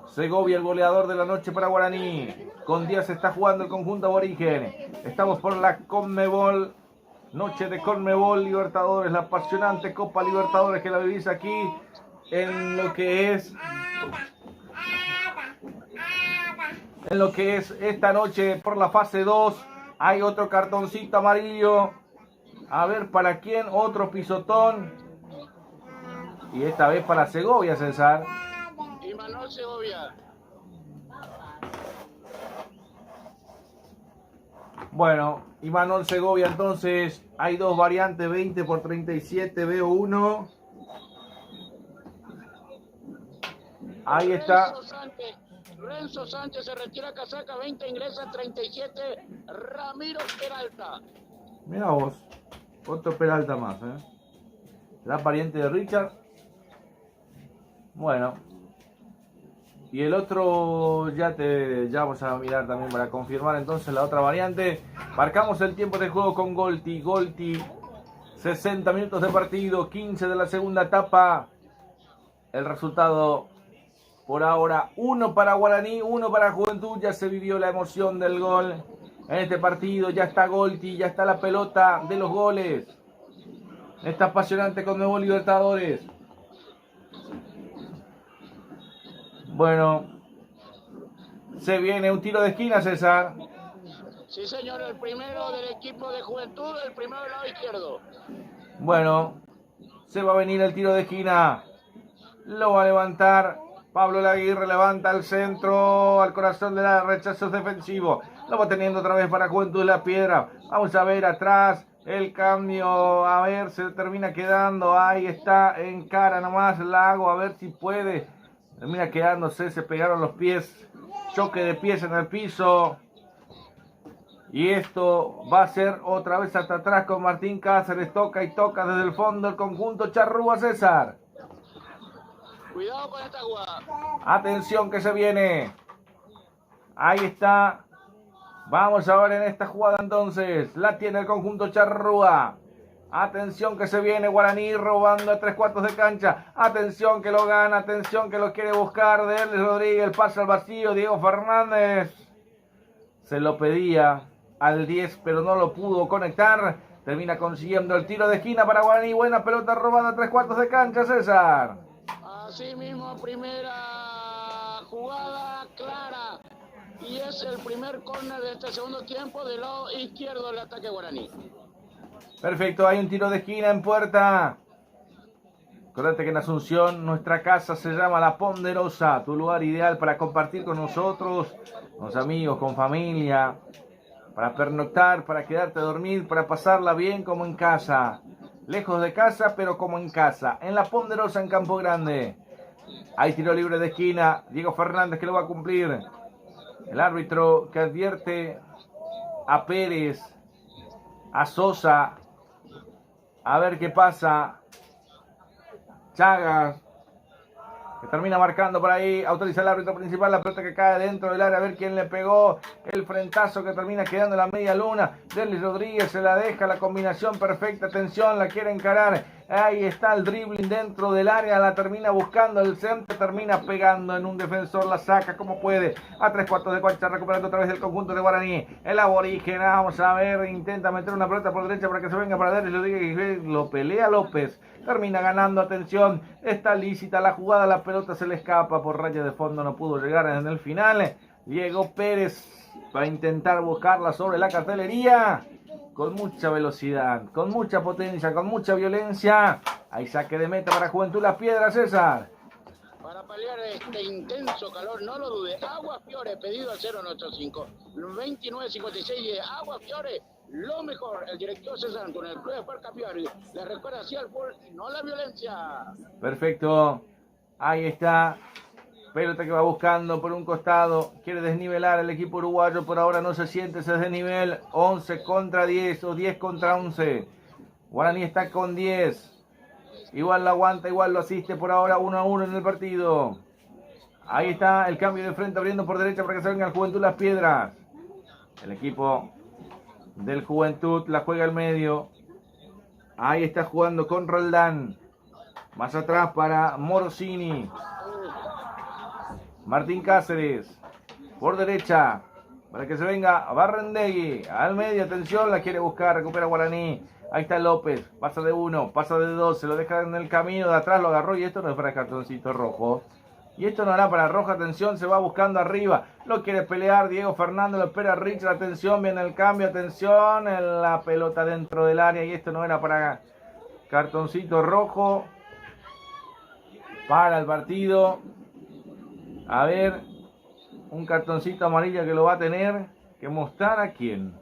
S1: Segovia, el goleador de la noche para Guaraní. Con Díaz está jugando el conjunto aborigen. Estamos por la Conmebol, noche de Conmebol Libertadores, la apasionante Copa Libertadores que la vivís aquí en lo que es esta noche por la fase 2. Hay otro cartoncito amarillo. A ver para quién, otro pisotón. Y esta vez para Segovia, César.
S3: Y Manuel Segovia.
S1: Bueno, Imanol Segovia, entonces hay dos variantes, 20 por 37, veo uno. Ahí está.
S3: Renzo Sánchez se retira casaca, 20 ingresa, 37, Ramiro Peralta.
S1: Mira vos, otro Peralta más, la pariente de Richard. Bueno. Y el otro ya vamos a mirar también para confirmar entonces la otra variante. Marcamos el tiempo de juego con Golti. 60 minutos de partido, 15 de la segunda etapa. El resultado por ahora, 1 para Guaraní, 1 para Juventud. Ya se vivió la emoción del gol en este partido. Ya está Golti, ya está la pelota de los goles. Esta apasionante Conmebol Libertadores. Bueno, se viene un tiro de esquina, César.
S3: Sí, señor, el primero del equipo de Juventud, el primero del lado izquierdo.
S1: Bueno, se va a venir el tiro de esquina. Lo va a levantar Pablo Laguirre, levanta al centro, al corazón de la rechazo defensivo. Lo va teniendo otra vez para Juventud La Piedra. Vamos a ver atrás el cambio. A ver, se termina quedando. Ahí está, en cara nomás Lago. A ver si puede. Termina quedándose, se pegaron los pies. Choque de pies en el piso. Y esto va a ser otra vez hasta atrás con Martín Cáceres. Toca y toca desde el fondo el conjunto Charrúa, César.
S3: Cuidado con esta jugada.
S1: Atención que se viene. Ahí está. Vamos a ver en esta jugada entonces. La tiene el conjunto Charrúa. Atención que se viene Guaraní robando a 3/4 de cancha. Atención que lo gana. Atención que lo quiere buscar. De Erles Rodríguez. Pasa al vacío. Diego Fernández. Se lo pedía al 10 pero no lo pudo conectar. Termina consiguiendo el tiro de esquina para Guaraní. Buena pelota robada a 3/4 de cancha, César.
S3: Así mismo, primera jugada clara. Y es el primer córner de este segundo tiempo del lado izquierdo del ataque Guaraní.
S1: Perfecto, hay un tiro de esquina en puerta. Acuérdate que en Asunción nuestra casa se llama La Ponderosa, tu lugar ideal para compartir con nosotros, con los amigos, con familia, para pernoctar, para quedarte a dormir, para pasarla bien como en casa. Lejos de casa, pero como en casa. En La Ponderosa, en Campo Grande. Hay tiro libre de esquina. Diego Fernández que lo va a cumplir. El árbitro que advierte a Pérez, a Sosa. A ver qué pasa. Chagas, que termina marcando por ahí. Autoriza el árbitro principal. La pelota que cae dentro del área. A ver quién le pegó. El frentazo que termina quedando en la media luna. Derlis Rodríguez se la deja. La combinación perfecta. Atención, la quiere encarar. Ahí está el dribbling dentro del área. La termina buscando el centro. Termina pegando en un defensor. La saca como puede. A 3/4 de cancha. Recuperando otra vez el conjunto de Guaraní. El aborigen. Vamos a ver. Intenta meter una pelota por derecha para que se venga para Derlis Rodríguez. Lo pelea López. Termina ganando. Atención. Está lícita la jugada. La pelota se le escapa por raya de fondo. No pudo llegar en el final. Llegó Pérez para intentar buscarla sobre la cartelería. Con mucha velocidad, con mucha potencia, con mucha violencia. Hay saque de meta para Juventud La Piedra, César.
S3: Para paliar este intenso calor, no lo dude. Agua Fiore, pedido al 085 2956 Agua Fiore, lo mejor. El director César Antonio, el Club de Parca Fiore, le recuerda así al fútbol y no la violencia.
S1: Perfecto. Ahí está. Pelota que va buscando por un costado. Quiere desnivelar el equipo uruguayo. Por ahora no se siente ese desnivel. 11 contra 10 o 10 contra 11. Guaraní está con 10. Igual lo aguanta, igual lo asiste por ahora 1-1 en el partido. Ahí está el cambio de frente abriendo por derecha para que se venga el Juventud Las Piedras. El equipo del Juventud la juega al medio. Ahí está jugando con Roldán. Más atrás para Morosini. Martín Cáceres. Por derecha. Para que se venga Barrendegui. Al medio, atención, la quiere buscar, recupera Guaraní. Ahí está López, pasa de 1, pasa de 2, se lo deja en el camino de atrás, lo agarró y esto no es para cartoncito rojo. Y esto no hará para roja, atención, se va buscando arriba, lo quiere pelear Diego Fernando, lo espera Richard, atención, viene el cambio, atención, en la pelota dentro del área y esto no era para cartoncito rojo. Para el partido. A ver, un cartoncito amarillo que lo va a tener que mostrar a quién.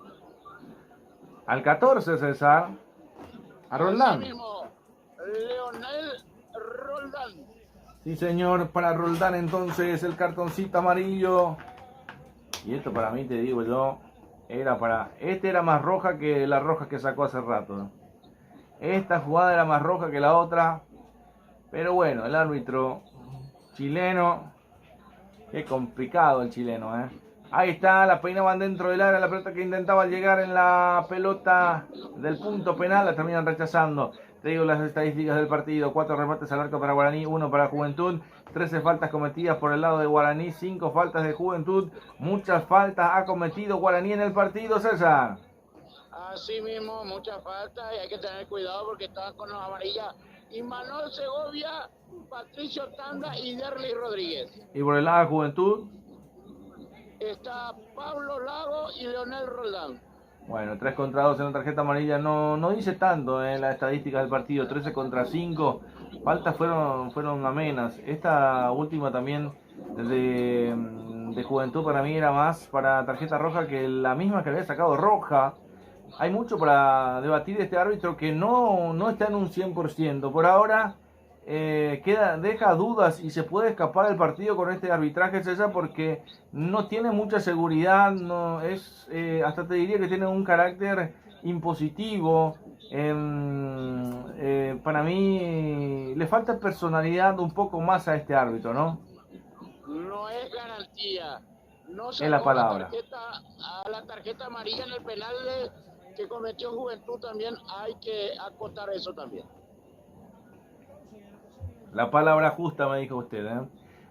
S1: Al 14, César. A Roldán.
S3: Leonel Roldán.
S1: Sí, señor. Para Roldán, entonces, el cartoncito amarillo. Y esto para mí, te digo yo, era para... Este era más roja que la roja que sacó hace rato. Esta jugada era más roja que la otra. Pero bueno, el árbitro chileno... Qué complicado el chileno, ¿eh? Ahí está, la peinaban dentro del área, la pelota que intentaba llegar en la pelota del punto penal, la terminan rechazando. Te digo las estadísticas del partido: 4 remates al arco para Guaraní, 1 para Juventud, 13 faltas cometidas por el lado de Guaraní, 5 faltas de Juventud. Muchas faltas ha cometido Guaraní en el partido, César.
S3: Así mismo, muchas faltas y hay que tener cuidado porque estaban con los amarillas. Y Manuel Segovia, Patricio Tanda y Derly Rodríguez.
S1: Y por el lado de Juventud
S3: está Pablo Lago y Leonel Roldán.
S1: Bueno, 3 contra 2 en la tarjeta amarilla. No dice tanto en la estadística del partido. 13 contra 5. Faltas fueron amenas. Esta última también de Juventud para mí era más para tarjeta roja que la misma que había sacado roja. Hay mucho para debatir de este árbitro que no está en un 100%. Por ahora deja dudas y se puede escapar el partido con este arbitraje, César, porque no tiene mucha seguridad, hasta te diría que tiene un carácter impositivo. Para mí le falta personalidad un poco más a este árbitro, ¿no?
S3: No es garantía. No se
S1: es la palabra.
S3: A la tarjeta amarilla en el penal que cometió Juventud también hay que acotar eso también.
S1: La palabra justa, me dijo usted, ¿eh?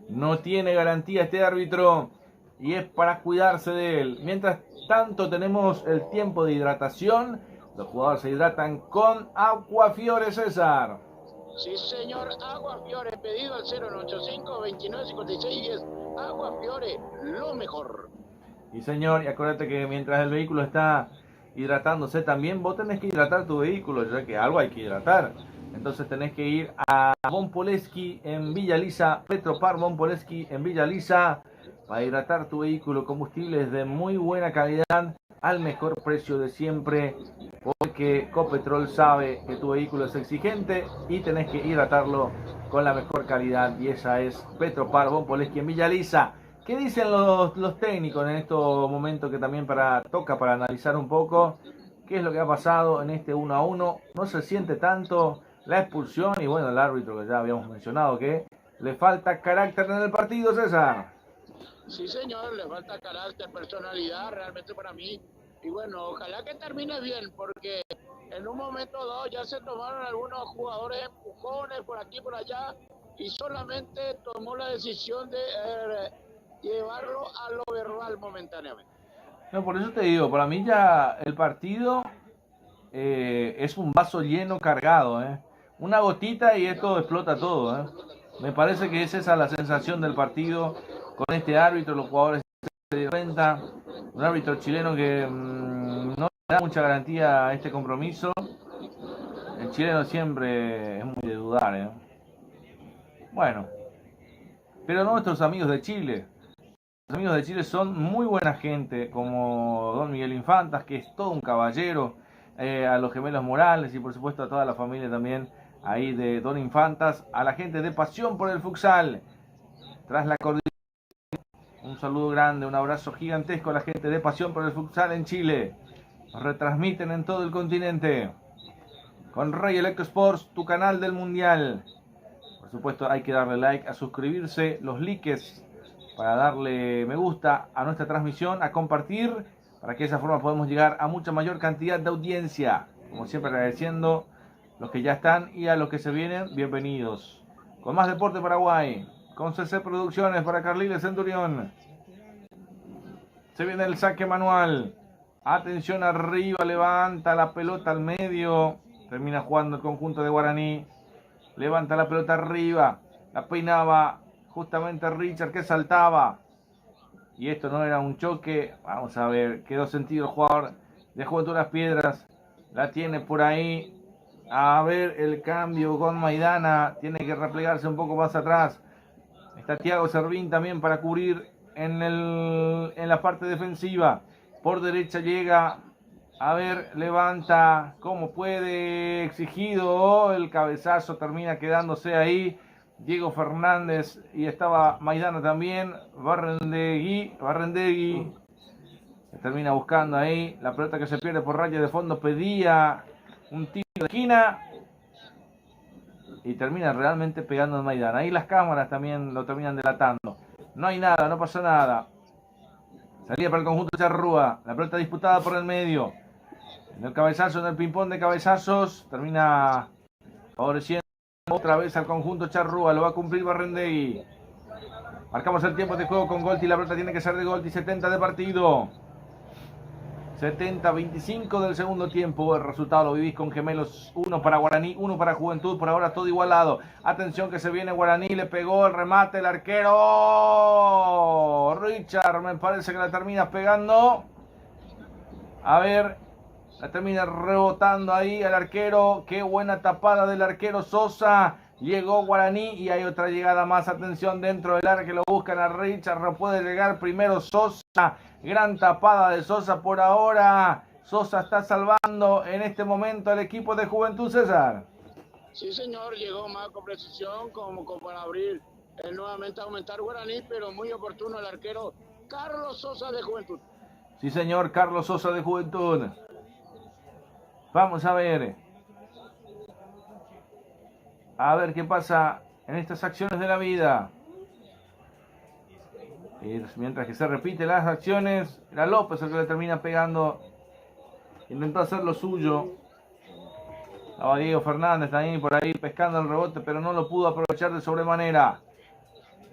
S1: No tiene garantía este árbitro y es para cuidarse de él. Mientras tanto tenemos el tiempo de hidratación. Los jugadores se hidratan con Agua Fiore, César.
S3: Sí, señor, Agua Fiore, pedido al 085 2956 10. Agua Fiore, lo mejor.
S1: Sí, señor, y acuérdate que mientras el vehículo está hidratándose, también vos tenés que hidratar tu vehículo, ya que algo hay que hidratar. Entonces tenés que ir a Von Poleski en Villa Lisa, Petropar Von Poleski en Villa Lisa, para hidratar tu vehículo. Combustibles de muy buena calidad al mejor precio de siempre, porque Copetrol sabe que tu vehículo es exigente y tenés que hidratarlo con la mejor calidad, y esa es Petropar Von Poleski en Villa Lisa. ¿Qué dicen los técnicos en estos momentos que también toca para analizar un poco qué es lo que ha pasado en este 1-1? No se siente tanto la expulsión y bueno, el árbitro que ya habíamos mencionado que le falta carácter en el partido, César.
S3: Sí, señor, le falta carácter, personalidad realmente para mí. Y bueno, ojalá que termine bien, porque en un momento dado ya se tomaron algunos jugadores empujones por aquí y por allá y solamente tomó la decisión de llevarlo a lo verbal momentáneamente.
S1: No, por eso te digo, para mí ya el partido es un vaso lleno cargado, una gotita y esto explota todo, Me parece que es esa la sensación del partido con este árbitro. Los jugadores se dan cuenta, un árbitro chileno que no da mucha garantía a este compromiso. El chileno siempre es muy de dudar, Bueno, pero no nuestros amigos de Chile. Los amigos de Chile son muy buena gente, como don Miguel Infantas, que es todo un caballero, a los gemelos Morales y por supuesto a toda la familia también ahí de don Infantas, a la gente de Pasión por el Futsal, tras la cordillera. Un saludo grande, un abrazo gigantesco a la gente de Pasión por el Futsal en Chile. Nos retransmiten en todo el continente. Con Rey Electro Sports, tu canal del mundial. Por supuesto hay que darle like, a suscribirse, los likes para darle me gusta a nuestra transmisión, a compartir, para que de esa forma podamos llegar a mucha mayor cantidad de audiencia. Como siempre agradeciendo a los que ya están y a los que se vienen, bienvenidos. Con más Deporte Paraguay, con CC Producciones para Carliles Centurión. Se viene el saque manual. Atención arriba, levanta la pelota al medio. Termina jugando el conjunto de Guaraní. Levanta la pelota arriba. La peinaba justamente Richard que saltaba. Y esto no era un choque. Vamos a ver. Quedó sentido el jugador de Juventud Las Piedras. La tiene por ahí. A ver el cambio con Maidana. Tiene que replegarse un poco más atrás. Está Thiago Servín también para cubrir en la parte defensiva. Por derecha llega. A ver, levanta como puede, exigido, el cabezazo termina quedándose ahí, Diego Fernández y estaba Maidana también, Barrendegui, termina buscando ahí, la pelota que se pierde por raya de fondo, pedía un tiro de esquina y termina realmente pegando a Maidana, ahí las cámaras también lo terminan delatando, no hay nada, no pasa nada, salía para el conjunto de Charrúa, la pelota disputada por el medio. En el cabezazo, en el ping-pong de cabezazos, termina favoreciendo otra vez al conjunto Charrúa, lo va a cumplir Barrendegui. Marcamos el tiempo de juego con Golti, la pelota tiene que ser de Golti, 70 de partido. 70-25 del segundo tiempo, el resultado lo vivís con Gemelos, 1 para Guaraní, 1 para Juventud, por ahora todo igualado. Atención que se viene Guaraní, le pegó el remate, el arquero Richard, me parece que la termina pegando. A ver... La termina rebotando ahí al arquero. Qué buena tapada del arquero Sosa. Llegó Guaraní y hay otra llegada más. Atención dentro del área que lo buscan a Richard. No puede llegar primero Sosa. Gran tapada de Sosa por ahora. Sosa está salvando en este momento al equipo de Juventud, César.
S3: Sí, señor. Llegó más con precisión como para abrir nuevamente aumentar Guaraní. Pero muy oportuno el arquero Carlos Sosa de Juventud.
S1: Sí, señor. Carlos Sosa de Juventud. Vamos a ver qué pasa en estas acciones de la vida. Mientras que se repiten las acciones, era López el que le termina pegando. Intentó hacer lo suyo. Estaba Diego Fernández también por ahí pescando el rebote, pero no lo pudo aprovechar de sobremanera.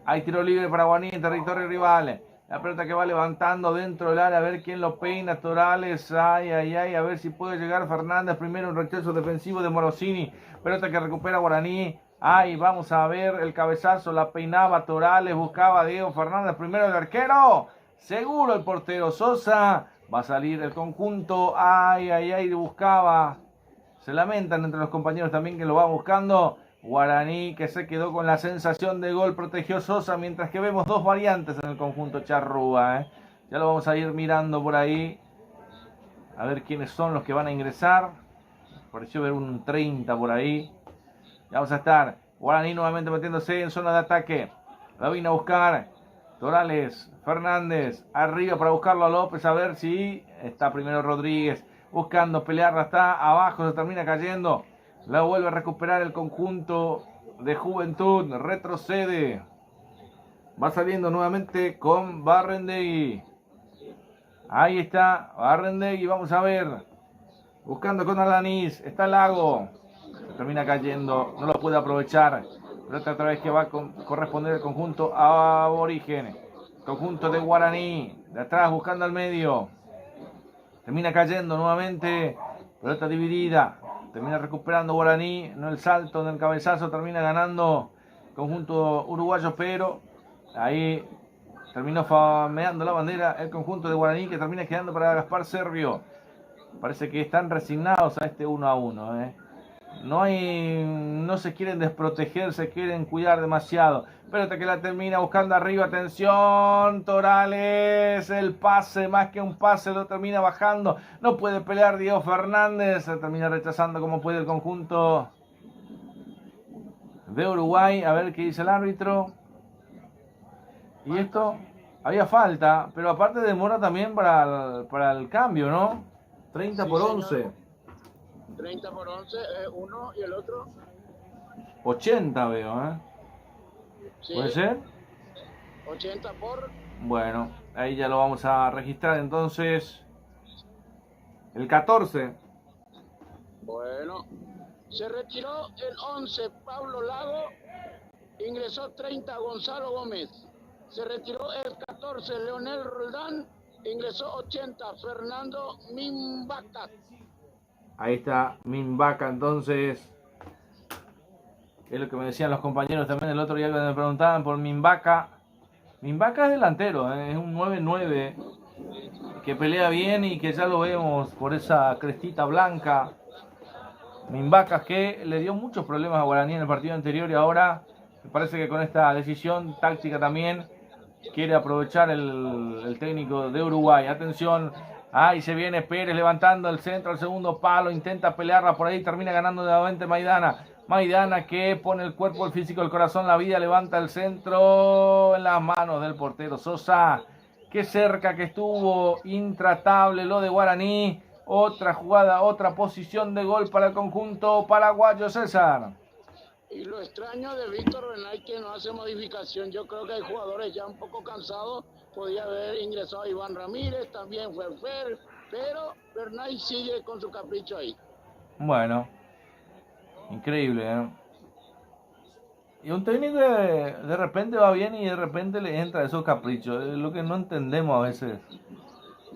S1: Hay tiro libre para Guaraní en territorio rival. La pelota que va levantando dentro del área, a ver quién lo peina, Torales, a ver si puede llegar Fernández, primero un rechazo defensivo de Morosini, pelota que recupera Guaraní, vamos a ver el cabezazo, la peinaba Torales, buscaba a Diego Fernández, primero el arquero, seguro el portero Sosa, va a salir el conjunto, buscaba, se lamentan entre los compañeros también que lo va buscando, Guaraní que se quedó con la sensación de gol, protegió Sosa, mientras que vemos dos variantes en el conjunto Charrúa. Ya lo vamos a ir mirando por ahí, a ver quiénes son los que van a ingresar. Pareció ver un 30 por ahí. Ya vamos a estar, Guaraní nuevamente metiéndose en zona de ataque. La vino a buscar Torales, Fernández, arriba para buscarlo a López, a ver si está primero Rodríguez, buscando pelearla, está abajo, se termina cayendo. La vuelve a recuperar el conjunto de Juventud. Retrocede. Va saliendo nuevamente con Barrendegui. Ahí está Barrendegui. Vamos a ver. Buscando con Alanis. Está Lago. Termina cayendo. No lo puede aprovechar. Pero otra vez que va a corresponder el conjunto aborigen. Conjunto de Guaraní. De atrás buscando al medio. Termina cayendo nuevamente. Pelota dividida. Termina recuperando Guaraní, no el salto, en el cabezazo, termina ganando conjunto uruguayo, pero ahí terminó fameando la bandera el conjunto de Guaraní, que termina quedando para Gaspar Servio. Parece que están resignados a este 1-1. no se quieren desproteger, se quieren cuidar demasiado. Pelota que la termina buscando arriba, atención, Torales, el pase, más que un pase, lo termina bajando, no puede pelear Diego Fernández, se termina rechazando como puede el conjunto de Uruguay. A ver qué dice el árbitro. Y esto, había falta, pero aparte demora también para el cambio, ¿no? 30 por 11.
S3: 30 por 11, uno y el otro.
S1: 80 veo, ¿eh?
S3: Sí,
S1: ¿Puede ser?
S3: 80 por.
S1: Bueno, ahí ya lo vamos a registrar entonces. El 14.
S3: Bueno, se retiró el 11 Pablo Lago, ingresó 30 Gonzalo Gómez. Se retiró el 14 Leonel Roldán, ingresó 80 Fernando Mimbaca.
S1: Ahí está Mimbaca entonces. Es lo que me decían los compañeros también el otro día cuando me preguntaban por Mimbaca. Mimbaca es delantero, es un 9-9 que pelea bien y que ya lo vemos por esa crestita blanca. Mimbaca que le dio muchos problemas a Guaraní en el partido anterior y ahora me parece que con esta decisión táctica también quiere aprovechar el técnico de Uruguay. Atención, ahí se viene Pérez levantando el centro al segundo palo, intenta pelearla por ahí, termina ganando nuevamente Maidana. Maidana que pone el cuerpo, el físico, el corazón, la vida, levanta el centro en las manos del portero Sosa. Qué cerca que estuvo, intratable lo de Guaraní. Otra jugada, otra posición de gol para el conjunto paraguayo, César.
S3: Y lo extraño de Víctor Bernay que no hace modificación. Yo creo que hay jugadores ya un poco cansados. Podía haber ingresado a Iván Ramírez, también fue Fer, pero Bernay sigue con su capricho ahí.
S1: Bueno, increíble, ¿eh? Y un técnico de repente va bien y de repente le entra esos caprichos. Es lo que no entendemos a veces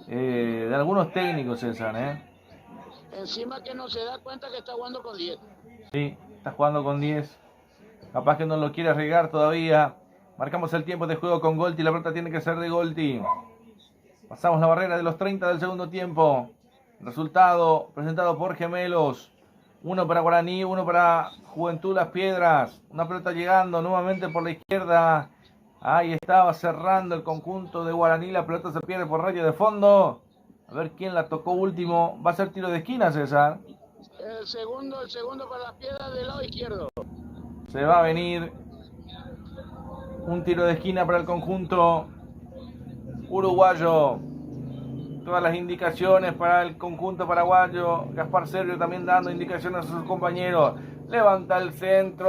S1: de algunos técnicos, César, ¿eh?
S3: Encima que no se da cuenta que está jugando con 10.
S1: Sí, está jugando con 10. Capaz que no lo quiere arriesgar todavía. Marcamos el tiempo de juego con Golti. La pelota tiene que ser de Golti. Pasamos la barrera de los 30 del segundo tiempo. Resultado presentado por Gemelos. Uno para Guaraní, uno para Juventud Las Piedras. Una pelota llegando nuevamente por la izquierda. Ahí estaba cerrando el conjunto de Guaraní. La pelota se pierde por raya de fondo. A ver quién la tocó último. Va a ser tiro de esquina, César.
S3: El segundo para Las Piedras del lado izquierdo.
S1: Se va a venir un tiro de esquina para el conjunto uruguayo. Todas las indicaciones para el conjunto paraguayo. Gaspar Sergio también dando indicaciones a sus compañeros. Levanta el centro.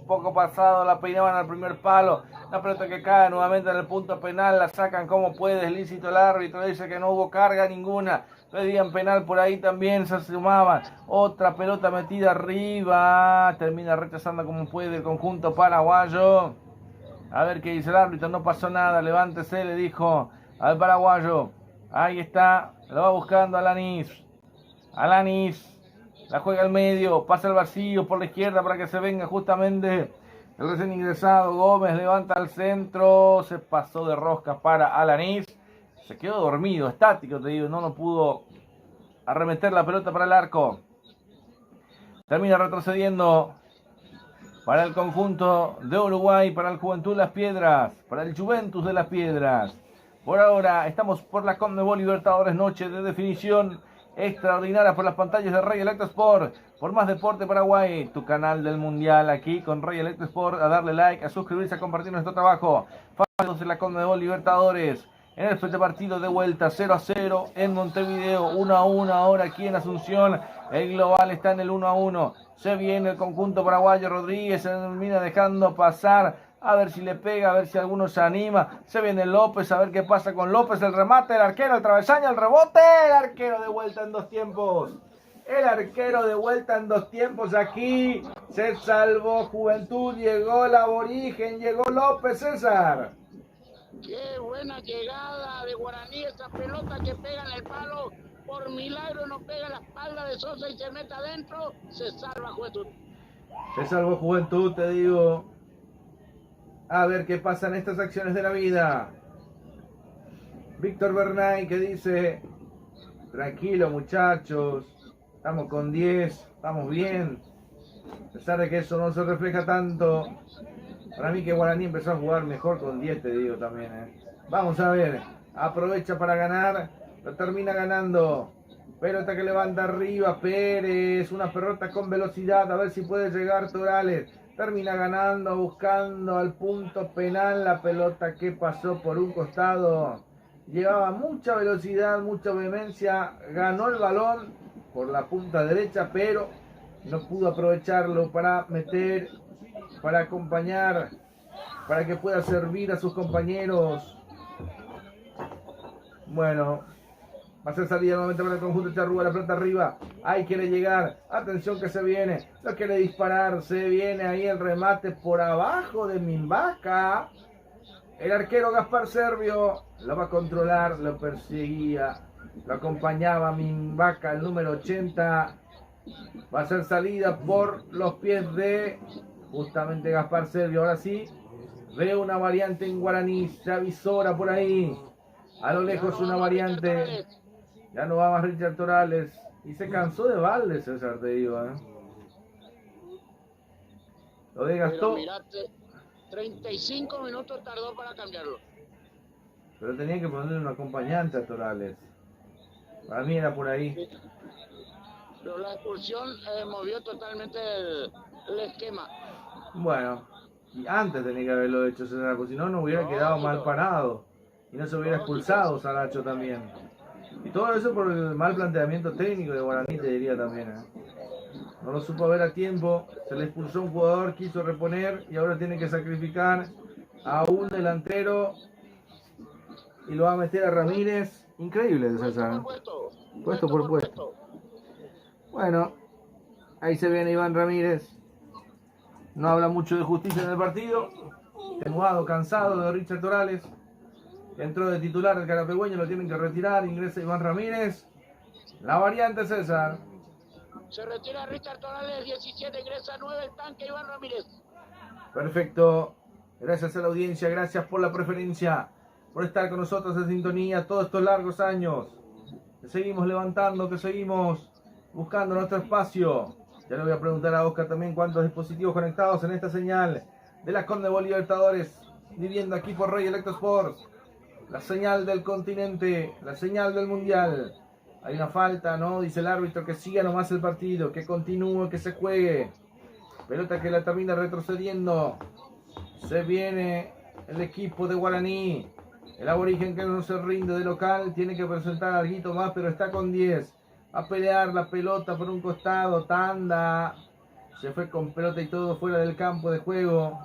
S1: Poco pasado, la peinaban al primer palo. La pelota que cae nuevamente en el punto penal. La sacan como puede. Es lícito el árbitro. Dice que no hubo carga ninguna. Pedían penal por ahí también. Se sumaban. Otra pelota metida arriba. Termina rechazando como puede el conjunto paraguayo. A ver qué dice el árbitro. No pasó nada. Levántese, le dijo al paraguayo. Ahí está. Lo va buscando Alanis. Alanis. La juega al medio. Pasa el vacío por la izquierda para que se venga justamente el recién ingresado. Gómez levanta al centro. Se pasó de rosca para Alanis. Se quedó dormido, estático, te digo. No pudo arremeter la pelota para el arco. Termina retrocediendo para el conjunto de Uruguay, para el Juventud Las Piedras, para el Juventus de Las Piedras. Por ahora estamos por la Conmebol Libertadores, noche de definición extraordinaria por las pantallas de Rey Electro Sport. Por más deporte Paraguay, tu canal del mundial aquí con Rey Electro Sport. A darle like, a suscribirse, a compartir nuestro trabajo. Famosos de la Conmebol Libertadores. En el partido de vuelta 0-0 en Montevideo, 1-1 ahora aquí en Asunción. El global está en el 1-1. Se viene el conjunto paraguayo. Rodríguez se termina dejando pasar. A ver si le pega, a ver si alguno se anima. Se viene López, a ver qué pasa con López. El remate, el arquero, el travesaño, el rebote. El arquero de vuelta en dos tiempos. El arquero de vuelta en dos tiempos aquí. Se salvó Juventud, llegó el aborigen, llegó López, César.
S3: Qué buena llegada de Guaraní, esa pelota que pega en el palo, por milagro no pega en la espalda de Sosa y se mete adentro, se salva Juventud.
S1: Se salvó Juventud, te digo. A ver qué pasa en estas acciones de la vida. Víctor Bernay que dice: tranquilo muchachos, Estamos con 10, estamos bien. A pesar de que eso no se refleja tanto. Para mí que Guaraní empezó a jugar mejor con 10, te digo también. Vamos a ver. Aprovecha para ganar. Lo termina ganando. Pelota que levanta arriba. Pérez. Una pelota con velocidad. A ver si puede llegar Torales. Termina ganando. Buscando al punto penal. La pelota que pasó por un costado. Llevaba mucha velocidad, mucha vehemencia. Ganó el balón por la punta derecha. Pero no pudo aprovecharlo para meter, para acompañar, para que pueda servir a sus compañeros. Bueno, va a ser salida nuevamente para el conjunto Charrúa, la pelota arriba, ahí quiere llegar, atención que se viene, no quiere disparar, se viene ahí el remate por abajo de Mimbaca. El arquero Gaspar Servio lo va a controlar, lo perseguía, lo acompañaba Mimbaca, el número 80. Va a ser salida por los pies de justamente Gaspar Servio. Ahora sí, veo una variante en Guaraní. Se avisora por ahí. A lo lejos una variante. Ya no va más Richard Torales. Y se cansó de balde, César, te digo. Lo desgastó.
S3: Pero mirate, 35 minutos tardó para cambiarlo.
S1: Pero tenía que ponerle un acompañante a Torales. Para mí era por ahí.
S3: Pero la expulsión movió totalmente el esquema.
S1: Bueno, y antes tenía que haberlo hecho César, porque si no, no hubiera quedado mal parado. Y no se hubiera expulsado Saracho también. Y todo eso por el mal planteamiento técnico de Guaraní, te diría también. No lo supo ver a tiempo, se le expulsó un jugador, quiso reponer y ahora tiene que sacrificar a un delantero. Y lo va a meter a Ramírez. Increíble, César. Puesto por puesto. Bueno, ahí se viene Iván Ramírez. No habla mucho de justicia en el partido. Extenuado, cansado de Richard Torales. Entró de titular el carapegüeño, lo tienen que retirar. Ingresa Iván Ramírez. La variante, César.
S3: Se retira Richard Torales, 17, ingresa 9 el tanque Iván Ramírez.
S1: Perfecto. Gracias a la audiencia, gracias por la preferencia, por estar con nosotros en sintonía todos estos largos años. Que seguimos levantando, que seguimos buscando nuestro espacio. Ya le voy a preguntar a Oscar también cuántos dispositivos conectados en esta señal de la Conmebol Libertadores, viviendo aquí por Rey Electro Sports. La señal del continente, la señal del mundial. Hay una falta, ¿no? Dice el árbitro que siga nomás el partido, que continúe, que se juegue. Pelota que la termina retrocediendo. Se viene el equipo de Guaraní. El aborigen que no se rinde de local tiene que presentar algo más, pero está con 10. A pelear la pelota por un costado, tanda. Se fue con pelota y todo fuera del campo de juego.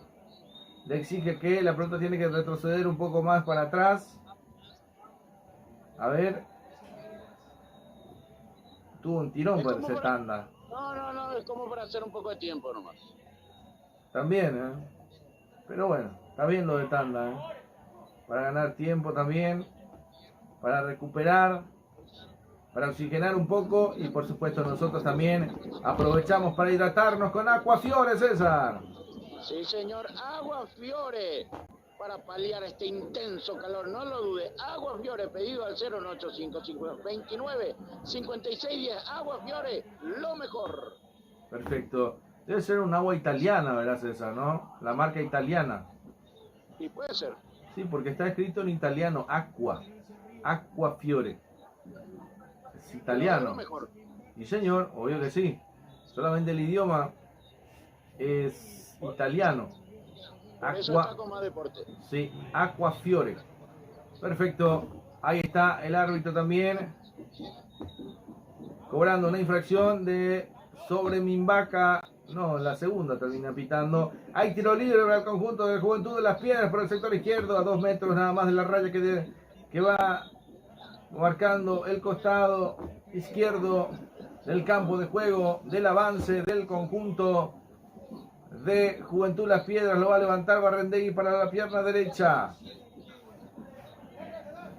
S1: Le exige que la pelota tiene que retroceder un poco más para atrás. A ver. Tuvo un tirón para ese tanda.
S3: No, es como para hacer un poco de tiempo nomás.
S1: También, Pero bueno, está bien lo de tanda, Para ganar tiempo también. Para recuperar. Para oxigenar un poco y por supuesto nosotros también aprovechamos para hidratarnos con Aqua Fiore, César.
S3: Sí, señor, Agua Fiore, para paliar este intenso calor, no lo dude. Agua Fiore, pedido al 01855295610. Agua Fiore, lo mejor.
S1: Perfecto. Debe ser un agua italiana, ¿verdad, César? ¿No? La marca italiana.
S3: Y puede ser.
S1: Sí, porque está escrito en italiano, Aqua. Aqua Fiore. Es italiano.
S3: Mejor.
S1: Y señor, obvio que sí. Solamente el idioma es italiano.
S3: Aqua. Más deporte.
S1: Sí, Aqua Fiore. Perfecto. Ahí está el árbitro también. Cobrando una infracción de sobre Mimbaca. No, la segunda termina pitando. Hay tiro libre para el conjunto de Juventud de las Piedras por el sector izquierdo, a 2 metros nada más de la raya que va marcando el costado izquierdo del campo de juego, del avance del conjunto de Juventud Las Piedras. Lo va a levantar Barrendegui para la pierna derecha.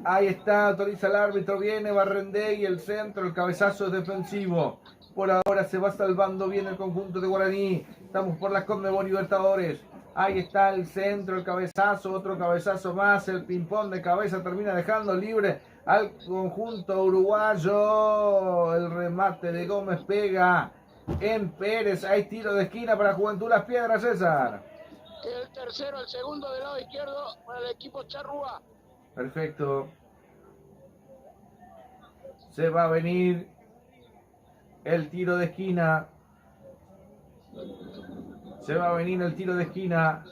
S1: Ahí está, autoriza el árbitro, viene Barrendegui, el centro, el cabezazo es defensivo. Por ahora se va salvando bien el conjunto de Guaraní. Estamos por la Conmebol Libertadores. Ahí está el centro, el cabezazo, otro cabezazo más, el ping-pong de cabeza termina dejando libre
S4: al conjunto uruguayo. El remate de Gómez pega en Pérez. Hay tiro de esquina para Juventud Las Piedras, César.
S3: El tercero, el segundo del lado izquierdo para el equipo charrúa.
S4: Perfecto. Se va a venir el tiro de esquina. Se va a venir el tiro de esquina.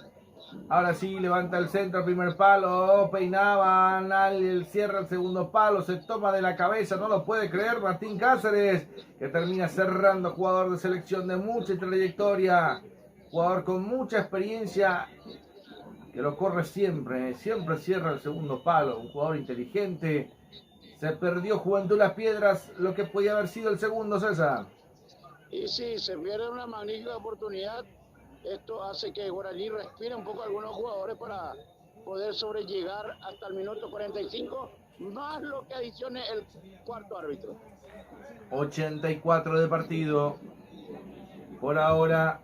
S4: Ahora sí, levanta el centro, primer palo. Peinaban, cierra el segundo palo. Se toma de la cabeza, no lo puede creer Martín Cáceres, que termina cerrando. Jugador de selección de mucha trayectoria. Jugador con mucha experiencia, que lo corre siempre. Siempre cierra el segundo palo. Un jugador inteligente. Se perdió Juventud Las Piedras, lo que podía haber sido el segundo, César.
S3: Y sí, se pierde una magnífica oportunidad. Esto hace que Guaraní respire un poco a algunos jugadores para poder sobrellegar hasta el minuto 45, más lo que adicione el cuarto árbitro.
S4: 84 de partido. Por ahora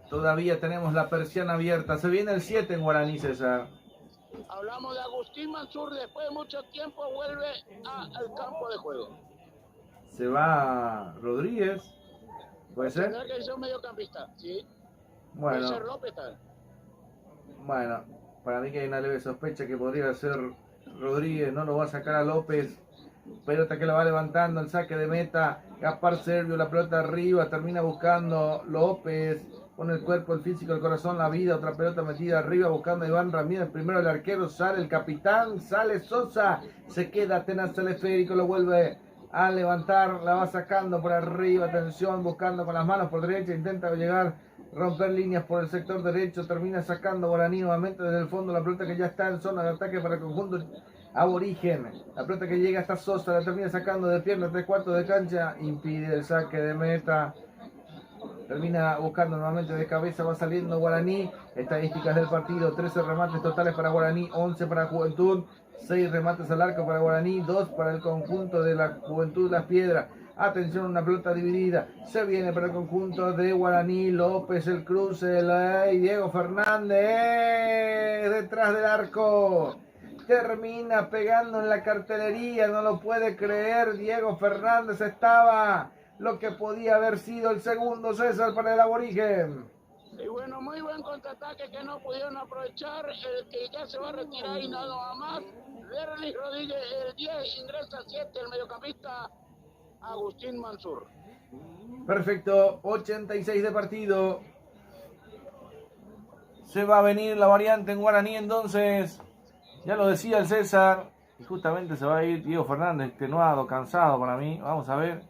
S4: todavía tenemos la persiana abierta. Se viene el 7 en Guaraní, César.
S3: Hablamos de Agustín Mansur, después de mucho tiempo vuelve al campo de juego.
S4: Se va Rodríguez. ¿Puede ser?
S3: Tendrá que ser un mediocampista, sí.
S4: Bueno,
S3: Puede ser López tal.
S4: bueno, para mí que hay una leve sospecha que podría ser Rodríguez. No lo va a sacar a López. Pelota que la va levantando, el saque de meta. Gaspar Servio, la pelota arriba, termina buscando López. Con el cuerpo, el físico, el corazón, la vida. Otra pelota metida arriba buscando a Iván Ramírez. Primero el arquero, sale el capitán, sale Sosa. Se queda tenaz el esférico, lo vuelve a levantar. La va sacando por arriba, atención, buscando con las manos por derecha. Intenta llegar, romper líneas por el sector derecho. Termina sacando Guaraní nuevamente desde el fondo. La pelota que ya está en zona de ataque para el conjunto aborigen. La pelota que llega hasta Sosa, la termina sacando de pierna, 3/4 de cancha. Impide el saque de meta. Termina buscando nuevamente de cabeza, va saliendo Guaraní. Estadísticas del partido: 13 remates totales para Guaraní, 11 para Juventud, 6 remates al arco para Guaraní, 2 para el conjunto de la Juventud Las Piedras. Atención, una pelota dividida. Se viene para el conjunto de Guaraní. López, el cruce, Diego Fernández detrás del arco. Termina pegando en la cartelería, no lo puede creer. Diego Fernández estaba lo que podía haber sido el segundo, César, para el aborigen.
S3: Y bueno, muy buen contraataque que no pudieron aprovechar. El que ya se va a retirar y nada más. Derlis Rodríguez, el 10, ingresa 7, el mediocampista Agustín Mansur.
S4: Perfecto, 86 de partido. Se va a venir la variante en Guaraní, entonces. Ya lo decía el César. Y justamente se va a ir Diego Fernández, extenuado, cansado para mí. Vamos a ver.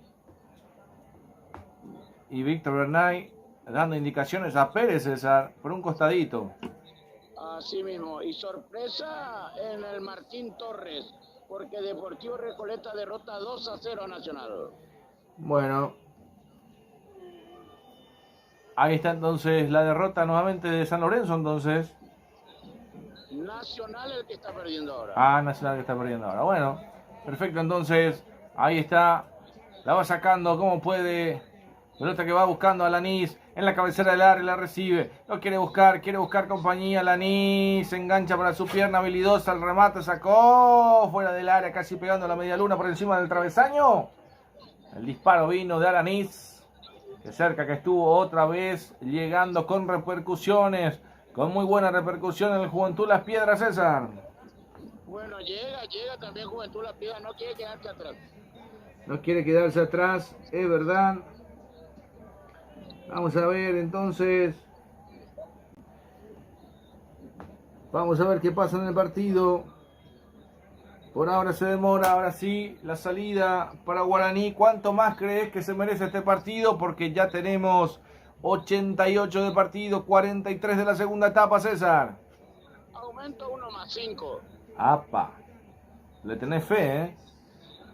S4: Y Víctor Bernay dando indicaciones a Pérez, César, por un costadito.
S3: Así mismo, y sorpresa en el Martín Torres, porque Deportivo Recoleta derrota 2-0 a Nacional.
S4: Bueno, ahí está entonces la derrota nuevamente de San Lorenzo, entonces.
S3: Nacional el que está perdiendo ahora.
S4: Ah, Nacional que está perdiendo ahora. Bueno, perfecto, entonces, ahí está. La va sacando como puede. Pelota que va buscando a Lanís en la cabecera del área, la recibe, lo quiere buscar compañía. Lanís se engancha para su pierna habilidosa, el remate sacó fuera del área, casi pegando la media luna por encima del travesaño. El disparo vino de Alanís, que cerca que estuvo otra vez, llegando con repercusiones, con muy buena repercusión en el Juventud Las Piedras, César.
S3: Bueno, llega también Juventud Las Piedras, no quiere quedarse atrás.
S4: No quiere quedarse atrás, es verdad. Vamos a ver entonces. Vamos a ver qué pasa en el partido. Por ahora se demora, ahora sí, la salida para Guaraní. ¿Cuánto más crees que se merece este partido? Porque ya tenemos 88 de partido, 43 de la segunda etapa, César.
S3: Aumento 1+5.
S4: ¡Apa! Le tenés fe, ¿eh?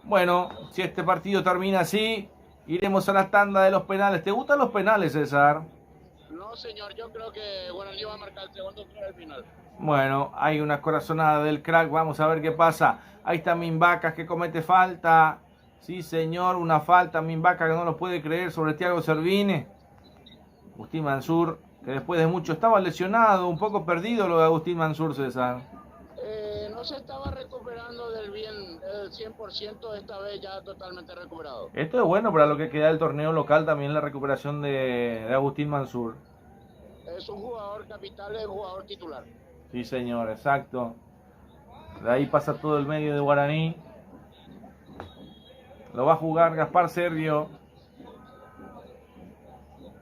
S4: Bueno, si este partido termina así, iremos a la tanda de los penales. ¿Te gustan los penales, César?
S3: No, señor, yo creo que Guaraní va a marcar el segundo tiro al final.
S4: Bueno, hay una corazonada del crack, vamos a ver qué pasa. Ahí está Mimbacas que comete falta. Sí, señor, una falta. Mimbacas que no lo puede creer sobre Thiago Servini. Agustín Mansur, que después de mucho estaba lesionado, un poco perdido lo de Agustín Mansur, César.
S3: No se estaba recuperando del al 100%, esta vez ya totalmente recuperado.
S4: Esto es bueno para lo que queda del torneo local, también la recuperación de Agustín Mansur.
S3: Es un jugador capital, es un jugador titular.
S4: Sí, señor, exacto. De ahí pasa todo el medio de Guaraní. Lo va a jugar Gaspar Servio.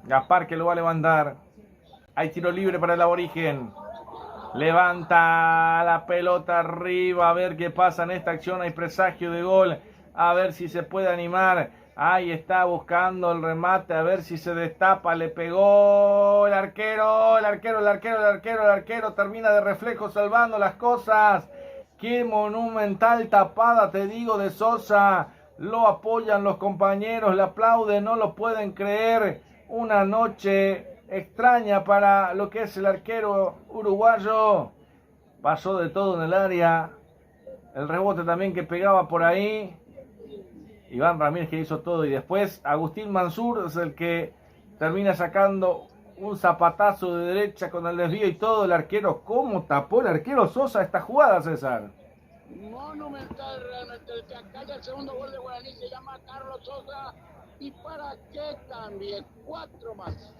S4: Gaspar que lo va a levantar. Hay tiro libre para el Aborigen. Levanta la pelota arriba. A ver qué pasa en esta acción. Hay presagio de gol. A ver si se puede animar. Ahí está buscando el remate. A ver si se destapa. Le pegó el arquero. El arquero. Termina de reflejo salvando las cosas. Qué monumental tapada, te digo, de Sosa. Lo apoyan los compañeros, le aplauden, no lo pueden creer. Una noche extraña para lo que es el arquero uruguayo. Pasó de todo en el área. El rebote también que pegaba por ahí. Iván Ramírez que hizo todo. Y después Agustín Mansur es el que termina sacando un zapatazo de derecha con el desvío y todo. El arquero, ¿cómo tapó el arquero Sosa esta jugada, César?
S3: Monumental realmente. El que acalla el segundo gol de Guaraní se llama Carlos Sosa. ¿Y para qué cambie? 4 más.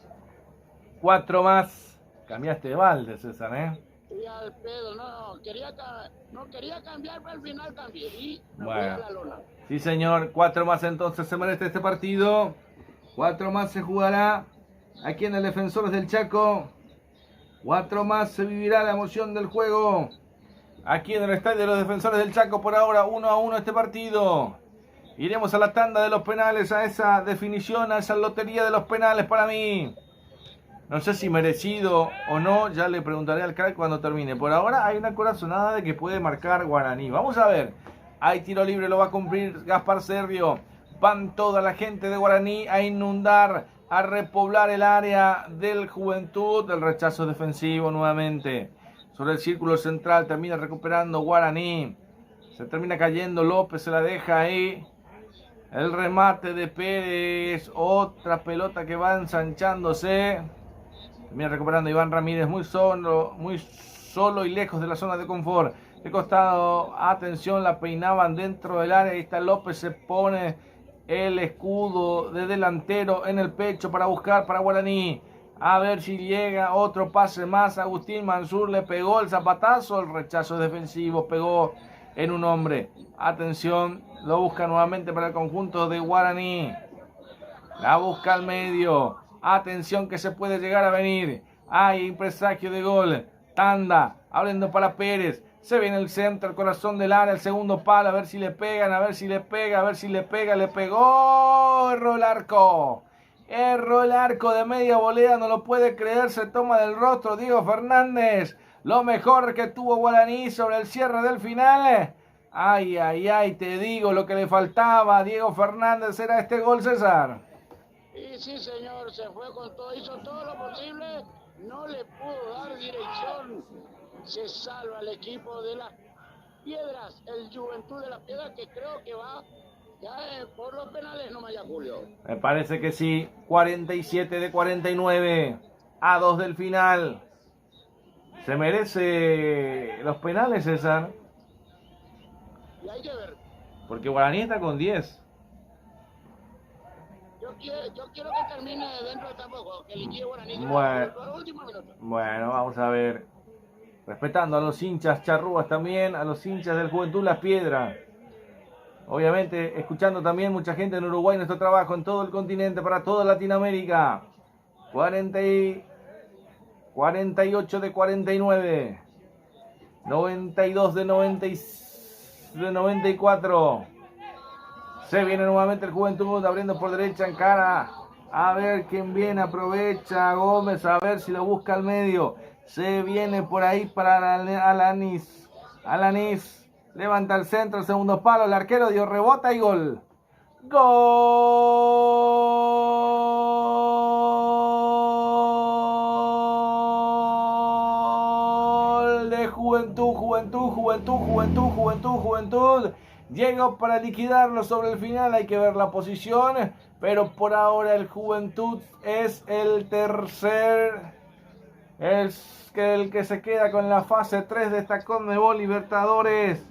S4: 4 más. Cambiaste de balde, César, ¿eh?
S3: Y al pedo, no quería cambiar, pero al final cambié. Y me
S4: bueno,
S3: fui a la lona.
S4: Sí, señor. 4 más entonces se merece este partido. 4 más se jugará aquí en el Defensores del Chaco. 4 más se vivirá la emoción del juego. Aquí en el estadio de los Defensores del Chaco, por ahora 1-1 este partido. Iremos a la tanda de los penales, a esa definición, a esa lotería de los penales para mí. No sé si merecido o no, ya le preguntaré al crack cuando termine. Por ahora hay una corazonada de que puede marcar Guaraní. Vamos a ver. Hay tiro libre, lo va a cumplir Gaspar Servio. Van toda la gente de Guaraní a inundar, a repoblar el área del Juventud. El rechazo defensivo nuevamente. Sobre el círculo central termina recuperando Guaraní. Se termina cayendo López, se la deja ahí. El remate de Pérez. Otra pelota que va ensanchándose. Termina recuperando Iván Ramírez muy solo y lejos de la zona de confort. De costado, atención, la peinaban dentro del área. Ahí está López, se pone el escudo de delantero en el pecho para buscar para Guaraní. A ver si llega otro pase más. Agustín Mansur le pegó el zapatazo. El rechazo defensivo pegó en un hombre. Atención, lo busca nuevamente para el conjunto de Guaraní. La busca al medio. Atención que se puede llegar a venir. Hay presagio de gol. Tanda, abriendo para Pérez. Se viene el centro, el corazón del área, el segundo palo. A ver si le pegan, a ver si le pega, a ver si le pega. Le pegó. Erró el arco. Erró el arco de media volea, no lo puede creer, se toma del rostro Diego Fernández. Lo mejor que tuvo Guaraní sobre el cierre del final. Ay, ay, ay, te digo, lo que le faltaba a Diego Fernández era este gol, César.
S3: Y sí, señor, se fue con todo, hizo todo lo posible, no le pudo dar dirección. Se salva el equipo de las Piedras, el Juventud de las Piedras, que creo que va ya por los penales, no vaya Julio.
S4: Me parece que sí. 47 de 49. A 2 del final. ¿Se merece los penales, César?
S3: Y hay que ver.
S4: Porque Guaraní está con 10.
S3: Yo quiero que termine dentro de tampoco, que liquide Guaraní.
S4: Bueno, vamos a ver. Respetando a los hinchas charrúas también, a los hinchas del Juventud Las Piedras. Obviamente, escuchando también mucha gente en Uruguay, nuestro trabajo en todo el continente, para toda Latinoamérica. 48 de 49. 92 de 94. Se viene nuevamente el Juventud, abriendo por derecha en cara. A ver quién viene, aprovecha Gómez, a ver si lo busca al medio. Se viene por ahí para Alanis. Alanis. Levanta el centro, el segundo palo, el arquero dio rebota y gol. Gol de Juventud. Llegó para liquidarlo sobre el final, hay que ver la posición. Pero por ahora el Juventud es el tercer. Es el que se queda con la fase 3 de esta Conmebol Libertadores.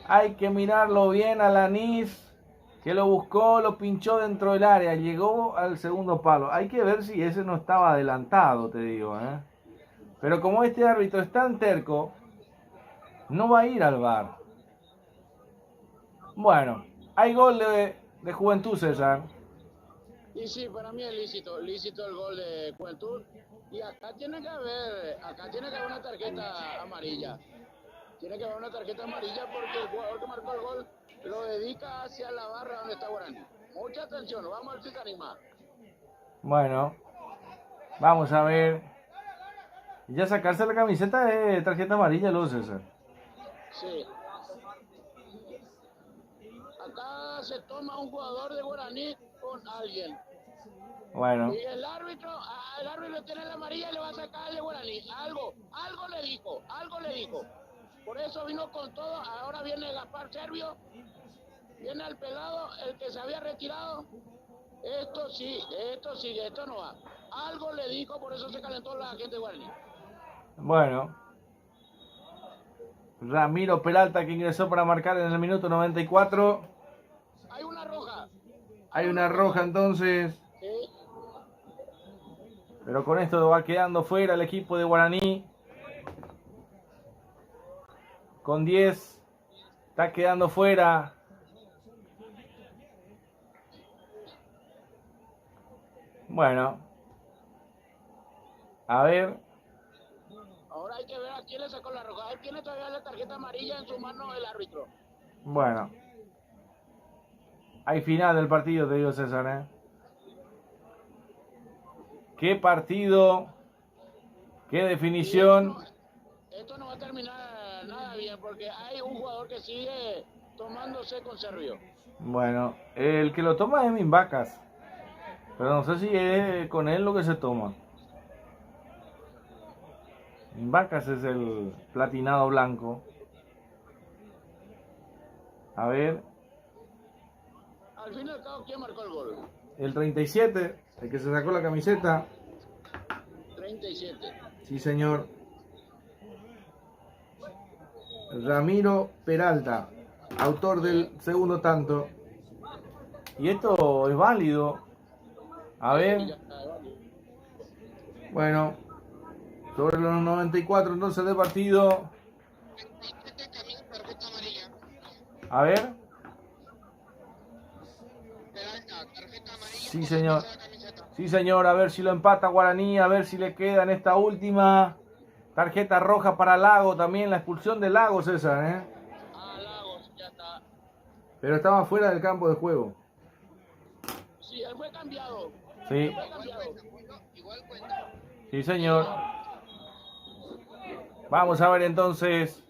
S4: Hay que mirarlo bien a Lanís, que lo buscó, lo pinchó dentro del área, llegó al segundo palo. Hay que ver si ese no estaba adelantado, te digo, ¿eh? Pero como este árbitro es tan terco, no va a ir al VAR. Bueno, hay gol de Juventud, César.
S3: Y sí, para mí es lícito el gol de Juventud. Y acá tiene que haber una tarjeta amarilla. Tiene que haber una tarjeta amarilla porque el jugador que marcó el gol lo dedica hacia la barra donde está Guaraní. Mucha atención, vamos a ver si se anima.
S4: Bueno, vamos a ver. Ya sacarse la camiseta de tarjeta amarilla, lo César.
S3: Sí. Acá se toma un jugador de Guaraní con alguien.
S4: Bueno.
S3: Y el árbitro tiene la amarilla y le va a sacar al de Guaraní. Algo le dijo. Por eso vino con todo. Ahora viene Gaspar Servio. Viene al pelado, el que se había retirado. Esto no va. Algo le dijo, por eso se calentó la gente de Guaraní.
S4: Bueno. Ramiro Peralta, que ingresó para marcar en el minuto 94.
S3: Hay una roja.
S4: Hay una roja entonces.
S3: Sí.
S4: Pero con esto va quedando fuera el equipo de Guaraní. Con 10. Está quedando fuera. Bueno. A ver.
S3: Ahora hay que ver a quién le sacó la roja. Él tiene todavía la tarjeta amarilla en su mano el árbitro.
S4: Bueno. Hay final del partido, te digo, César, ¿eh? Qué partido. Qué definición.
S3: Esto no va a terminar nada bien porque hay un jugador que sigue tomándose con Servio.
S4: Bueno, el que lo toma es Mimbacas. Pero no sé si es con él lo que se toma. Mimbacas es el platinado blanco. A ver.
S3: Al fin y al cabo, ¿quién marcó el gol?
S4: El 37, el que se sacó la camiseta.
S3: 37.
S4: Sí, señor. Ramiro Peralta, autor del segundo tanto. Y esto es válido. A ver. Bueno, sobre los 94 entonces de partido. A ver. Sí, señor. Sí, señor. A ver si lo empata Guaraní. A ver si le queda en esta última. Tarjeta roja para Lago. También la expulsión de Lago, César, ¿eh?
S3: Ah, Lagos, ya está.
S4: Pero estaba fuera del campo de juego.
S3: Sí, él fue cambiado.
S4: Sí.
S3: Fue cambiado.
S4: Sí, señor. Vamos a ver entonces.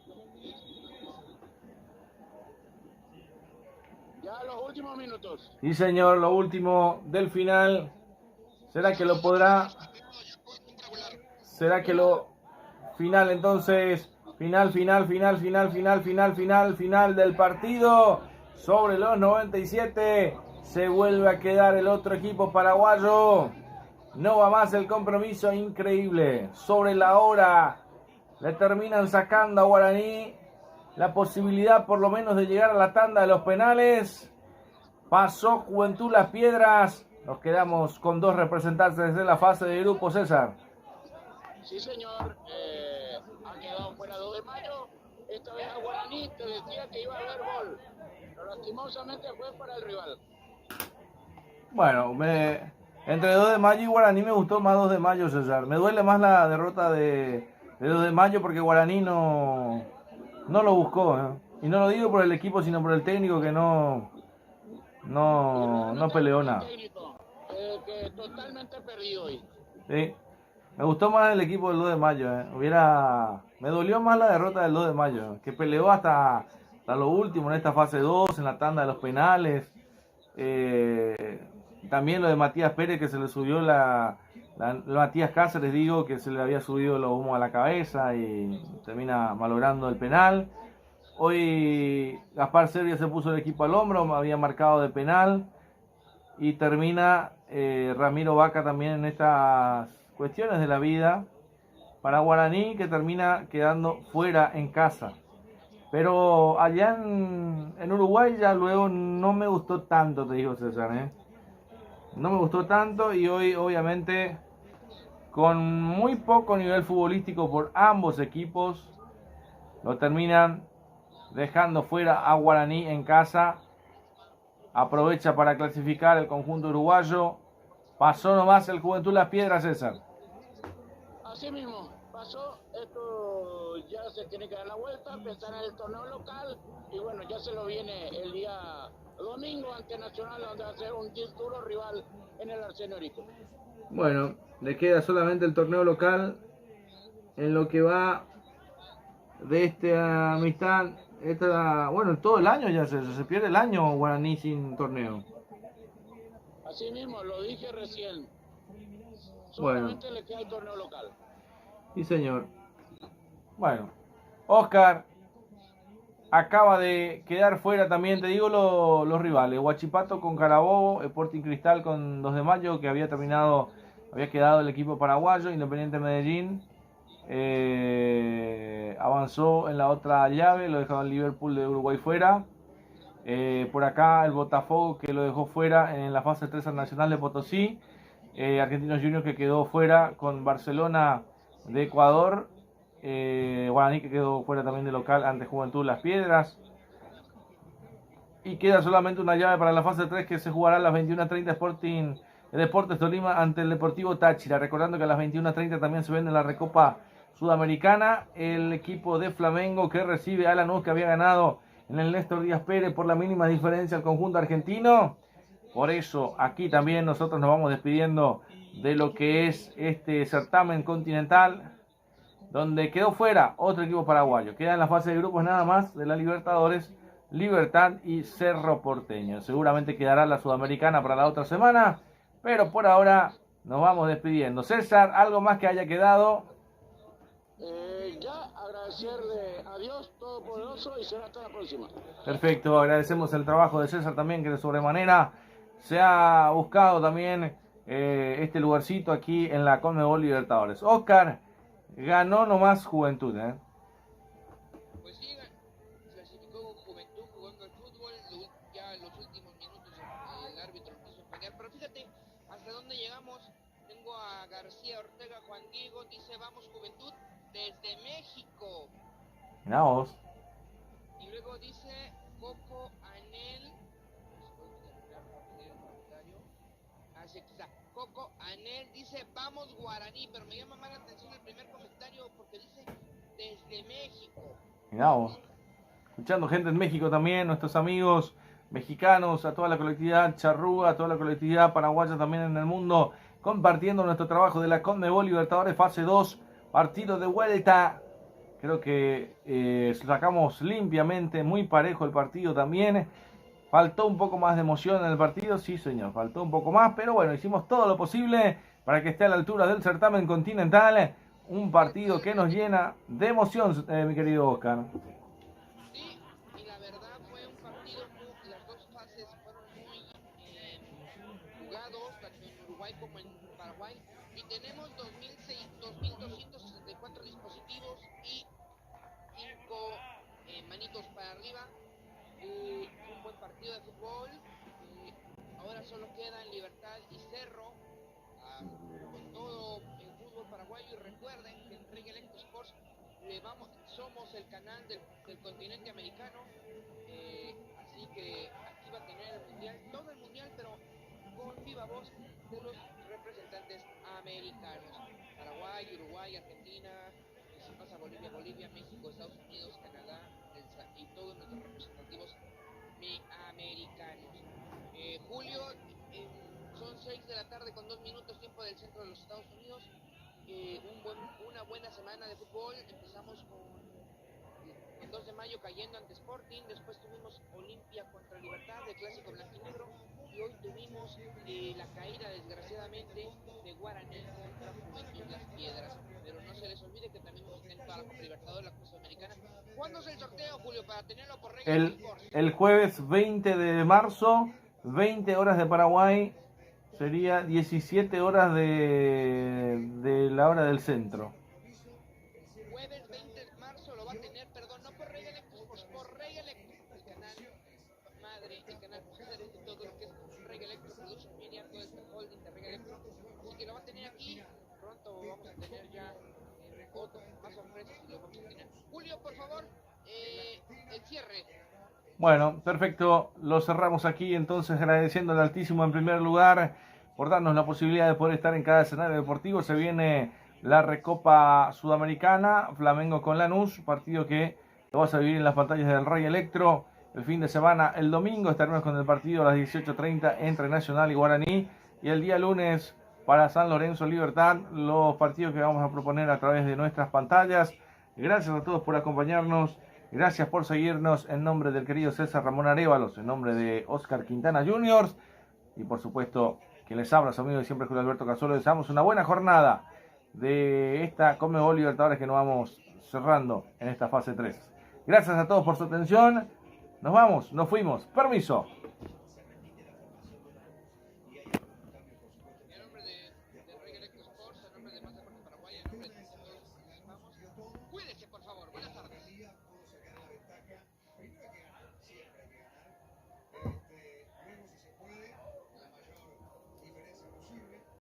S3: Ya los últimos minutos.
S4: Sí, señor. Lo último del final. ¿Será que lo podrá? ¿Será que lo... Final entonces, final del partido. Sobre los 97 se vuelve a quedar el otro equipo paraguayo. No va más el compromiso, increíble. Sobre la hora le terminan sacando a Guaraní la posibilidad por lo menos de llegar a la tanda de los penales. Pasó Juventud Las Piedras. Nos quedamos con dos representantes de la fase de grupo, César.
S3: Sí, señor. Ha quedado fuera 2 de mayo. Esta vez a Guaraní te decía que iba a haber gol. Pero lastimosamente fue para el rival.
S4: Bueno, entre 2 de mayo y Guaraní me gustó más 2 de mayo, César. Me duele más la derrota de 2 de mayo porque Guaraní no lo buscó, ¿eh? Y no lo digo por el equipo, sino por el técnico que no peleó nada.
S3: Que totalmente perdido hoy.
S4: Sí. Me gustó más el equipo del 2 de mayo, ¿eh? Me dolió más la derrota del 2 de mayo, que peleó hasta lo último en esta fase 2, en la tanda de los penales. También lo de Matías Pérez, que se le subió Matías Cáceres, digo, que se le había subido los humos a la cabeza y termina malogrando el penal. Hoy Gaspar Servio se puso el equipo al hombro, había marcado de penal. Y termina Ramiro Vaca también en estas cuestiones de la vida para Guaraní, que termina quedando fuera en casa. Pero allá en Uruguay ya luego no me gustó tanto, te digo César, ¿eh? No me gustó tanto y hoy obviamente con muy poco nivel futbolístico por ambos equipos lo terminan dejando fuera a Guaraní en casa. Aprovecha para clasificar el conjunto uruguayo. Pasó nomás el Juventud Las Piedras, César.
S3: Así mismo, pasó. Esto ya se tiene que dar la vuelta, pensar en el torneo local. Y bueno, ya se lo viene el día domingo ante Nacional, donde va a ser un duro rival en el Arsenórico.
S4: Bueno, le queda solamente el torneo local en lo que va de esta amistad. Bueno, todo el año ya se pierde el año Guaraní sin torneo.
S3: Así mismo, lo dije recién.
S4: Bueno.
S3: Solamente le queda el torneo local.
S4: Sí, señor. Bueno, Oscar acaba de quedar fuera también, te digo, los rivales. Huachipato con Carabobo, Sporting Cristal con 2 de Mayo, que había quedado el equipo paraguayo. Independiente Medellín avanzó en la otra llave, lo dejaba el Liverpool de Uruguay fuera. Por acá el Botafogo, que lo dejó fuera en la fase 3 al Nacional de Potosí. Argentinos Juniors, que quedó fuera con Barcelona de Ecuador. Guaraní, que quedó fuera también de local ante Juventud Las Piedras. Y queda solamente una llave para la fase 3, que se jugará a las 21:30 Deportes Tolima ante el Deportivo Táchira. Recordando que a las 21:30 también se vende la Recopa Sudamericana. El equipo de Flamengo, que recibe a Lanús, que había ganado en el Néstor Díaz Pérez por la mínima diferencia al conjunto argentino. Por eso aquí también nosotros nos vamos despidiendo de lo que es este certamen continental, donde quedó fuera otro equipo paraguayo. Queda en la fase de grupos nada más de la Libertadores, Libertad y Cerro Porteño. Seguramente quedará la Sudamericana para la otra semana, pero por ahora nos vamos despidiendo. César, ¿algo más que haya quedado?
S3: Ya agradecerle a Dios Todopoderoso y será hasta la próxima.
S4: Perfecto, agradecemos el trabajo de César también, que de sobremanera se ha buscado también este lugarcito aquí en la Conmebol Libertadores. Oscar, ganó nomás Juventud, ¿eh?
S2: Pues sí, clasificó Juventud jugando al fútbol. Ya en los últimos minutos el árbitro quiso empañar. Pero fíjate hasta dónde llegamos. Tengo a García Ortega, Juan Diego, dice vamos Juventud desde México.
S4: Mirá vos.
S2: Y luego dice Coco Anel. Así que está. Coco Anel dice vamos Guaraní, pero me llama más la atención el primer comentario porque dice desde México.
S4: Mirá vos. Escuchando gente en México también, nuestros amigos mexicanos, a toda la colectividad charrúa, a toda la colectividad paraguaya también en el mundo, compartiendo nuestro trabajo de la Conmebol Libertadores fase 2, partido de vuelta. Creo que sacamos limpiamente, muy parejo el partido también. Faltó un poco más de emoción en el partido, sí señor, faltó un poco más, pero bueno, hicimos todo lo posible para que esté a la altura del certamen continental. Un partido que nos llena de emoción, mi querido Oscar.
S2: Sí, y la verdad fue un partido, las dos fases fueron muy jugados, tanto en Uruguay como en Paraguay, y tenemos 2.264 dispositivos y 5 manitos para arriba. Un buen partido de fútbol. Ahora solo quedan Libertad y Cerro con todo el fútbol paraguayo. Y recuerden que en Ring Electro Sports somos el canal del continente americano, así que aquí va a tener el mundial, todo el mundial, pero con viva voz de los representantes americanos: Paraguay, Uruguay, Argentina, si pasa Bolivia, México, Estados Unidos, Canadá, y todos nuestros representativos americanos. Julio, son 6 de la tarde con 2 minutos tiempo del centro de los Estados Unidos. Una buena semana de fútbol. Empezamos con el 2 de mayo cayendo ante Sporting, después tuvimos Olimpia contra Libertad, el clásico blanquinegro, y hoy tuvimos la caída desgraciadamente de Guaraní contra Juventud Las Piedras. Pero no se les olvide que también vamos a tener toda la Copa Libertadores, la Copa Sudamericana. ¿Cuándo es el sorteo, Julio, para tenerlo por regla?
S4: El jueves 20 de marzo, 20 horas de Paraguay, sería 17 horas de la hora del centro.
S2: Jueves 20 de marzo lo va a tener, perdón, no por Rey Electro Sports, holding de Rey Electro. Así que lo va a tener aquí. Pronto vamos a tener ya más sorpresas y lo vamos a tener. Julio, por favor, el cierre.
S1: Bueno, perfecto, lo cerramos aquí entonces agradeciendo al Altísimo en primer lugar por darnos la posibilidad de poder estar en cada escenario deportivo. Se viene la Recopa Sudamericana, Flamengo con Lanús, partido que lo vas a vivir en las pantallas del Rey Electro. El fin de semana, el domingo, estaremos con el partido a las 18:30 entre Nacional y Guaraní. Y el día lunes para San Lorenzo Libertad, los partidos que vamos a proponer a través de nuestras pantallas. Gracias a todos por acompañarnos. Gracias por seguirnos en nombre del querido César Ramón Arévalos, en nombre de Oscar Quintana Jr. Y por supuesto, que les habla su amigo de siempre, Julio Alberto Cazolo. Deseamos una buena jornada de esta Conmebol Libertadores que nos vamos cerrando en esta fase 3. Gracias a todos por su atención. Nos vamos, nos fuimos. Permiso.